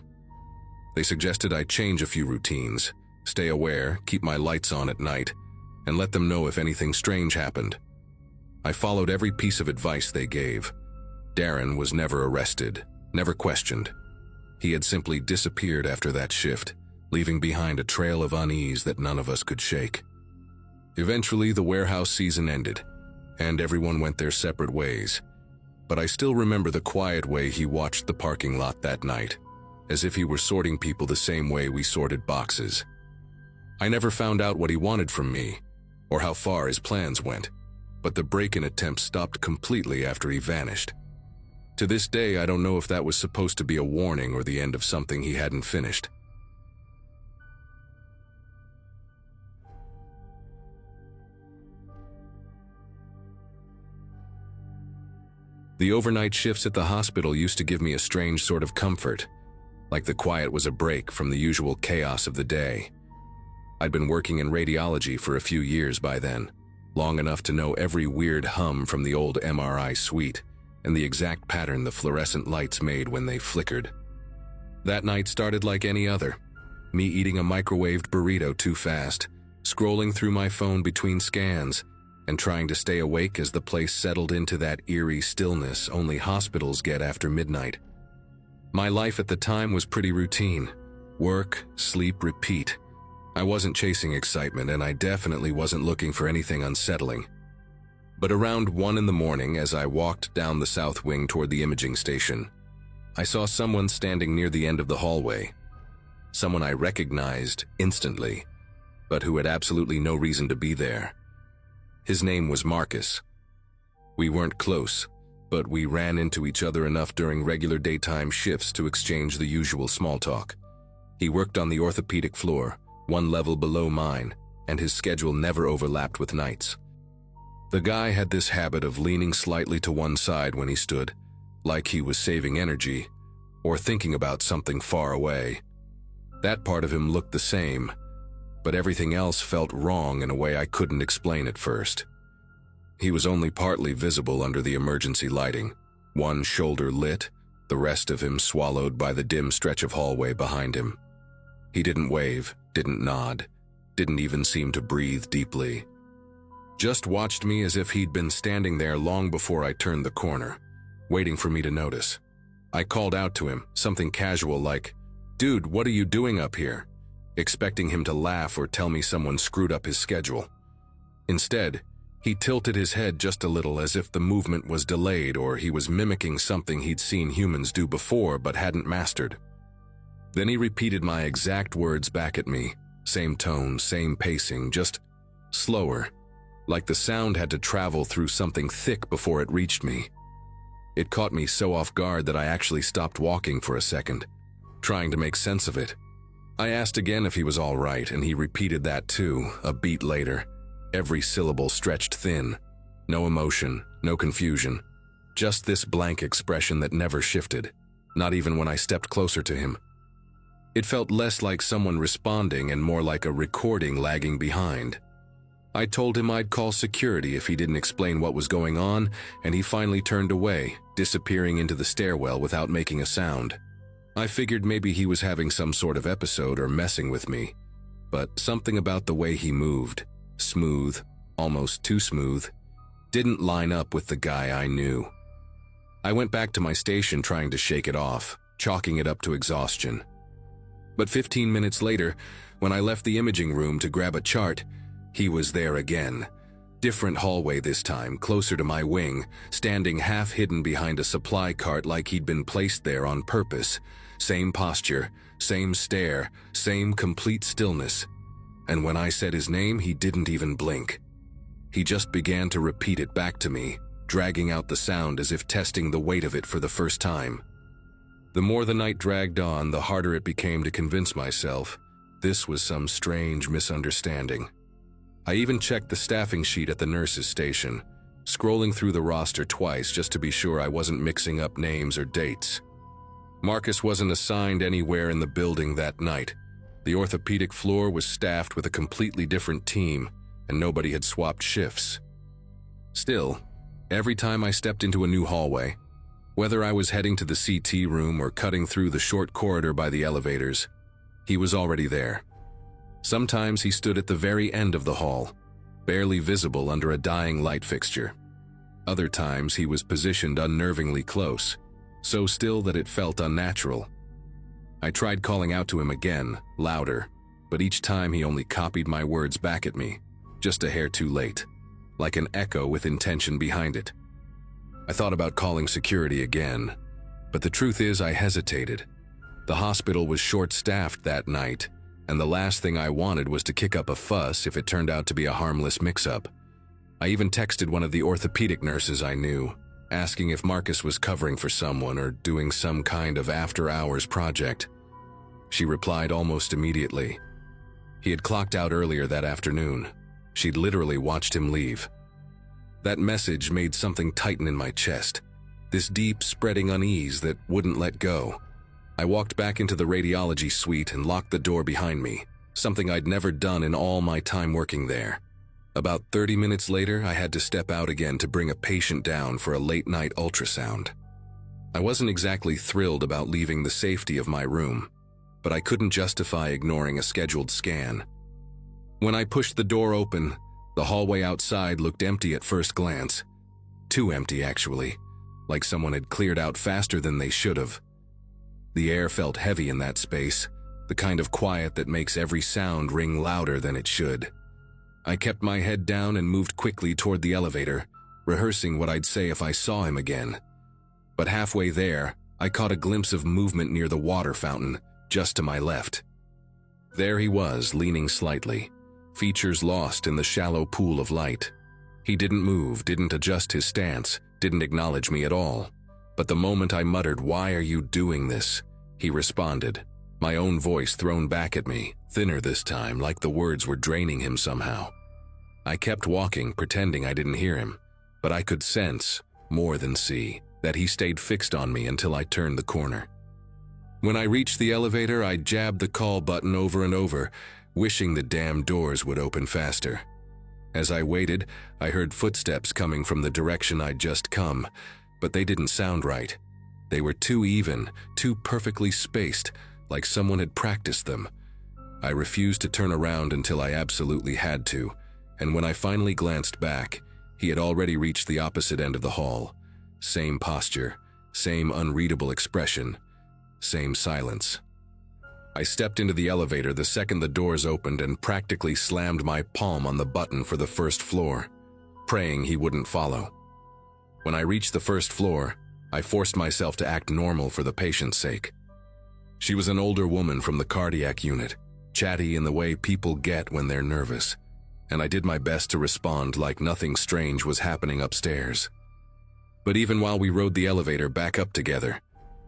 They suggested I change a few routines, stay aware, keep my lights on at night, and let them know if anything strange happened. I followed every piece of advice they gave. Darren was never arrested, never questioned. He had simply disappeared after that shift, leaving behind a trail of unease that none of us could shake. Eventually, the warehouse season ended, and everyone went their separate ways. But I still remember the quiet way he watched the parking lot that night, as if he were sorting people the same way we sorted boxes. I never found out what he wanted from me, or how far his plans went, but the break-in attempt stopped completely after he vanished. To this day, I don't know if that was supposed to be a warning or the end of something he hadn't finished. The overnight shifts at the hospital used to give me a strange sort of comfort, like the quiet was a break from the usual chaos of the day. I'd been working in radiology for a few years by then, long enough to know every weird hum from the old MRI suite and the exact pattern the fluorescent lights made when they flickered. That night started like any other, me eating a microwaved burrito too fast, scrolling through my phone between scans, and trying to stay awake as the place settled into that eerie stillness only hospitals get after midnight. My life at the time was pretty routine. Work, sleep, repeat. I wasn't chasing excitement, and I definitely wasn't looking for anything unsettling. But around 1 in the morning, as I walked down the south wing toward the imaging station, I saw someone standing near the end of the hallway. Someone I recognized instantly, but who had absolutely no reason to be there. His name was Marcus. We weren't close, but we ran into each other enough during regular daytime shifts to exchange the usual small talk. He worked on the orthopedic floor, 1 level below mine, and his schedule never overlapped with nights. The guy had this habit of leaning slightly to one side when he stood, like he was saving energy, or thinking about something far away. That part of him looked the same, but everything else felt wrong in a way I couldn't explain at first. He was only partly visible under the emergency lighting, one shoulder lit, the rest of him swallowed by the dim stretch of hallway behind him. He didn't wave, didn't nod, didn't even seem to breathe deeply. Just watched me as if he'd been standing there long before I turned the corner, waiting for me to notice. I called out to him, something casual like, "Dude, what are you doing up here?" expecting him to laugh or tell me someone screwed up his schedule. Instead, he tilted his head just a little as if the movement was delayed or he was mimicking something he'd seen humans do before but hadn't mastered. Then he repeated my exact words back at me, same tone, same pacing, just slower, like the sound had to travel through something thick before it reached me. It caught me so off guard that I actually stopped walking for a second, trying to make sense of it. I asked again if he was all right, and he repeated that too, a beat later, every syllable stretched thin. No emotion, no confusion, just this blank expression that never shifted, not even when I stepped closer to him. It felt less like someone responding and more like a recording lagging behind. I told him I'd call security if he didn't explain what was going on, and he finally turned away, disappearing into the stairwell without making a sound. I figured maybe he was having some sort of episode or messing with me, but something about the way he moved, smooth, almost too smooth, didn't line up with the guy I knew. I went back to my station trying to shake it off, chalking it up to exhaustion. But 15 minutes later, when I left the imaging room to grab a chart, he was there again. Different hallway this time, closer to my wing, standing half hidden behind a supply cart like he'd been placed there on purpose. Same posture, same stare, same complete stillness. And when I said his name, he didn't even blink. He just began to repeat it back to me, dragging out the sound as if testing the weight of it for the first time. The more the night dragged on, the harder it became to convince myself this was some strange misunderstanding. I even checked the staffing sheet at the nurse's station, scrolling through the roster twice just to be sure I wasn't mixing up names or dates. Marcus wasn't assigned anywhere in the building that night. The orthopedic floor was staffed with a completely different team, and nobody had swapped shifts. Still, every time I stepped into a new hallway, whether I was heading to the CT room or cutting through the short corridor by the elevators, he was already there. Sometimes he stood at the very end of the hall, barely visible under a dying light fixture. Other times he was positioned unnervingly close, so still that it felt unnatural. I tried calling out to him again, louder, but each time he only copied my words back at me, just a hair too late, like an echo with intention behind it. I thought about calling security again, but the truth is I hesitated. The hospital was short-staffed that night, and the last thing I wanted was to kick up a fuss if it turned out to be a harmless mix-up. I even texted one of the orthopedic nurses I knew, asking if Marcus was covering for someone or doing some kind of after-hours project. She replied almost immediately. He had clocked out earlier that afternoon. She'd literally watched him leave. That message made something tighten in my chest, this deep, spreading unease that wouldn't let go. I walked back into the radiology suite and locked the door behind me, something I'd never done in all my time working there. About 30 minutes later, I had to step out again to bring a patient down for a late-night ultrasound. I wasn't exactly thrilled about leaving the safety of my room, but I couldn't justify ignoring a scheduled scan. When I pushed the door open, the hallway outside looked empty at first glance. Too empty, actually, like someone had cleared out faster than they should have. The air felt heavy in that space, the kind of quiet that makes every sound ring louder than it should. I kept my head down and moved quickly toward the elevator, rehearsing what I'd say if I saw him again. But halfway there, I caught a glimpse of movement near the water fountain, just to my left. There he was, leaning slightly, features lost in the shallow pool of light. He didn't move, didn't adjust his stance, didn't acknowledge me at all. But the moment I muttered, "Why are you doing this?" he responded, my own voice thrown back at me, thinner this time, like the words were draining him somehow. I kept walking, pretending I didn't hear him, but I could sense, more than see, that he stayed fixed on me until I turned the corner. When I reached the elevator, I jabbed the call button over and over, wishing the damn doors would open faster. As I waited, I heard footsteps coming from the direction I'd just come, but they didn't sound right. They were too even, too perfectly spaced, like someone had practiced them. I refused to turn around until I absolutely had to, and when I finally glanced back, he had already reached the opposite end of the hall. Same posture, same unreadable expression, same silence. I stepped into the elevator the second the doors opened and practically slammed my palm on the button for the first floor, praying he wouldn't follow. When I reached the first floor, I forced myself to act normal for the patient's sake. She was an older woman from the cardiac unit, chatty in the way people get when they're nervous, and I did my best to respond like nothing strange was happening upstairs. But even while we rode the elevator back up together,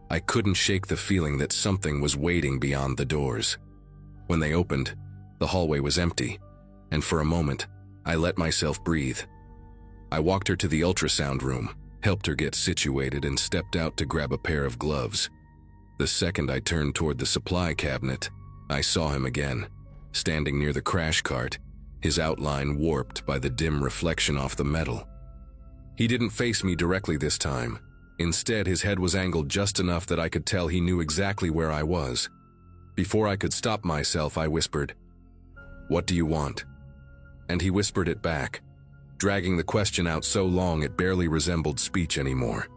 I couldn't shake the feeling that something was waiting beyond the doors. When they opened, the hallway was empty, and for a moment, I let myself breathe. I walked her to the ultrasound room, helped her get situated, and stepped out to grab a pair of gloves. The second I turned toward the supply cabinet, I saw him again, standing near the crash cart, his outline warped by the dim reflection off the metal. He didn't face me directly this time. Instead, his head was angled just enough that I could tell he knew exactly where I was. Before I could stop myself, I whispered, "What do you want?" And he whispered it back, dragging the question out so long it barely resembled speech anymore.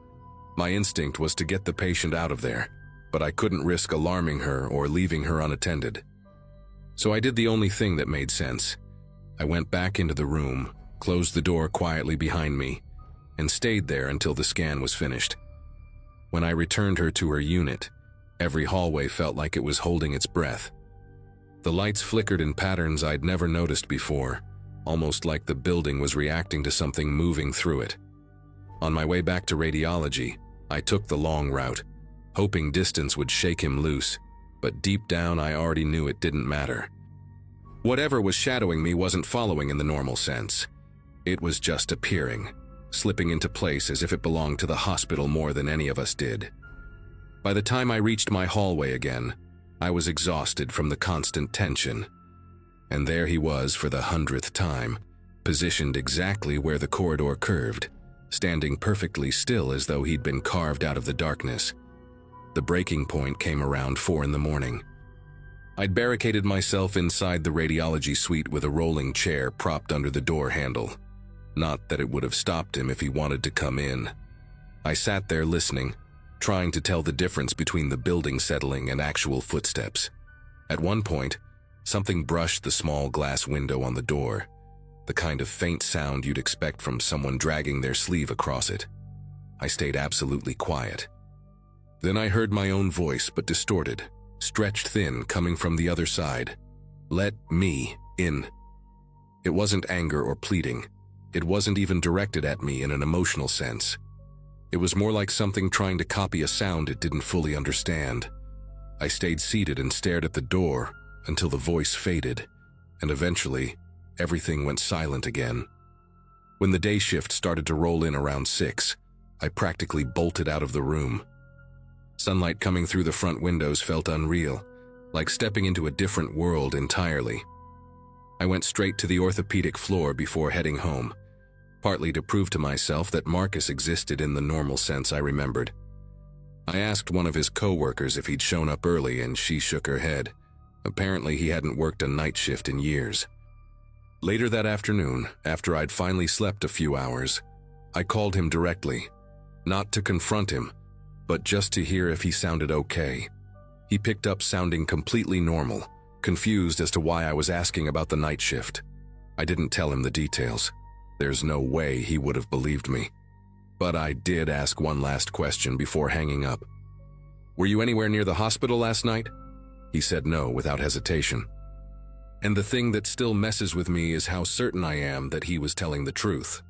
My instinct was to get the patient out of there, but I couldn't risk alarming her or leaving her unattended. So I did the only thing that made sense. I went back into the room, closed the door quietly behind me, and stayed there until the scan was finished. When I returned her to her unit, every hallway felt like it was holding its breath. The lights flickered in patterns I'd never noticed before, almost like the building was reacting to something moving through it. On my way back to radiology, I took the long route, hoping distance would shake him loose, but deep down I already knew it didn't matter. Whatever was shadowing me wasn't following in the normal sense. It was just appearing, slipping into place as if it belonged to the hospital more than any of us did. By the time I reached my hallway again, I was exhausted from the constant tension. And there he was for the 100th time, positioned exactly where the corridor curved, standing perfectly still as though he'd been carved out of the darkness. The breaking point came around 4 in the morning. I'd barricaded myself inside the radiology suite with a rolling chair propped under the door handle. Not that it would have stopped him if he wanted to come in. I sat there listening, trying to tell the difference between the building settling and actual footsteps. At one point, something brushed the small glass window on the door, the kind of faint sound you'd expect from someone dragging their sleeve across it. I stayed absolutely quiet. Then I heard my own voice, but distorted, stretched thin, coming from the other side. "Let me in." It wasn't anger or pleading. It wasn't even directed at me in an emotional sense. It was more like something trying to copy a sound it didn't fully understand. I stayed seated and stared at the door until the voice faded, and eventually, everything went silent again. When the day shift started to roll in around 6, I practically bolted out of the room. Sunlight coming through the front windows felt unreal, like stepping into a different world entirely. I went straight to the orthopedic floor before heading home, partly to prove to myself that Marcus existed in the normal sense I remembered. I asked one of his coworkers if he'd shown up early, and she shook her head. Apparently he hadn't worked a night shift in years. Later that afternoon, after I'd finally slept a few hours, I called him directly, not to confront him, but just to hear if he sounded okay. He picked up sounding completely normal, confused as to why I was asking about the night shift. I didn't tell him the details. There's no way he would have believed me. But I did ask one last question before hanging up. "Were you anywhere near the hospital last night?" He said no without hesitation. And the thing that still messes with me is how certain I am that he was telling the truth.